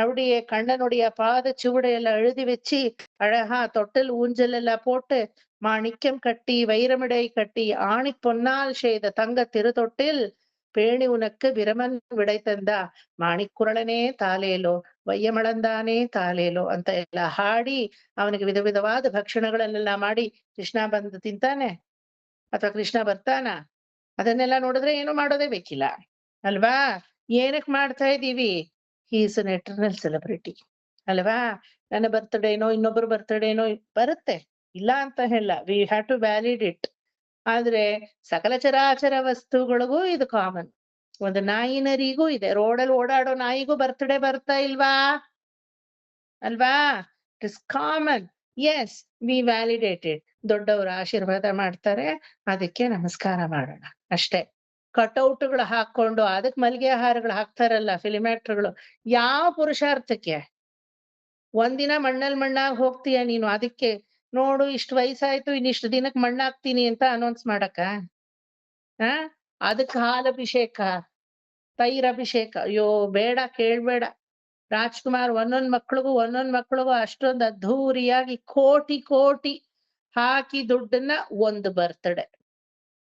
ನೋಡಿ கண்ணனுடைய பாத சுவடையெல்லாம் எழுதி வச்சு அழகா தொட்டில் ஊஞ்சலெல்லாம் போட்டு மாணிக்கம் கட்டி வைரமிடை கட்டி ஆணி பொன்னால் செய்த தங்க திருத்தொட்டில் பேணி உனக்கு விரமன் விடை ತಂದ ಮಾಣಿಕುರಳನೇ ತಾಲೇಲೋ ವಯ್ಯಮಳಂದಾನೇ ತಾಲೇಲೋ ಅಂತ ಎಲ್ಲ ಹಾಡಿ ಅವನಿಗೆ ವಿಧ ವಿಧವಾದ ಭಕ್ಷಣಗಳನ್ನೆಲ್ಲ ಮಾಡಿ ಕೃಷ್ಣ ಬಂದು ತಿಂತಾನೆ ಅಥವಾ ಕೃಷ್ಣ ಬರ್ತಾನ? ಅದನ್ನೆಲ್ಲ ನೋಡಿದ್ರೆ ಏನು ಮಾಡೋದೇ ಬೇಕಿಲ್ಲ ಅಲ್ವಾ? ಏನಕ್ ಮಾಡ್ತಾ ಇದೀವಿ? He is an eternal celebrity ಅಲ್ವಾ? ನನ್ನ ಬರ್ತ್ಡೇನೋ ಇನ್ನೊಬ್ಬರು ಬರ್ತ್ಡೇನೋ ಬರುತ್ತೆ, ಇಲ್ಲ ಅಂತ ಹೇಳ. We have to valid it. ಆದ್ರೆ ಸಕಲ ಚರಾಚರ ವಸ್ತುಗಳಿಗೂ ಇದು ಕಾಮನ್. ಒಂದು ನಾಯಿನರಿಗೂ ಇದೆ, ರೋಡಲ್ಲಿ ಓಡಾಡೋ ನಾಯಿಗೂ ಬರ್ತ್ಡೇ ಬರ್ತಾ ಇಲ್ವಾ? ಅಲ್ವಾ? It is common. Yes, we validated. ದೊಡ್ಡವರು ಆಶೀರ್ವಾದ ಮಾಡ್ತಾರೆ, ಅದಕ್ಕೆ ನಮಸ್ಕಾರ ಮಾಡೋಣ ಅಷ್ಟೇ. ಕಟೌಟ್ಗಳು ಹಾಕೊಂಡು ಅದಕ್ಕೆ ಮಲ್ಲಿಗೆ ಹಾರಗಳು ಹಾಕ್ತಾರಲ್ಲ ಫಿಲ್ಮ್ ಆಕ್ಟರ್ಗಳು, ಯಾವ ಪುರುಷಾರ್ಥಕ್ಕೆ? ಒಂದಿನ ಮಣ್ಣಾಗ್ ಹೋಗ್ತೀಯ ನೀನು, ಅದಕ್ಕೆ ನೋಡು ಇಷ್ಟು ವಯಸ್ಸಾಯ್ತು ಇನ್ನಿಷ್ಟು ದಿನಕ್ಕೆ ಮಣ್ಣಾಗ್ತೀನಿ ಅಂತ ಅನೌನ್ಸ್ ಮಾಡಕ? ಅದಕ್ಕೆ ಹಾಲಭಿಷೇಕ, ತೈರಾಭಿಷೇಕ, ಅಯ್ಯೋ ಬೇಡ, ಕೇಳ್ಬೇಡ. ರಾಜ್ಕುಮಾರ್ ಒಂದೊಂದ್ ಮಕ್ಳಿಗೂ ಅಷ್ಟೊಂದು ಅದ್ಧೂರಿಯಾಗಿ ಕೋಟಿ ಹಾಕಿ ದುಡ್ಡನ್ನ ಒಂದು ಬರ್ತ್ಡೇ.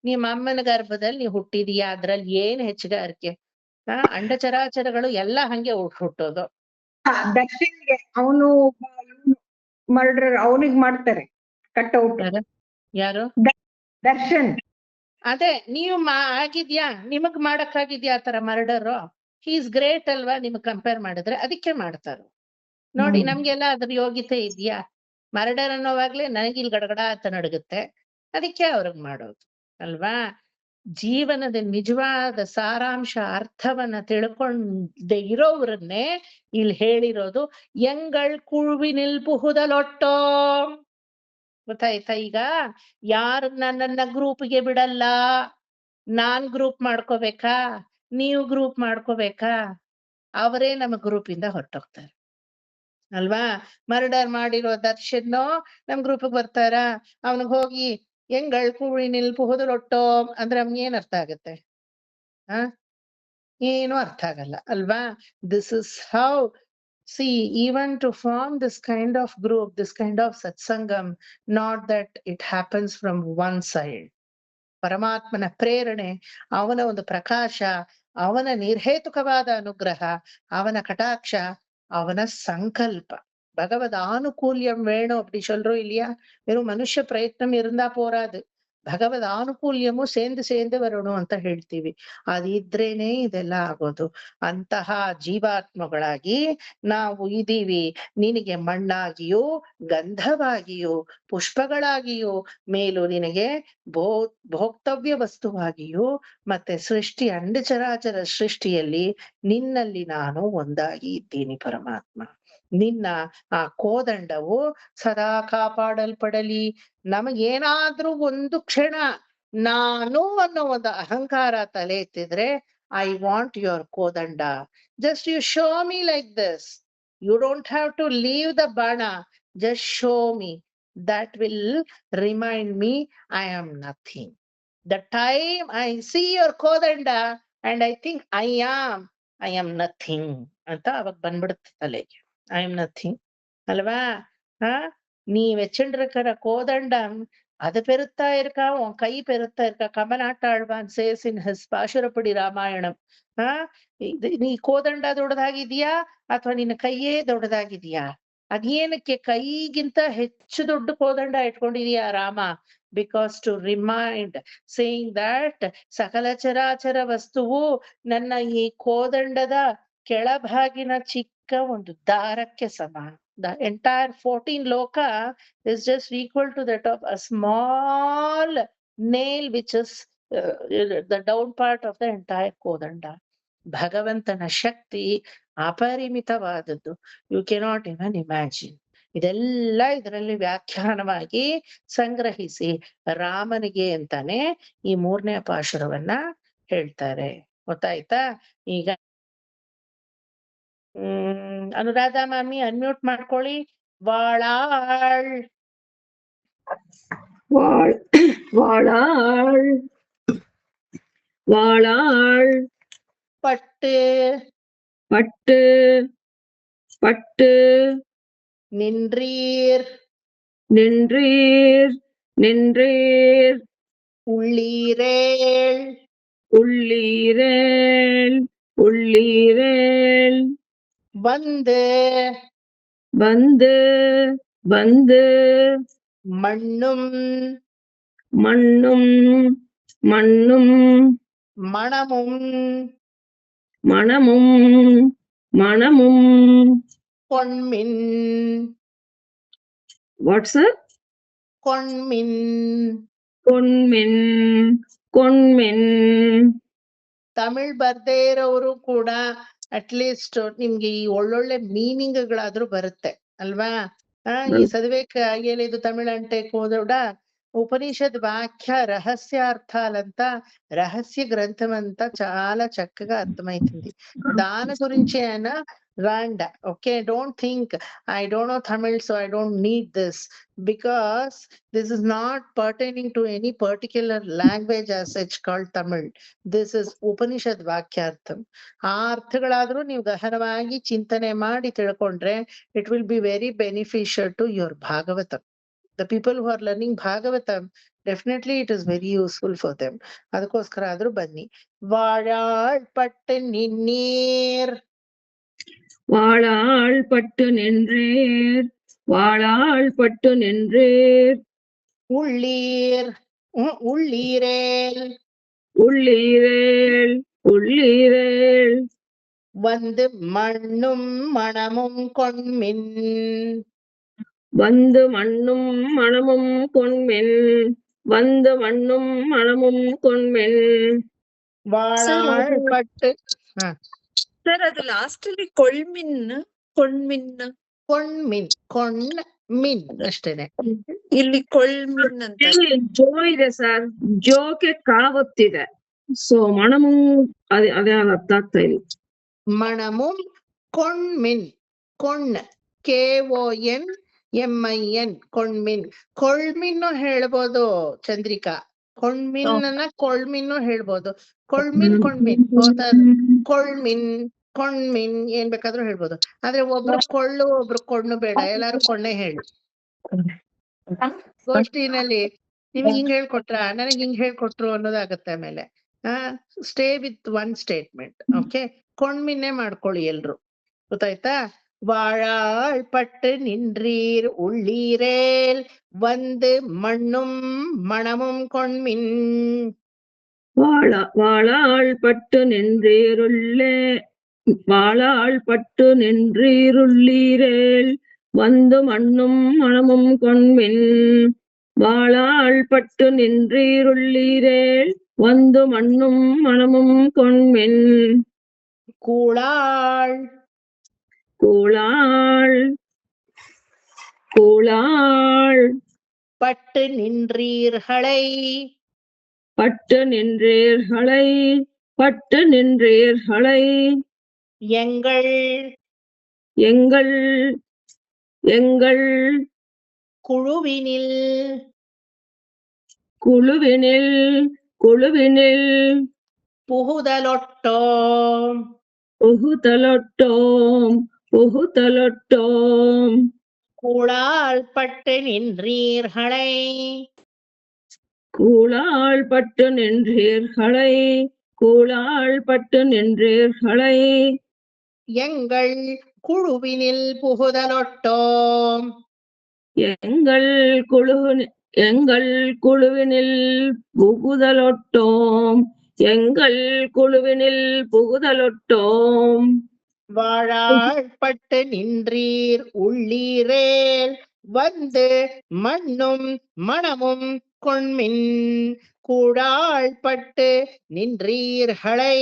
ನಿಮ್ಮ ಅಮ್ಮನ ಗರ್ಭದಲ್ಲಿ ನೀವು ಹುಟ್ಟಿದೀಯಾ, ಅದ್ರಲ್ಲಿ ಏನ್ ಹೆಚ್ಚುಗಾರಿಕೆ? ಅಂಡಚರಾಚರಗಳು ಎಲ್ಲ ಹಂಗೆ ಹುಟ್ಟೋದು. ದರ್ಶನ್ಗೆ ಅವನು ಮರ್ಡರ್ ಅವನಿಗೆ ಮಾಡ್ತಾರೆ ಕಟ್ಔಟ್. ಯಾರು? ದರ್ಶನ್. ಅದೇ ನೀವು ಆಗಿದ್ಯಾ? ನಿಮಗ್ ಮಾಡಕ್ಕಾಗಿದ್ಯಾ ಆತರ ಮರ್ಡರ್? ಹಿ ಇಸ್ ಗ್ರೇಟ್ ಅಲ್ವಾ ನಿಮಗ್ ಕಂಪೇರ್ ಮಾಡಿದ್ರೆ? ಅದಕ್ಕೆ ಮಾಡ್ತಾರ ನೋಡಿ. ನಮ್ಗೆಲ್ಲ ಅದ್ರ ಯೋಗ್ಯತೆ ಇದೆಯಾ? ಮರ್ಡರ್ ಅನ್ನೋವಾಗ್ಲೇ ನನಗಿಲ್ ಗಡಗಡ ಅಂತ ನಡುಗುತ್ತೆ, ಅದಕ್ಕೆ ಅವ್ರಿಗೆ ಮಾಡೋದು ಅಲ್ವಾ? ಜೀವನದ ನಿಜವಾದ ಸಾರಾಂಶ ಅರ್ಥವನ್ನ ತಿಳ್ಕೊಂಡೆ ಇರೋವ್ರನ್ನೇ ಇಲ್ಲಿ ಹೇಳಿರೋದು ಎಂಗಳ್ ಕುழுவினில் புகுதலொட்டோ. ಗೊತ್ತಾಯ್ತಾ? ಈಗ ಯಾರು ನನ್ನ ಗ್ರೂಪ್ಗೆ ಬಿಡಲ್ಲ, ನಾನ್ ಗ್ರೂಪ್ ಮಾಡ್ಕೋಬೇಕಾ, ನೀವು ಗ್ರೂಪ್ ಮಾಡ್ಕೋಬೇಕಾ, ಅವರೇ ನಮ್ಮ ಗ್ರೂಪ್ ಇಂದ ಹೊರಟೋಗ್ತಾರೆ ಅಲ್ವಾ? ಮರ್ಡರ್ ಮಾಡಿರೋ ದರ್ಶನ್ ನಮ್ ಗ್ರೂಪ್ ಬರ್ತಾರ, ಅವನಿಗೆ ಹೋಗಿ ಎಂಗಳ್ ಕುழுவினில் புகுதலொட்டோ ಅಂದ್ರೆ ಅವ್ನಿಗೆ ಏನ್ ಅರ್ಥ ಆಗತ್ತೆ? ಏನು ಅರ್ಥ ಆಗಲ್ಲ ಅಲ್ವಾ? This is how see, even to form this kind of group, this kind of satsangam, not that it happens from one side. ಪರಮಾತ್ಮನ ಪ್ರೇರಣೆ, ಅವನ ಒಂದು ಪ್ರಕಾಶ, ಅವನ ನಿರ್ಹೇತುಕವಾದ ಅನುಗ್ರಹ, ಅವನ ಕಟಾಕ್ಷ, ಅವನ ಸಂಕಲ್ಪ. பகவத் ஆனுகூல்யம் வேணும் அப்படி சொல்றோம் இல்லையா? வெறும் மனுஷ பிரயತ್னம் இருந்தா போராது, ಭಗವದ್ ಆನುಕೂಲ್ಯಮು சேர்ந்து வரணும் ಅಂತ ಹೇಳ್ತೀವಿ. ಅದಿದ್ರೇನೆ ಇದೆಲ್ಲ ಆಗೋದು. ಅಂತಹ ಜೀವಾತ್ಮಗಳಾಗಿ ನಾವು ಇದೀವಿ. ನಿನಗೆ ಮಣ್ಣಾಗಿಯೂ, ಗಂಧವಾಗಿಯೂ, ಪುಷ್ಪಗಳಾಗಿಯೂ, ಮೇಲೂ ನಿನಗೆ ಭೋಕ್ತವ್ಯ ವಸ್ತುವಾಗಿಯೂ, ಮತ್ತೆ ಸೃಷ್ಟಿ ಅಂಡಚರಾಚರ ಸೃಷ್ಟಿಯಲ್ಲಿ ನಿನ್ನಲ್ಲಿ ನಾನು ಒಂದಾಗಿ ಇದ್ದೀನಿ ಪರಮಾತ್ಮ. ನಿನ್ನ ಆ ಕೋದಂಡವು ಸದಾ ಕಾಪಾಡಲ್ಪಡಲಿ. ನಮಗೇನಾದ್ರೂ ಒಂದು ಕ್ಷಣ ನಾನು ಅನ್ನೋ ಒಂದು ಅಹಂಕಾರ ತಲೆ ಎತ್ತಿದ್ರೆ, I want your Kodanda, just you show me like this, you don't have to leave the ಬಾಣ, just show me, that will remind me I am nothing. The time I see your Kodanda and I think I am nothing ಅಂತ ಅವಾಗ ಬಂದ್ಬಿಡುತ್ತೆ ತಲೆಗೆ. I am nothing ಅಲ್ವಾ? நீ கோதண்டம் அது பெருத்தா இருக்கா, உன் கை பெருத்தா இருக்கா? கம்பನಾಟಾಳ್ವಾನ್ says in his ಪಾಶುರಪುಡಿ ರಾಮಾಯಣಂ, ನೀ ಕೋದಂಡ ದೊಡ್ಡದಾಗಿದ್ಯಾ ಅಥವಾ ನಿನ್ನ ಕೈಯೇ ದೊಡ್ಡದಾಗಿದ್ಯಾ? ಅದೇನಕ್ಕೆ ಕೈಗಿಂತ ಹೆಚ್ಚು ದೊಡ್ಡ ಕೋದಂಡ ಇಟ್ಕೊಂಡಿದ್ಯಾ Rama? Because to remind, saying that ಸಕಲ ಚರಾಚರ ವಸ್ತುವು ನನ್ನ ಈ ಕೋದಂಡದ ಕೆಳಭಾಗಿನ ಚಿಕ್ಕ ಒಂದು ದಾರಕ್ಕೆ ಸಮಾನ. The entire 14 loka is just equal to that of a small nail, which is the down part of the entire kodanda. ಭಗವಂತನ ಶಕ್ತಿ ಅಪರಿಮಿತವಾದದ್ದು. You cannot even imagine. ಇದೆಲ್ಲ ಇದರಲ್ಲಿ ವ್ಯಾಖ್ಯಾನವಾಗಿ ಸಂಗ್ರಹಿಸಿ ರಾಮನಿಗೆ ಅಂತಾನೆ ಈ 3ನೇ ಪಾಶುರವನ್ನ ಹೇಳ್ತಾರೆ. ಗೊತ್ತಾಯ್ತಾ? ಈಗ ಅನುರಾಧ ಮಾಮಿ ಅನ್ಮ್ಯೂಟ್ ಮಾಡ್ಕೊಳ್ಳಿ. ವಾಳಾಳ್ வாழாள் வாழாள் ಪಟ್ಟು பட்டு பட்டு ನಿಂಡ್ರೀರ್ நின்றீர் நின்றீர் ಉಳ್ಳೀರೇಳ್ உள்ளீரேல் உள்ளீரேல் ಬಂದು வந்து வந்து மண்ணும் மண்ணும் மண்ணும் மணமும் மணமும் மணமும் பொன்மின் வாட்ஸ் அப் பொன்மின் கொன்மென் கொன்மென் ತಮಿಳ್ ಬರ್ದೇ ಇರೋರು ಕೂಡ ಅಟ್ಲೀಸ್ಟ್ ನಿಮ್ಗೆ ಈ ಒಳ್ಳೊಳ್ಳೆ ಮೀನಿಂಗ್ಗಳಾದ್ರೂ ಬರುತ್ತೆ ಅಲ್ವಾ? ಈ చదివేక ఏలేదు తమిళ్ అంటే కోదోడా ఉపనిషద్ వాక్య రహస్యార్థాలంతా రహస్య గ్రంథం అంతా చాలా చక్కగా అర్థమైతుంది. దాని గురించి ఆయన రాండ. Okay, don't think I don't know Tamil so I don't need this, because this is not pertaining to any particular language as such called Tamil. This is Upanishad ವಾಕ್ಯಾರ್ಥಂ. ಆ ಅರ್ಥಗಳಾದ್ರೂ ನೀವು ಗಹನವಾಗಿ ಚಿಂತನೆ ಮಾಡಿ ತಿಳ್ಕೊಂಡ್ರೆ it will be very beneficial to your Bhagavatam. The people who are learning Bhagavatam, definitely it is very useful for them. ಅದಕ್ಕೋಸ್ಕರ ಆದ್ರೂ ಬನ್ನಿ. ವಾಳಾಳ್ ಪಟ್ಟು ನಿನ್ನೀರ್ வாழாள் பட்டு நின்றேர் வாழாள் பட்டு நின்றேர் உள்ளீர் உள்ளீரேல் உள்ளீரேல் உள்ளீரேல் வந்து மண்ணும் மணமும் கொண்மின் வந்து மண்ணும் மணமும் பொன்மென் வந்து மண்ணும் மனமும் கொண்மென். வாழாಳ್ಪಟ್ಟು ಸರ್ ಅದು ಲಾಸ್ಟ್ ಅಲ್ಲಿ ಕೊಳ್ಮಿನ್ ಮಿನ್ ಅಷ್ಟೇನೆ. ಇಲ್ಲಿ ಕೊಳ್ಮಿನ್ ಅಂತ ಇಲ್ಲಿ ಜೋ ಇದೆ ಸರ್, ಜೋಕೆ ಕಾವತ್ತಿದೆ. ಸೊ ಮಣಮು ಅದೇ ಅರ್ಥ ಆಗ್ತಾ ಇಲ್ಲ. ಮಣಮುಂ ಕೊಣ್ಮಿನ್ KONMIN ಕೊಳ್ಮಿನ್ನು ಹೇಳ್ಬೋದು ಚಂದ್ರಿಕಾ. ಕೊಳ್ಮಿನ್ನು ಹೇಳ್ಬೋದು. ಕೊಳ್ಮಿನ್ ಏನ್ ಬೇಕಾದ್ರೂ ಹೇಳ್ಬೋದು. ಆದ್ರೆ ಒಬ್ರು ಕೊಳ್ಳು ಒಬ್ರು ಕೊಂಡು ಬೇಡ, ಎಲ್ಲಾರು ಕೊಂಡೆ ಹೇಳಿ. ಗೋಷ್ಠಿನಲ್ಲಿ ನಿಮ್ಗೆ ಹಿಂಗ್ ಹೇಳ್ಕೊಟ್ರ, ನನಗ್ ಹಿಂಗ್ ಹೇಳ್ಕೊಟ್ರು ಅನ್ನೋದಾಗತ್ತೆ ಆಮೇಲೆ. Stay with one statement. Okay, ಕೊಂಡ್ಮಿನ್ನೆ ಮಾಡ್ಕೊಳ್ಳಿ ಎಲ್ರು, ಗೊತ್ತಾಯ್ತಾ? வாழாள்பட்டு நின்றீர் உள்ளீரேல் வந்து மண்ணும் மணமும் கொண்மின். வாழாள்பட்டு நின்றீருள்ளீரேல் வந்து மண்ணும் மணமும் கொண்மின். வாழாள்பட்டு நின்றீருள்ளீரேல் வந்து மண்ணும் மணமும் கொண்மின். கூழாள் பட்டு நின்றீர்களை எங்கள் குழுவினில் புகுதலொட்டோம். கூழாள்பட்டு நின்றீர்களை எங்கள் குழுவினில் புகுதலொட்டோம். வாழாள்பட்டு நின்றீர் உள்ளீரேல் வந்து மண்ணும் மணமும் கொண்மின். கூழாள்பட்டு நின்றீர்களை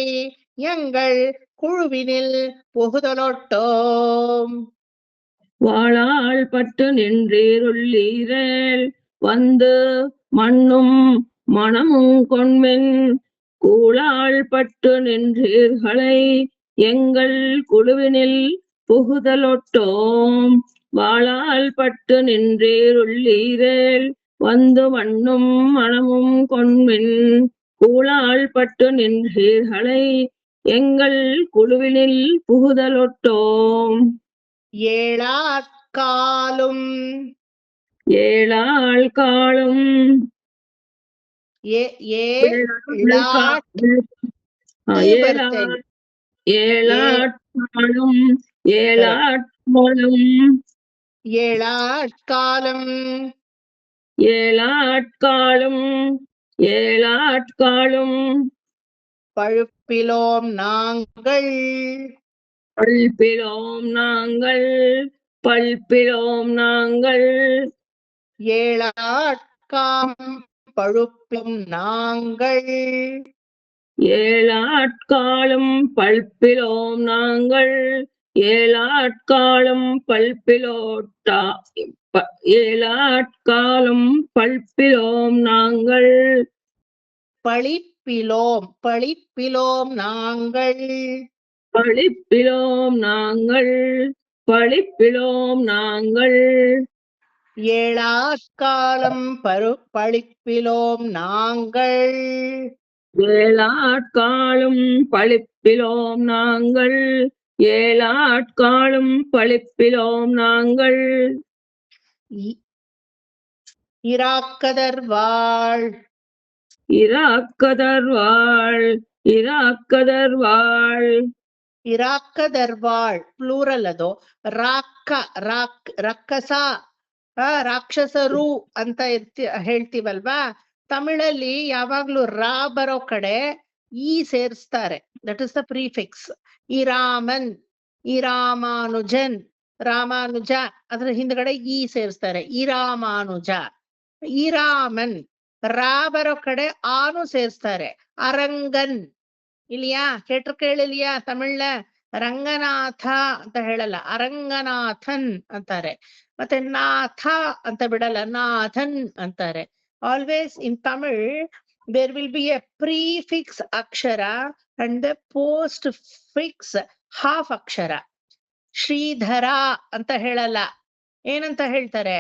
எங்கள் குழுவினில் புகுதலொட்டோம். வாழாள்பட்டு நின்றீருள்ளீரேல் வந்து மண்ணும் மணமும் கொண்மின். கூழாள்பட்டு நின்றீர்களை எங்கள் குழுவினில் புகுதலொட்டோம். வாழாள்பட்டு நின்றீருள்ளீரேல் வந்து மண்ணும் மணமும் கொண்மின். கூழாள்பட்டு நின்றீர்களை எங்கள் குழுவினில் புகுதலொட்டோம். ஏழாட்காலும் பழுப்பிலோம் நாங்கள் ஏழாட்காம் பழுப்பிலும் நாங்கள் ஏழாட்காலும் பல்பிலோம் நாங்கள். ஏழாட்காலும் பல்பிலோம் நாங்கள். பழிப்பிலோம் நாங்கள். ஏழாட்காலம் பழிப்பிலோம் நாங்கள். ஏழாட்காலும் பழிப்பிலோம் நாங்கள். இராக்கதர்வாள் ಪ್ಲೂರಲ್ ಅದು. ರಕ್ಕಸ ರಾಕ್ಷಸರು ಅಂತ ಹೇಳ್ತೀವಲ್ವಾ, ತಮಿಳಲ್ಲಿ ಯಾವಾಗ್ಲೂ ರಾ ಬರೋ ಕಡೆ ಈ ಸೇರಿಸ್ತಾರೆ. That is the prefix. Iraman, Iramanujan, Ramanuja ಅದ್ರ ಹಿಂದ್ಗಡೆ ಈ ಸೇರಿಸ್ತಾರೆ. ಇರಾಮಾನುಜ, ಇರಾಮನ್, ರಾ ಬರೋ ಕಡೆ ಆನು ಸೇರಿಸ್ತಾರೆ. ಅರಂಗನ್ ಇಲ್ಲಿಯಾ, ಕೇಳಿಲಿಯಾ ತಮಿಳ್ನ? ರಂಗನಾಥ ಅಂತ ಹೇಳಲ್ಲ, ಅರಂಗನಾಥನ್ ಅಂತಾರೆ. ಮತ್ತೆ ನಾಥ ಅಂತ ಬಿಡಲ್ಲ, ನಾಥನ್ ಅಂತಾರೆ. Always in Tamil there will be a prefix ಅಕ್ಷರ and the postfix half ಅಕ್ಷರ. ಶ್ರೀಧರ ಅಂತ ಹೇಳಲ್ಲ, ಏನಂತ ಹೇಳ್ತಾರೆ?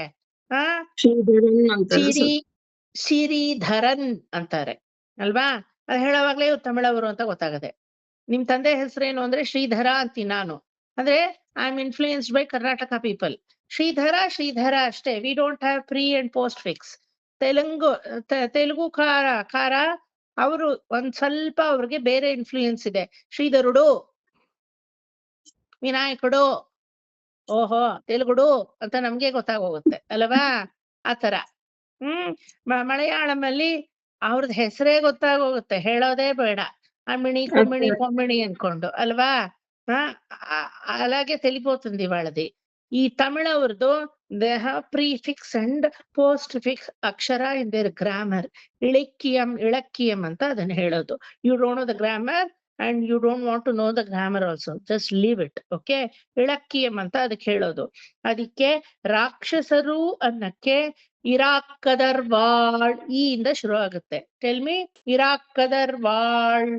ಆ ಶ್ರೀಧರನ್ ಅಂತಾರೆ ಸಿರಿ ಸಿರಿಧರನ್ ಅಂತಾರೆ ಅಲ್ವಾ? ಅದ್ ಹೇಳೋವಾಗ್ಲೇ ಇವ್ರು ತಮಿಳವರು ಅಂತ ಗೊತ್ತಾಗದೆ. ನಿಮ್ ತಂದೆ ಹೆಸರೇನು ಅಂದ್ರೆ ಶ್ರೀಧರ ಅಂತೀನಿ ನಾನು, ಅಂದ್ರೆ I am influenced by Karnataka people. Shridhara ಅಷ್ಟೇ. We don't have pre and postfix. Telugu ಕಾರ ಅವರು ಒಂದ್ ಸ್ವಲ್ಪ ಅವ್ರಿಗೆ ಬೇರೆ ಇನ್ಫ್ಲೂಯೆನ್ಸ್ ಇದೆ. ಶ್ರೀಧರುಡು, ವಿನಾಯಕುಡು, ಓಹೋ ತೆಲುಗುಡು ಅಂತ ನಮ್ಗೆ ಗೊತ್ತಾಗೋಗುತ್ತೆ ಅಲ್ವಾ? ಆತರ. ಮಲಯಾಳಂ ಅಲ್ಲಿ ಅವ್ರದ್ ಹೆಸರೇ ಗೊತ್ತಾಗೋಗುತ್ತೆ, ಹೇಳೋದೇ ಬೇಡ. ಅಮಿಣಿ ಕುಮ್ಮಿಣಿ ಪೊಮ್ಮಿಣಿ ಅನ್ಕೊಂಡು ಅಲ್ವಾ? అలాగే తెలిపోతుంది వాళ్ళది. ఈ తమిళವ್ರದ್ದು they have prefix and postfix ಅಕ್ಷರ ಇನ್ ದೇರ್ ಗ್ರಾಮರ್. ಇಳಕ್ಕಿಯಂ ಅಂತ ಅದನ್ನ ಹೇಳೋದು. You don't know the grammar and you don't want to know the grammar also, just leave it. Okay, ಇಳಕ್ಕಿಯಂ ಅಂತ ಅದಕ್ಕೆ ಹೇಳೋದು. ಅದಕ್ಕೆ ರಾಕ್ಷಸರು ಅನ್ನಕ್ಕೆ ಇರಾಕ್ಕದರ್ವಾಳ್ ಈ ಇಂದ ಶುರು ಆಗುತ್ತೆ. Tell me, ಇರಾಕ್ಕದರ್ವಾಳ್.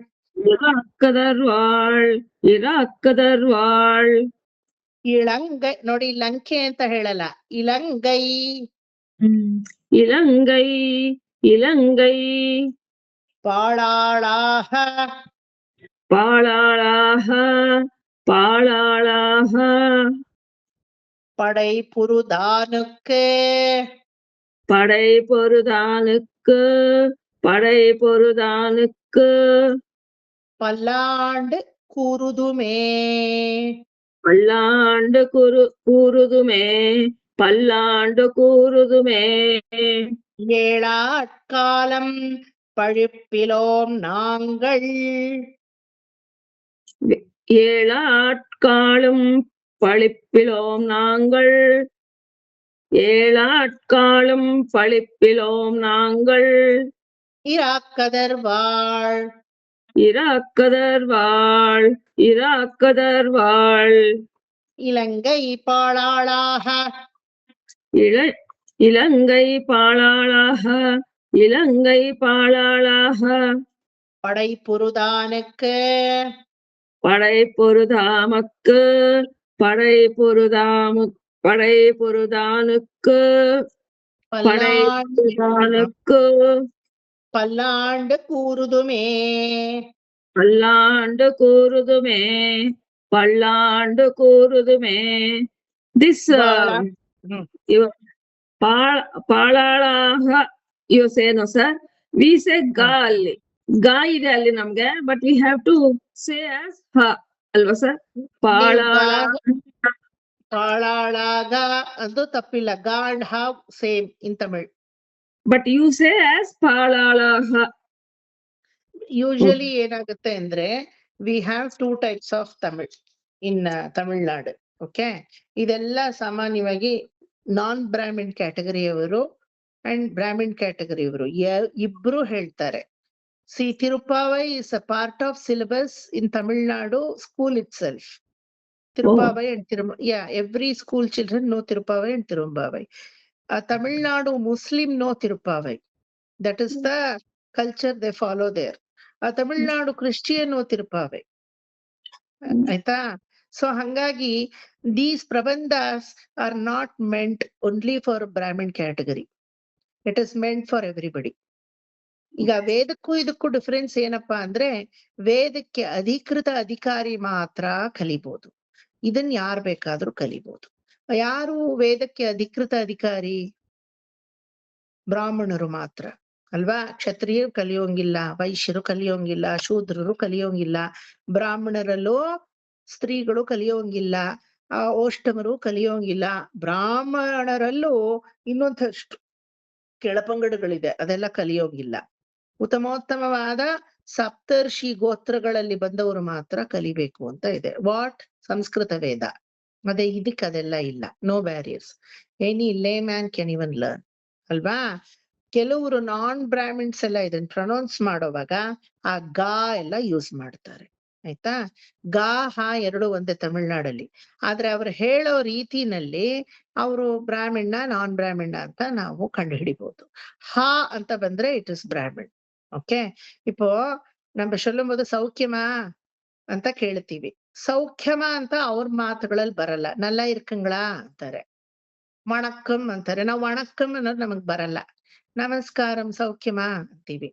ಇರಾಕ್ಕದರ್ವಾಳ್. ಇಳಂಗೈ ನೋಡಿ, ಲಂಕೆ ಅಂತ ಹೇಳಲ್ಲ, ಇಲಂಗೈ. ಇಲಂಗೈ. ಪಾಳಾಳಾಹ. படை புருதானுக்கு. பல்லாண்டு கூறுதுமே. ஏழாட்காலம் பழிப்பிலோம் நாங்கள். ஏழாட்காலும் பழிப்பிலோம் நாங்கள். இராக்கதர்வாள். இலங்கை பாளாளாக. இலங்கை பாளாளாக. படை புருதானுக்கு. பல்லாண்டு கூறுதுமே. This ಪಾಳಾಳಾಹ you say no sir, we say ga ಅಲ್ಲಿ. ಗಾ ಇದೆ ಅಲ್ಲಿ ನಮ್ಗೆ, but we have to say as ಹ ಅಲ್ವಾ ಸರ್? ಪಾಳಾಳಾಗ ಅದು ತಪ್ಪಿಲ್ಲ. ಗಾ and have same in Tamil. But you say as ಪಾಳಾಳಾಹ. ಯೂಶಲಿ ಏನಾಗುತ್ತೆ ಅಂದ್ರೆ we have 2 types of Tamil in Tamil Nadu. Okay, ಇದೆಲ್ಲ ಸಾಮಾನ್ಯವಾಗಿ ನಾನ್ ಬ್ರಾಹ್ಮಿನ್ ಕ್ಯಾಟಗರಿಯವರು ಅಂಡ್ ಬ್ರಾಹ್ಮಿನ್ ಕ್ಯಾಟಗರಿಯವರು ಇಬ್ರು ಹೇಳ್ತಾರೆ. See Tiruppavai is a part of syllabus in Tamil Nadu school itself. Tiruppavai and every school children know Tiruppavai and ತಿರುಂಬಾವೈ. Tamil Nadu Muslim no Tiruppavai. That is the culture they follow there. Tamil Nadu Christian no Tiruppavai. ಆಯ್ತಾ? So ಹಂಗಾಗಿ these prabandhas are not meant only for Brahmin category. It is meant for everybody. ಈಗ ವೇದಕ್ಕೂ ಇದಕ್ಕೂ difference ಏನಪ್ಪಾ ಅಂದ್ರೆ, ವೇದಕ್ಕೆ ಅಧಿಕೃತ ಅಧಿಕಾರಿ ಮಾತ್ರ ಕಲಿಬಹುದು. ಇದನ್ ಯಾರು ಬೇಕಾದ್ರೂ ಕಲಿಬಹುದು. ಯಾರು ವೇದಕ್ಕೆ ಅಧಿಕೃತ ಅಧಿಕಾರಿ? ಬ್ರಾಹ್ಮಣರು ಮಾತ್ರ ಅಲ್ವಾ? ಕ್ಷತ್ರಿಯರು ಕಲಿಯೋಂಗಿಲ್ಲ, ವೈಶ್ಯರು ಕಲಿಯೋಂಗಿಲ್ಲ, ಶೂದ್ರರು ಕಲಿಯೋಂಗಿಲ್ಲ, ಬ್ರಾಹ್ಮಣರಲ್ಲೂ ಸ್ತ್ರೀಗಳು ಕಲಿಯೋಂಗಿಲ್ಲ, ಓಷ್ಟಮರು ಕಲಿಯೋಂಗಿಲ್ಲ. ಬ್ರಾಹ್ಮಣರಲ್ಲೂ ಇನ್ನೊಂದಷ್ಟು ಕೆಳಪಂಗಡಗಳಿದೆ, ಅದೆಲ್ಲ ಕಲಿಯೋಂಗಿಲ್ಲ. ಉತ್ತಮೋತ್ತಮವಾದ ಸಪ್ತರ್ಷಿ ಗೋತ್ರಗಳಲ್ಲಿ ಬಂದವರು ಮಾತ್ರ ಕಲಿಬೇಕು ಅಂತ ಇದೆ. ವಾಟ್? ಸಂಸ್ಕೃತ ವೇದ. ಅದೇ ಇದಕ್ಕೆ ಅದೆಲ್ಲ ಇಲ್ಲ. No barriers. Any layman can even learn ಅಲ್ವಾ? ಕೆಲವರು ನಾನ್ ಬ್ರಾಹ್ಮಿನ್ಸ್ ಎಲ್ಲ ಇದನ್ನ ಪ್ರೊನೌನ್ಸ್ ಮಾಡೋವಾಗ ಆ ಗಾ ಎಲ್ಲ ಯೂಸ್ ಮಾಡ್ತಾರೆ. ಆಯ್ತಾ? ಗಾ ಹಾ ಎರಡು ಒಂದೇ ತಮಿಳ್ನಾಡಲ್ಲಿ. ಆದ್ರೆ ಅವ್ರು ಹೇಳೋ ರೀತಿನಲ್ಲಿ ಅವರು ಬ್ರಾಹ್ಮಣ ನಾನ್ ಬ್ರಾಹ್ಮಣ ಅಂತ ನಾವು ಕಂಡು ಹಿಡಿಬಹುದು. ಹಾ ಅಂತ ಬಂದ್ರೆ ಇಟ್ ಇಸ್ ಬ್ರಾಹ್ಮಣ್. ಓಕೆ, இப்போ நம்ம சொல்லும்போது சௌக்கியமா ಅಂತ ಕೇಳ್ತೀವಿ. ಸೌಖ್ಯಮ ಅಂತ ಅವ್ರ ಮಾತುಗಳಲ್ಲಿ ಬರಲ್ಲ. ನಲ್ಲ ಇರ್ಕಂಗಳಾ ಅಂತಾರೆ. ವಣಕ್ಕಂ ಅಂತಾರೆ. ನಾವು ವಣಕ್ಕಂ ಅನ್ನೋದು ನಮಗ್ ಬರಲ್ಲ. ನಮಸ್ಕಾರಂ ಸೌಖ್ಯಮಾ ಅಂತೀವಿ.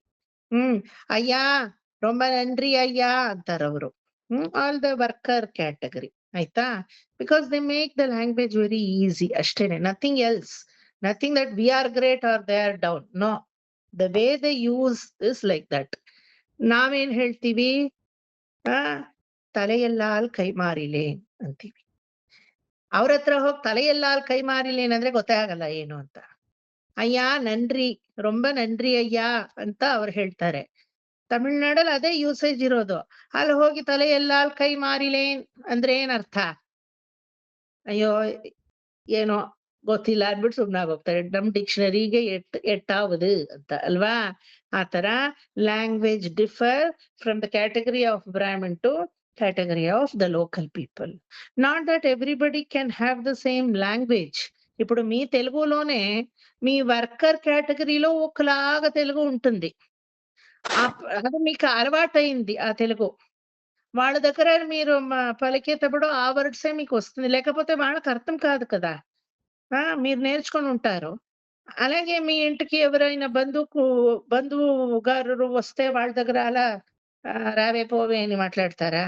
ಅಯ್ಯ ರೊಂಬ ನನ್ರಿ ಅಯ್ಯ ಅಂತಾರ ಅವರು. All the worker category. ಆಯ್ತಾ? Because they make the language very easy ಅಷ್ಟೇನೆ. Nothing else. Nothing that we are great are they are down. No, the way they use is like that. ನಾವೇನ್ ಹೇಳ್ತೀವಿ? ತಲೆಯೆಲ್ಲಾಲ್ ಕೈ ಮಾರಿಲೇನ್ ಅಂತೀವಿ. ಅವ್ರ ಹತ್ರ ಹೋಗಿ ತಲೆಯೆಲ್ಲಾಲ್ ಕೈ ಮಾರಿಲೇನ್ ಅಂದ್ರೆ ಗೊತ್ತೇ ಆಗಲ್ಲ ಏನು ಅಂತ. ಅಯ್ಯ ನನ್ರಿ, ರೊಂಬ ನನ್ರಿ ಅಯ್ಯ ಅಂತ ಅವ್ರು ಹೇಳ್ತಾರೆ. ತಮಿಳ್ನಾಡಲ್ಲಿ ಅದೇ ಯೂಸೇಜ್ ಇರೋದು. ಅಲ್ಲಿ ಹೋಗಿ ತಲೆಯೆಲ್ಲಾಲ್ ಕೈ ಮಾರಿಲೇನ್ ಅಂದ್ರೆ ಏನ್ ಅರ್ಥ? ಅಯ್ಯೋ ಏನೋ ಗೊತ್ತಿಲ್ಲ ಅಂದ್ಬಿಟ್ಟು ಸುಮ್ನಾಗ್ ಹೋಗ್ತಾರೆ. ನಮ್ ಡಿಕ್ಷನರಿಗೆ ಎಟ್ಟಾವುದು ಅಂತ ಅಲ್ವಾ? ಆತರ language differ from the category of Brahmin to category of the local people. Not that everybody can have the same language. ఇప్పుడు మీ తెలుగులోనే మీ వర్కర్ కేటగిరీలో ఒకలాగా తెలుగు ఉంటుంది. అది మీకు అలవాటైంది ఆ తెలుగు. వాళ్ళ దగ్గర మీరు పలికేటప్పుడు ఆ వర్డ్సే మీకు వస్తుంది. లేకపోతే వాళ్ళకి అర్థం కాదు కదా. మీరు నేర్చుకొని ఉంటారు. అలాగే మీ ఇంటికి ఎవరైనా బంధువు గారు వస్తే వాళ్ళ దగ్గర అలా రావే పోవే అని మాట్లాడతారా?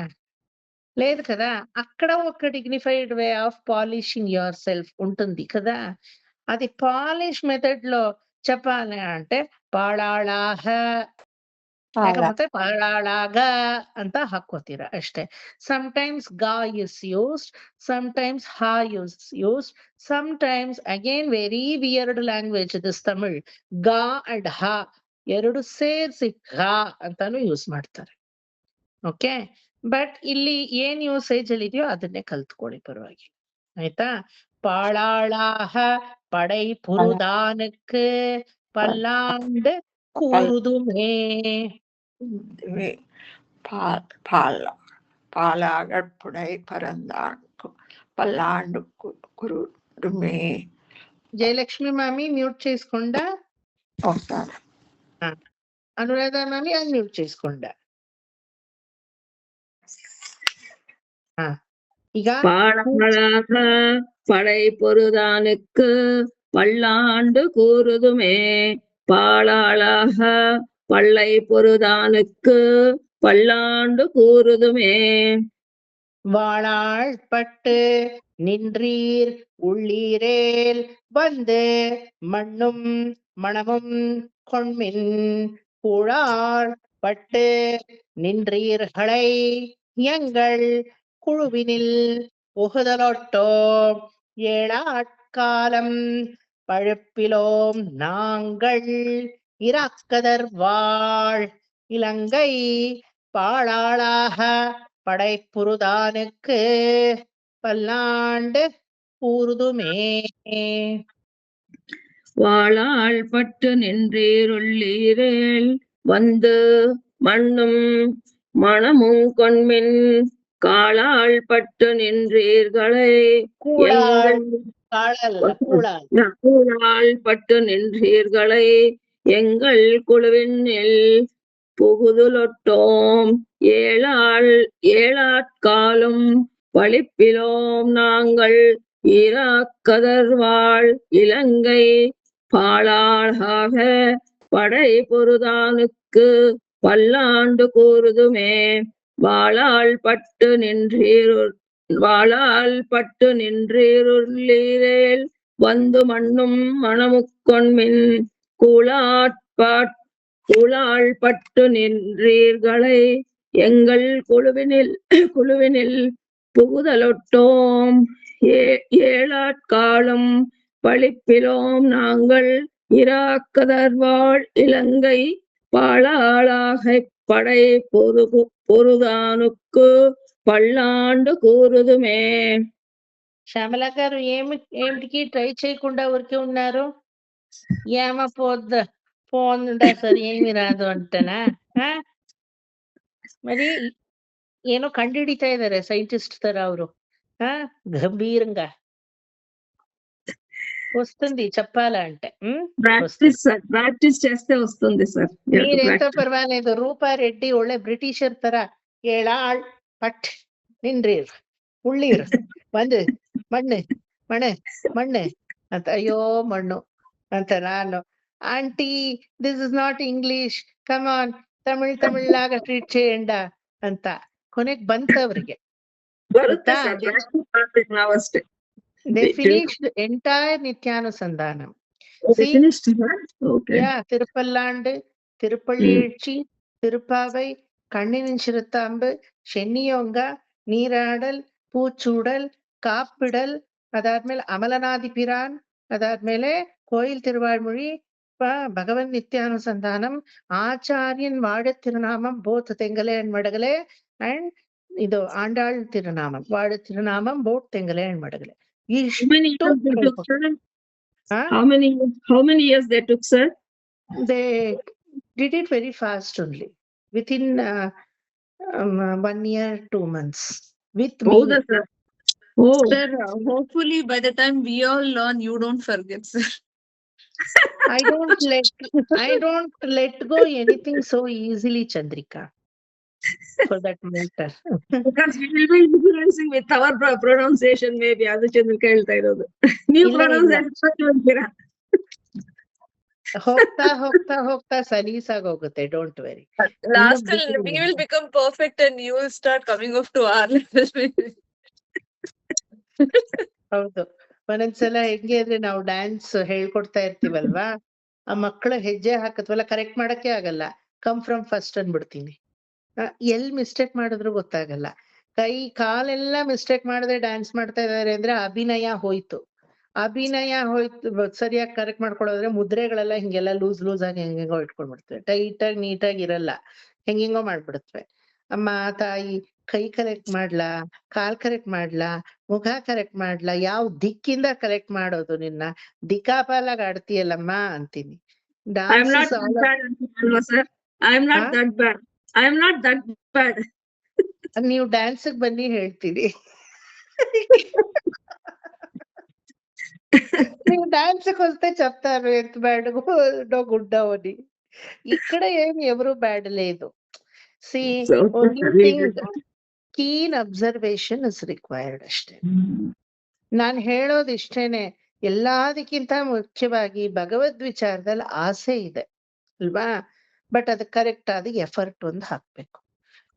లేదు కదా. అక్కడ ఒక dignified way of polishing your self ఉంటుంది కదా. అది పాలిష్ మెథడ్ లో చెప్పాలి అంటే పాళాళాహ లేకపోతే పాళాళాగా ಅಂತ ಹಾಕೋತೀರಾ ಅಷ್ಟೇ. sometimes ga is used, sometimes ha is used, sometimes again very weird language this Tamil, ga and ha ಎರಡು ಸೇರಿಸಿ ಘಾ ಅಂತಾನು ಯೂಸ್ ಮಾಡ್ತಾರೆ. ಓಕೆ, ಬಟ್ ಇಲ್ಲಿ ಏನ್ ಯೂಸೇಜ್ ಅಲ್ಲಿ ಇದೆಯೋ ಅದನ್ನೇ ಕಲ್ತ್ಕೊಳ್ಳಿ, ಪರವಾಗಿಲ್ಲ. ಆಯ್ತಾ? ಪಾಳಾಳಾಹ ಪಡೈ ಪುರುದಾನಕ್ಕೆ ಪಲ್ಲಾಂಡ್ ಕೂರುದುಮೇ. பாலாகற்புடை பரந்தானுக்கு பல்லாண்டு குருடுமே. జయలక్ష్మి మామి మ్యూట్ చేసుకుండా, వస్తాను. అనురాధ మామి అది మ్యూట్ చేసుకుండా. ಈಗ பாழாக படை பொருதானுக்கு பல்லாண்டு கூறுதுமே. பாழாளாக பள்ளை பொருதானுக்கு பல்லாண்டு கூறுதுமே. வாழாள் பட்டு நின்றீர் உள்ளீரேல் வந்து மண்ணும் மணமும் கொண்மின் கூழாள் பட்டு நின்றீர்களை எங்கள் குழுவினில் புகுதலொட்டோம் ஏழாட்காலம் பழுப்பிலோம் நாங்கள் இராக்கதர் வாழ் இலங்கை பாழாளாக படைப்புருதானுக்கு பல்லாண்டு கூறுதுமே. வாழாள் பட்டு நின்றீருள்ளீரேல் வந்து மண்ணும் மணமும் கொண்மின் காளாள் பட்டு நின்றீர்களை கூழாள் காளல்ல கூழாள் கூழாள் பட்டு நின்றீர்களை எங்கள் குழுவினில் புகுதுலொட்டோம் ஏழாட்காலும் பழிப்பிலோம் நாங்கள் ஈராக்கதர் வாழ் இலங்கை பாழாளாக படை பொருதானுக்கு பல்லாண்டு கூறுதுமே. வாழாள் பட்டு நின்றீருள்ளீரேல் வந்து மண்ணும் மணமுக்கொண்மின் கூழாள் பட்டு நின்றீர்களை எங்கள் குழுவினில் புகுதலொட்டோம் ஏழாட்காலம் பழிப்பிலோம் நாங்கள் இராக்கதர் வாழ் இலங்கை பாழாளாக படை பொருதானுக்கு పళ్ళాండు కూరుదుమే. శ్యామల గారు ఏమిటికి ట్రై చేయకుండా ఊరికే ఉన్నారు? ఏమ పోద్ద పోనుండా సరి ఏమి రాదు అంటనా మరి ಏನೋ ಕಂಡುಹಿಡಿತಾ ಇದಾರೆ సైంటిస్ట్ ತರ ಅವರು గంభీరంగా వస్తుంది చెప్పాలంటే ప్రాక్టీస్ సార్, ప్రాక్టీస్ చేస్తే వస్తుంది సార్. మీరెంత పర్వాలేదు ರೂಪಾರೆಡ್ಡಿ ಒಳ್ಳೆ ಬ್ರಿಟಿಷರ್ ತರ ಏಳಾಳ್ ಪಟ್ ನಿನ್ರೀರ್ ಉಳ್ಳೀರ್ ಬಂದು ಮಣ್ಣೆ ಮಣ್ಣೆ ಮಣ್ಣೆ ಅಂತ ಅಯ್ಯೋ ಮಣ್ಣು ಅಂತ ನಾನು aunty this is not English come on Tamil treat చేయంಡ ಅಂತ ಕೊನೆಗ್ ಬಂತವ್ರಿಗೆ ಬರುತ್ತೆ ಸರ್, practice ಮಾಡ್ಬೇಕು ನಾವಷ್ಟೇ. they finished entire ನಿತ್ಯಾನುಸಂಧಾನಂ. Tiruppallandu, திருப்பள்ளியெழுச்சி, Thiruppavai, கண்ணினின் சிறுத்தாம்பு, ಶೆನ್ನಿಯೊಂಗ, ನೀರಾಡಲ್, பூச்சூடல், ಕಾಪಿಡಲ್, ಅದಾದ್ಮೇಲೆ ಅಮಲನಾದಿ ಪಿರಾನ್, ಅದಾದ್ಮೇಲೆ ಕೋಯಿಲ್ ತಿರುವಾಳ್ಮೊഴി, ಭಗವನ್ ನಿತ್ಯಾನುಸಂಧಾನಂ, ಆಚಾರ್ಯನ್ ವಾಡ ತಿರುನಾಮಂ, both Tengalai and Vadagalai, and ಇದು ಆಂಡಾಳ್ ತಿರುನಾಮಂ, ವಾಡ ತಿರುನಾಮಂ, both Tengalai and Vadagalai. How many years they took, sir? They did it very fast only, within 1 year 2 months with me. Sir. Oh, Sir, hopefully by the time we all learn, you don't forget, sir. I don't let go anything so easily, Chandrika, for that matter. because we will be influencing with our pronunciation, maybe adu Chandrika ಹೇಳ್ತಾ ಇರೋದು. ನೀವು pronunciation ಅಂತೀರಾ? ಹೋಗ್ತಾ ಸಲೀಸಾಗೋಗುತ್ತೆ, don't worry. Last we will become perfect and you will start coming up to our level. ಹೌದು, ಒಂದೊಂದ್ಸಲ ಹೆಂಗೆ ಅಂದ್ರೆ ನಾವು ಡ್ಯಾನ್ಸ್ ಹೇಳ್ಕೊಡ್ತಾ ಇರ್ತೀವಲ್ವಾ, ಆ ಮಕ್ಕಳ ಹೆಜ್ಜೆ ಹಾಕತ್ವಲ್ಲ ಕರೆಕ್ಟ್ ಮಾಡಕ್ಕೆ ಆಗಲ್ಲ, ಕಮ್ ಫ್ರಮ್ ಫಸ್ಟ್ ಅನ್ಬಿಡ್ತೀನಿ. ಎಲ್ ಮಿಸ್ಟೇಕ್ ಮಾಡಿದ್ರು ಗೊತ್ತಾಗಲ್ಲ, ಕೈ ಕಾಲೆಲ್ಲ ಮಿಸ್ಟೇಕ್ ಮಾಡದೆ ಡ್ಯಾನ್ಸ್ ಮಾಡ್ತಾ ಇದಾರೆ ಅಂದ್ರೆ ಅಭಿನಯ ಹೋಯ್ತು, ಸರಿಯಾಗಿ ಕರೆಕ್ಟ್ ಮಾಡ್ಕೊಳ್ಳೋದ್ರೆ ಮುದ್ರೆಗಳೆಲ್ಲ ಹಿಂಗೆಲ್ಲ ಲೂಸ್ ಆಗಿ ಹೆಂಗೋ ಇಟ್ಕೊಂಡ್ಬಿಡ್ತವೆ, ಟೈಟ್ ಆಗಿ ನೀಟಾಗಿ ಇರಲ್ಲ, ಹೆಂಗೋ ಮಾಡ್ಬಿಡುತ್ತವೆ. ಅಮ್ಮ ತಾಯಿ ಕೈ ಕರೆಕ್ಟ್ ಮಾಡ್ಲಾ, ಕಾಲ್ ಕರೆಕ್ಟ್ ಮಾಡ್ಲಾ, ಮುಖ ಕರೆಕ್ಟ್ ಮಾಡ್ಲಾ, ಯಾವ ದಿಕ್ಕಿಂದ ಕರೆಕ್ಟ್ ಮಾಡೋದು, ನಿನ್ನ ದಿಕ್ಕಾಪಾಲಾಗ ಆಡ್ತೀಯಲ್ಲಮ್ಮ ಅಂತೀನಿ. I am not that bad, sir. I am not that bad. I am not that bad. ನೀವು ಡ್ಯಾನ್ಸ್ ಬನ್ನಿ ಹೇಳ್ತೀನಿ. ನೀವು డాన్స్ వస్తే చెప్తారు ఎంత బ్యాడ్ గుడ్ అని. ఇక్కడ ఏమి ఎవరు బ్యాడ్ లేదు. See only thing keen observation is required ಅಷ್ಟೇ. ನಾನ್ ಹೇಳೋದು ಇಷ್ಟೇನೆ, ಎಲ್ಲದಕ್ಕಿಂತ ಮುಖ್ಯವಾಗಿ ಭಗವದ್ ವಿಚಾರದಲ್ಲಿ ಆಸೆ ಇದೆ ಅಲ್ವಾ, ಬಟ್ ಅದು ಕರೆಕ್ಟ್ ಆದ ಎಫರ್ಟ್ ಒಂದು ಹಾಕ್ಬೇಕು.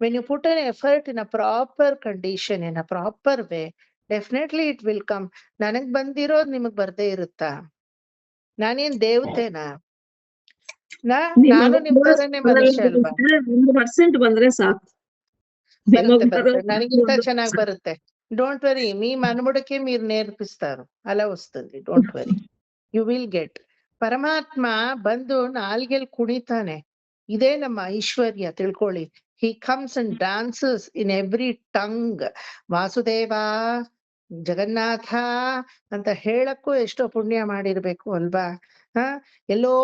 When you put an effort in a proper condition, in a proper way, definitely it will come. ನನಗ್ ಬಂದಿರೋದು ನಿಮಗ್ ಬರ್ದೇ ಇರುತ್ತಾ? ನಾನೇನ್ ದೇವತೆನಾ? ನಾನು ನಿಮ್ ತರನೇ ಮನುಷ್ಯ ಅಲ್ವಾ? 1% ಬಂದ್ರೆ ಸಾಕು, ಬರುತ್ತೆ, ನನಗಿಂತ ಚೆನ್ನಾಗ್ ಬರುತ್ತೆ. డోంట్ వరీ, మీ మనముడికే మీరు నేర్పిస్తారు, అలా వస్తుంది. Don't worry, you will get. ಪರಮಾತ್ಮ ಬಂದು ನಾಲ್ಗೆಲ್ ಕುಣಿತಾನೆ, ಇದೇ ನಮ್ಮ ಐಶ್ವರ್ಯ ತಿಳ್ಕೊಳ್ಳಿ. he comes and dances in every tongue. Vasudeva, Jagannath ಅಂತ ಹೇಳಕ್ಕೂ ಎಷ್ಟೋ ಪುಣ್ಯ ಮಾಡಿರ್ಬೇಕು ಅಲ್ವಾ? ಎಲ್ಲೋ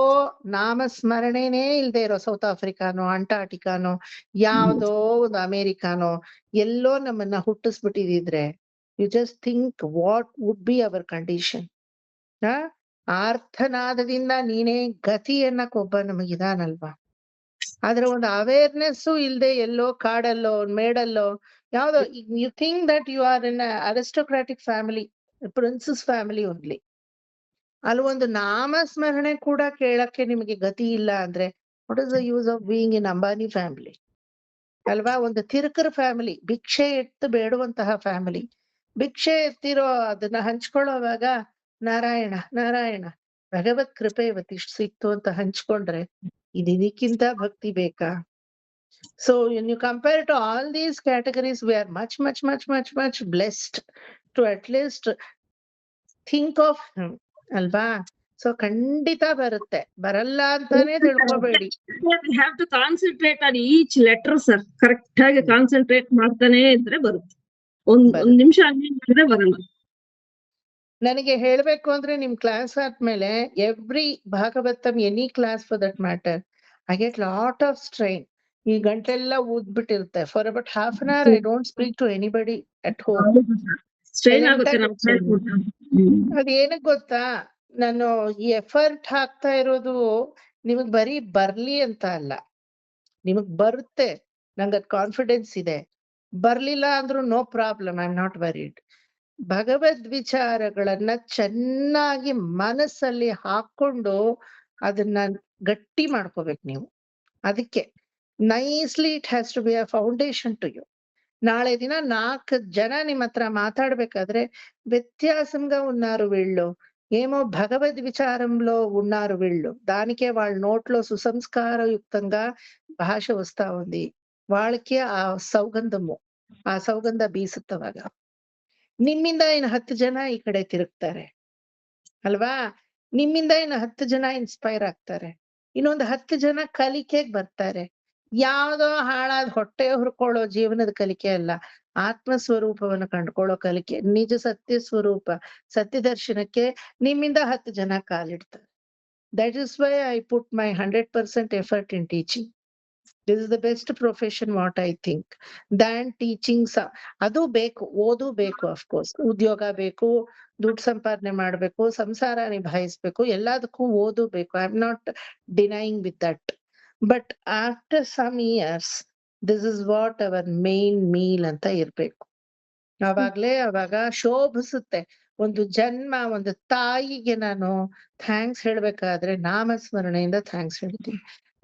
ನಾಮಸ್ಮರಣೆನೇ ಇಲ್ದೇ ಇರೋ ಸೌತ್ ಆಫ್ರಿಕಾನೋ, ಅಂಟಾರ್ಟಿಕಾನೋ, ಯಾವ್ದೋ ಒಂದು ಅಮೇರಿಕಾನೋ ಎಲ್ಲೋ ನಮ್ಮನ್ನ ಹುಟ್ಟಿಸ್ಬಿಟ್ಟಿದ್ರೆ, you just think what would be our condition. ಆರ್ಥನಾದದಿಂದ ನೀನೇ ಗತಿ ಅನ್ನಕ್ ಒಬ್ಬ ನಮಗಿದಾನಲ್ವಾ? ಆದ್ರೆ ಒಂದು ಅವೇರ್ನೆಸ್ ಇಲ್ದೆ ಎಲ್ಲೋ ಕಾಡಲ್ಲೋ ಮೇಡಲ್ಲೋ ಯಾವ್ದೋ, you think that you are in aristocratic family, princess family only. ಅಲ್ಲಿ ಒಂದು ನಾಮಸ್ಮರಣೆ ಕೂಡ ಕೇಳಕ್ಕೆ ನಿಮಗೆ ಗತಿ ಇಲ್ಲ ಅಂದ್ರೆ what is the use of being in Ambani family ಅಲ್ವಾ? ಒಂದು ತಿರುಕರ ಫ್ಯಾಮಿಲಿ, ಭಿಕ್ಷೆ ಎತ್ತು ಬೇಡುವಂತಹ ಫ್ಯಾಮಿಲಿ. ಭಿಕ್ಷೆ ಎತ್ತಿರೋ ಅದನ್ನ ಹಂಚ್ಕೊಳ್ಳೋವಾಗ ನಾರಾಯಣ ನಾರಾಯಣ ಭಗವತ್ ಕೃಪೆ ಇವತ್ತಿಷ್ಟು ಸಿಕ್ತು ಅಂತ ಹಂಚ್ಕೊಂಡ್ರೆ ಇದಕ್ಕಿಂತ ಭಕ್ತಿ ಬೇಕಾ? So when you compare to all these categories, we are much blessed to at least think of him ಅಲ್ವಾ? ಸೊ ಖಂಡಿತ ಬರುತ್ತೆ, ಬರಲ್ಲ ಅಂತಾನೆ ತಿಳ್ಕೊಬೇಡಿ. We have to concentrate on each letter, sir. Correct ಆಗಿ ಕಾನ್ಸಂಟ್ರೇಟ್ ಮಾಡ್ತಾನೆ ಇದ್ರೆ ಬರುತ್ತೆ. ಒಂದ್ ನಿಮಿಷ ಹಂಗೆ ಬರಲ್ಲ. ನನಗೆ ಹೇಳ್ಬೇಕು ಅಂದ್ರೆ ನಿಮ್ ಕ್ಲಾಸ್ ಆದ್ಮೇಲೆ every Bhagavatam any class for that matter I get lot of strain. ಈ ಗಂಟೆಲ್ಲ ಊದ್ಬಿಟ್ಟಿರುತ್ತೆ. For about half an hour I don't speak to anybody at home. Strain ಆಗುತ್ತೆ ನಮ್ಗೆ ಹೇಳ್ಕೊಟ್ಟ. ಅದ್ ಏನಕ್ ಗೊತ್ತಾ, ನಾನು ಈ ಎಫರ್ಟ್ ಹಾಕ್ತಾ ಇರೋದು ನಿಮಗ್ ಬರೀ ಬರ್ಲಿ ಅಂತ ಅಲ್ಲ, ನಿಮಗ್ ಬರುತ್ತೆ, ನಂಗೆ ಅದ್ ಕಾನ್ಫಿಡೆನ್ಸ್ ಇದೆ. ಬರ್ಲಿಲ್ಲ ಅಂದ್ರೂ no problem, I am not worried. ಭಗವದ್ ವಿಚಾರಗಳನ್ನ ಚೆನ್ನಾಗಿ ಮನಸ್ಸಲ್ಲಿ ಹಾಕೊಂಡು ಅದನ್ನ ಗಟ್ಟಿ ಮಾಡ್ಕೋಬೇಕು ನೀವು. ಅದಕ್ಕೆ nicely it has to be a foundation to you. నాళే దిన 4 జన ನಿಮ್ಮ ಹತ್ರ మాట్లాడಬೇಕಾದ್ರೆ వ్యత్యాసంగా ఉన్నారు వీళ్ళు, ఏమో భగవద్ విచారంలో ఉన్నారు వీళ్ళు, దానికే వాళ్ళ నోట్లో సుసంస్కారయుక్తంగా భాష వస్తా ఉంది. వాళ్ళకి ఆ ಸೌಗಂಧ ಬೀಸುತ್ತವಾಗ ನಿಮ್ಮಿಂದ ಇನ್ನು 10 ಜನ ಈ ಕಡೆ ತಿರುಗ್ತಾರೆ ಅಲ್ವಾ, ನಿಮ್ಮಿಂದ ಇನ್ನು 10 ಜನ ಇನ್ಸ್ಪೈರ್ ಆಗ್ತಾರೆ, ಇನ್ನೊಂದು 10 ಜನ ಕಲಿಕೆಗೆ ಬರ್ತಾರೆ. ಯಾವ್ದೋ ಹಾಳಾದ ಹೊಟ್ಟೆ ಹುರ್ಕೊಳ್ಳೋ ಜೀವನದ ಕಲಿಕೆ ಅಲ್ಲ, ಆತ್ಮ ಸ್ವರೂಪವನ್ನು ಕಂಡುಕೊಳ್ಳೋ ಕಲಿಕೆ, ನಿಜ ಸತ್ಯ ಸ್ವರೂಪ ಸತ್ಯ ದರ್ಶನಕ್ಕೆ ನಿಮ್ಮಿಂದ 10 ಜನ ಕಾಲಿಡ್ತಾರೆ. That is why I put my 100% effort in teaching. This is the best profession what I think than teaching. ಅದು ಬೇಕು, ಓದು ಬೇಕು, ಅಫ್ಕೋರ್ಸ್ ಉದ್ಯೋಗ ಬೇಕು, ದುಡ್ಡು ಸಂಪಾದನೆ ಮಾಡ್ಬೇಕು, ಸಂಸಾರ ನಿಭಾಯಿಸ್ಬೇಕು, ಎಲ್ಲದಕ್ಕೂ ಓದು ಬೇಕು. I am not denying with that. But after some years this is what our main meal ಅಂತ ಇರ್ಬೇಕು. ಅವಾಗ ಶೋಭಿಸುತ್ತೆ. ಒಂದು ಜನ್ಮ, ಒಂದು ತಾಯಿಗೆ ನಾನು ಥ್ಯಾಂಕ್ಸ್ ಹೇಳ್ಬೇಕಾದ್ರೆ ನಾಮಸ್ಮರಣೆಯಿಂದ ಥ್ಯಾಂಕ್ಸ್ ಹೇಳ್ತೀನಿ.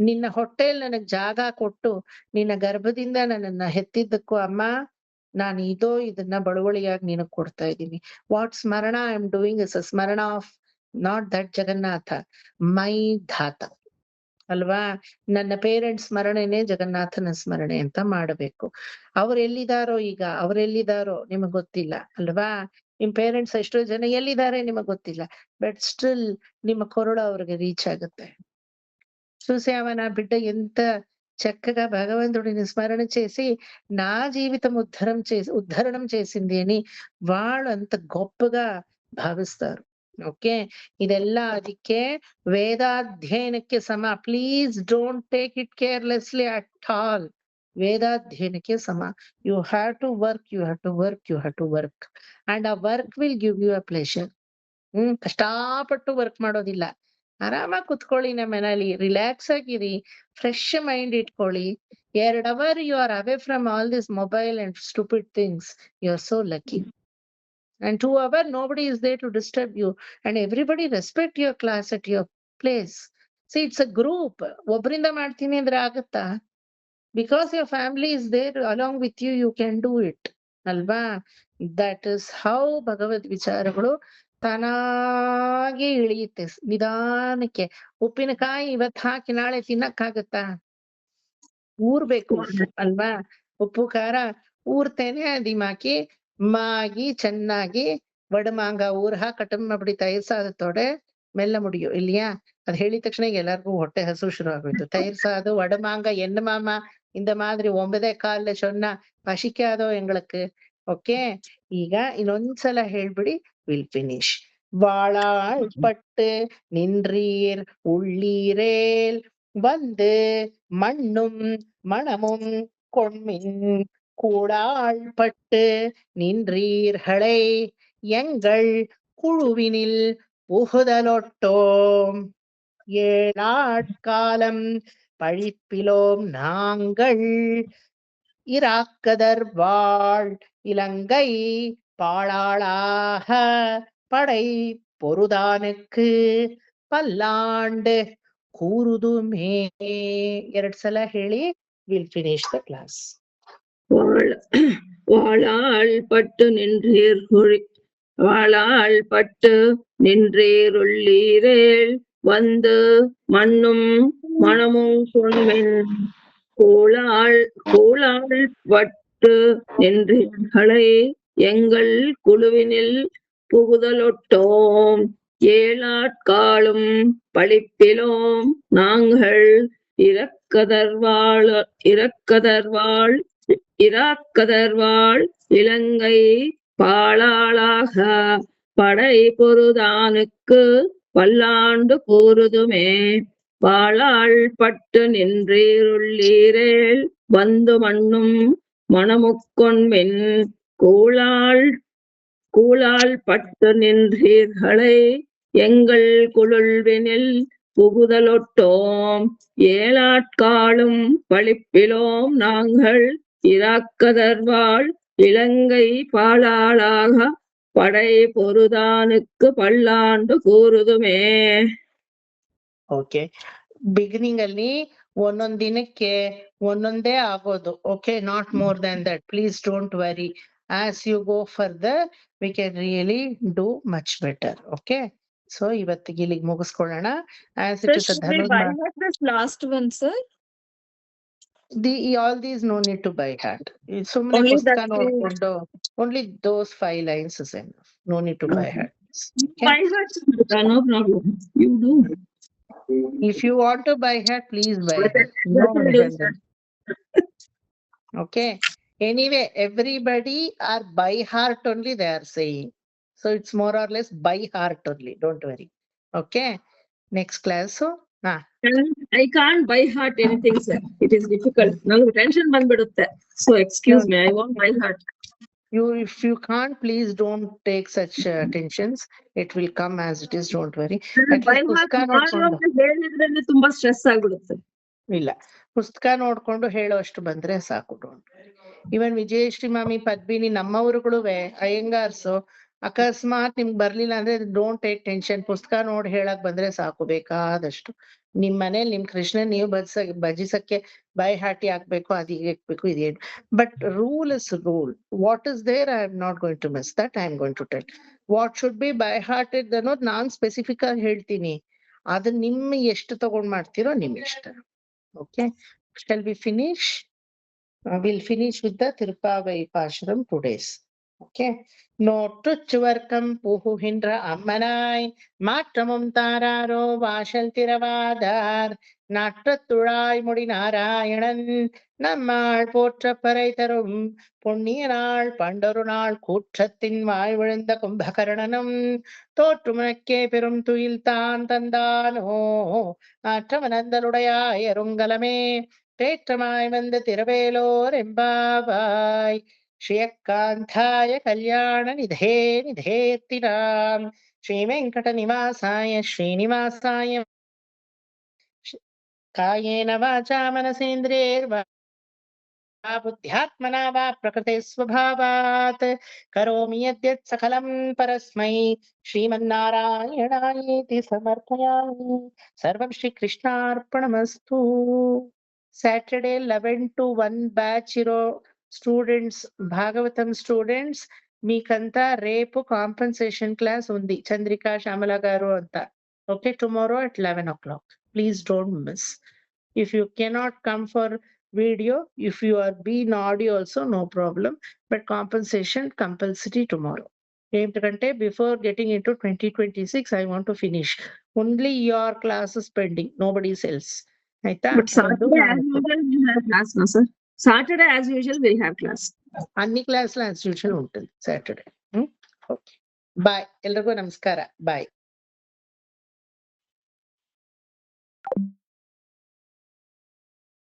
ನಿನ್ನ ಹೊಟ್ಟೆಯಲ್ಲಿ ನನಗ್ ಜಾಗ ಕೊಟ್ಟು ನಿನ್ನ ಗರ್ಭದಿಂದ ನನ್ನನ್ನ ಹೆತ್ತಿದ್ದಕ್ಕೂ ಅಮ್ಮ, ನಾನು ಇದನ್ನ ಬಳುವಳಿಯಾಗಿ ನಿನಗ್ ಕೊಡ್ತಾ ಇದ್ದೀನಿ. ವಾಟ್ ಸ್ಮರಣ I am doing is a ಸ್ಮರಣ ಆಫ್ ನಾಟ್ ದಟ್ ಜಗನ್ನಾಥ, ಮೈ ಧಾತ ಅಲ್ವಾ. ನನ್ನ ಪೇರೆಂಟ್ಸ್ ಸ್ಮರಣೆನೇ ಜಗನ್ನಾಥನ ಸ್ಮರಣೆ ಅಂತ ಮಾಡಬೇಕು. ಅವ್ರೆಲ್ಲಿದಾರೋ ಈಗ, ಅವ್ರೆಲ್ಲಿದಾರೋ ನಿಮಗ್ ಗೊತ್ತಿಲ್ಲ ಅಲ್ವಾ. ನಿಮ್ ಪೇರೆಂಟ್ಸ್ ಎಷ್ಟೋ ಜನ ಎಲ್ಲಿದ್ದಾರೆ ನಿಮಗ್ ಗೊತ್ತಿಲ್ಲ, ಬಟ್ ಸ್ಟಿಲ್ ನಿಮ್ಮ ಕೊರಳು ಅವ್ರಿಗೆ ರೀಚ್ ಆಗುತ್ತೆ. చూసి అవన బిడ్డ ఎంత చక్కగా భగవంతుడిని స్మరణ చేసి నా జీవితం ఉద్ధరణం చేసింది అని వాళ్ళు అంత గొప్పగా భావిస్తారు. ಓಕೆ, ಇದೆಲ್ಲ ಅದಕ್ಕೆ ವೇದಾಧ್ಯಯನಕ್ಕೆ ಸಮ. Please don't take it carelessly at all. ವೇದಾಧ್ಯಯನಕ್ಕೆ ಸಮ. You have to work, you have to work, you have to work, and ಆ work will give you a pleasure. ಕಷ್ಟಪಟ್ಟು ವರ್ಕ್ ಮಾಡೋದಿಲ್ಲ. ಆರಾಮಾಗಿ ಕುತ್ಕೊಳ್ಳಿ ನಮ್ಮ ಮನೇಲಿ, ರಿಲ್ಯಾಕ್ಸ್ ಆಗಿರಿ, ಫ್ರೆಶ್ ಮೈಂಡ್ ಇಟ್ಕೊಳ್ಳಿ. 2 hours you are away from all this mobile and stupid things. You are so lucky. And 2 hours nobody is there to disturb you, and everybody respect your class at your place. See, it's a group. ಒಬ್ಬರಿಂದ ಮಾಡ್ತೀನಿ ಅಂದ್ರೆ ಆಗುತ್ತಾ? Because your family is there along with you, you can do it ಅಲ್ವಾ. that is how ಭಗವದ್ ವಿಚಾರಗಳು ತಾನಾಗೆ ಇಳಿಯುತ್ತೆ ನಿಧಾನಕ್ಕೆ. ಉಪ್ಪಿನಕಾಯಿ ಇವತ್ ಹಾಕಿ ನಾಳೆ ತಿನ್ನಕ್ಕಾಗತ್ತಾ? ಊರ್ಬೇಕು ಅಲ್ವಾ. ಉಪ್ಪು ಖಾರ ಊರ್ತೇನೆ, ಅದಿಮಾಕಿ ಮಾಗಿ ಚೆನ್ನಾಗಿ ವಡಮಾಂಗ ಊರ್ಹ ಕಟಮ್ ಮಾಡ್ಬಿಡಿ ತೈರ್ ಸಾದತೋಡೆ ಮೆಲ್ಲ ಮುಡಿಯು ಇಲ್ಲಿಯಾ. ಅದ್ ಹೇಳಿದ ತಕ್ಷಣ ಎಲ್ಲಾರ್ಗೂ ಹೊಟ್ಟೆ ಹಸು ಶುರು ಆಗೋಯ್ತು. ತೈರ್ ಸಾದು வடமாங்க என்ன மாமா இந்த மாதிரி 9 கால்ல சொன்னா பசிக்காதோ எங்களுக்கு. ಓಕೆ, ಈಗ ಇನ್ನೊಂದ್ಸಲ ಹೇಳ್ಬಿಡಿ, ವಿಲ್ ಫಿನಿಶ್. வாழாள் பட்டு நின்றீர் உள்ளீரேல் வந்து மண்ணும் மணமும் கொண்மின் கூடாள் பட்டு நின்றீர்களே எங்கள் குழுவினில் புகுதலொட்டோம் 7 நாட்காலம் பழிப்பிலோம் நாங்கள் இராக்கதர் வாழ் இலங்கை பாழாளாக படை பொருதானுக்கு பல்லாண்டு ಕೂರುದುಮೇ. 2 ಸಲ ಹೇಳಿ, ವಿಲ್ ಫಿನಿಶ್ ದ ಕ್ಲಾಸ್. வாழாள் பட்டு வாழாள் பட்டு நின்றீருள்ளீரேல் வந்து மண்ணும் மணமும் சொன்மென் கூழாள் பட்டு நின்றீர்களே எங்கள் குழுவினில் புகுதலொட்டோம் 7 நாட்காலும் பழிப்பிலோம் நாங்கள் இராக்கதர்வாள் இலங்கை பாழாளாக படை பொருதானுக்கு பல்லாண்டு கூறுதுமே வாழாள் பட்டு நின்றீருள்ளீரேல் வந்து மண்ணும் மணமுக்கொண்மென் கூழாள் பட்டு நின்றீர்களை எங்கள் குழுள்வினில் புகுதலொட்டோம் ஏலாட்காளும் பழிப்பிலோம் நாங்கள் இராக்கதர்வாள் இலங்கை பாழாளாக படை பொருதானுக்கு பல்லாண்டு ಕೂರುದುಮೇ. ಓಕೆ, ಬಿಗಿನಿಂಗ್ ಅಲ್ಲಿ ಒಂದೊಂದ್ ದಿನಕ್ಕೆ ಒಂದೊಂದೇ ಆಗೋದು. Okay, not more than that. Please don't worry. As you go further we can really do much better. Okay, so ಇವತ್ತಿಗೆ ಇಲ್ಲಿಗೆ ಮುಗಿಸ್ಕೊಳ್ಳೋಣ. As it is this last one, sir? all these no need to by heart. ಸುಮ್ಮನೆ Only ಪುಸ್ತಕ that ನೋಡ್ಕೊಂಡು only those 5 lines is enough. No need to by heart. By heart, no problem. You do. If you want to by heart, please by heart. No redundant. Okay. Anyway, everybody are by heart only they are saying. So it's more or less by heart only. Don't worry. Okay. Next class. So, I can't by heart anything, sir. It is difficult. Nange tension bandibidutte. So excuse me, I won't by heart. if you can't, please don't take such tensions. It will come as it is. Don't worry. At By least heart ಪುಸ್ತಕ ನೋಡ್ಕೊಂಡು ಹೇಳಿದ್ರಲ್ಲಿ ತುಂಬಾ stress ಆಗ್ಬಿಡುತ್ತೆ. ಇಲ್ಲ, ಪುಸ್ತಕ ನೋಡ್ಕೊಂಡು ಹೇಳೋ ಅಷ್ಟು ಬಂದ್ರೆ ಸಾಕು. Don't worry. ಇವನ್ ವಿಜಯಶ್ರೀ ಮಾಮಿ, ಪದ್ಮಿನಿ, ನಮ್ಮವ್ರುಗಳುವೆ ಅಯ್ಯಂಗಾರ್ಸು ಅಕಸ್ಮಾತ್ ನಿಮ್ಗೆ ಬರ್ಲಿಲ್ಲ ಅಂದ್ರೆ ಡೋಂಟ್ ಟೇಕ್ ಟೆನ್ಷನ್. ಪುಸ್ತಕ ನೋಡಿ ಹೇಳಕ್ ಬಂದ್ರೆ ಸಾಕು ಬೇಕಾದಷ್ಟು. ನಿಮ್ ಮನೇಲಿ ನಿಮ್ ಕೃಷ್ಣನ್ ನೀವು ಭಜಿಸಕ್ಕೆ ಬೈ ಹಾಟಿ ಹಾಕ್ಬೇಕು, ಅದ್ ಹೀಗೆ ಹಾಕ್ಬೇಕು, ಇದೇನು. But rule is rule. What is there I am not going to miss that. I am going to tell what should be by hearted ಅನ್ನೋದು ನಾನ್ ಸ್ಪೆಸಿಫಿಕ್ ಆಗಿ ಹೇಳ್ತೀನಿ. ಅದನ್ನ ನಿಮ್ ಎಷ್ಟು ತಗೊಂಡ್ ಮಾಡ್ತೀರೋ ನಿಮ್ ಇಷ್ಟ. Okay, shall we finish? We'll finish with the Tirupavai Pashuram today's. Okay. ನೋಟುಚ್ಚುವರ್ಕಂ ಪೂಹುಹಿಂದ್ರ ಅಮ್ಮನಾಯ್ ಮಾற்றಮುಂ ತಾರಾರೋ வாசல்திரவாதார் நாற்றத்துழாய் முடி நாராயணன் நம்மாள் போற்ற பறை தரும் புண்ணிய நாள் பண்டொரு நாள் கூற்றத்தின் வாய் விழுந்த கும்பகர்ணனும் தோற்றுமுனக்கே பெரும் துயில் தான் தந்தானோ ஆற்றமனந்தலுடையாய் அருங்கலமே தேற்றமாய் வந்த திரவேலோர் எம்பாவாய் ಶ್ರೀಯಕಾಂತಾಯ ಕಲ್ಯಾಣ ನಿಧೇ ನಿಧೇರ್ತಿರಾಮ್ ಶ್ರೀ ವೆಂಕಟ ನಿವಾಸಾಯ ಶ್ರೀನಿವಾಸಾಯ ಕಾಯೇನ ವಾಚಾ ಮನಸೇಂದ್ರಿಯೈರ್ವಾ ಬುದ್ಧ್ಯಾತ್ಮನಾ ವಾ ಪ್ರಕೃತೆ ಸ್ವಭಾವಾತ್ ಕರೋಮಿ ಯದ್ಯತ್ ಸಕಲಂ ಪರಸ್ಮೈ ಶ್ರೀಮನ್ನಾರಾಯಣಾಯೇತಿ ಸಮರ್ಪಯಾಮಿ. ಸರ್ವಂ ಶ್ರೀ ಕೃಷ್ಣಾರ್ಪಣಮಸ್ತು. Saturday 11 to 1 batch ಇರೋ స్టూడెంట్స్, భాగవతం స్టూడెంట్స్, మీకంతా రేపు కాంపెన్సేషన్ క్లాస్ ఉంది. చంద్రిక, శ్యామల గారు అంతా. Okay, tomorrow at 11 o'clock. Please don't miss. If you cannot come for video, if you are in audio also, no problem. But compensation compulsory tomorrow. ఏంటంటే before getting into 2026, I want to finish. Only your classes pending, nobody's else. ಆಯ್ತಾ? But Saturday as usual we'll have class, no sir? Saturday as usual we'll have class. అన్ని క్లాసులు as usual ఉంటుంది Saturday. Okay, bye. ఎల్లರಿಗೂ ನಮಸ್ಕಾರ. ಬಾಯ್.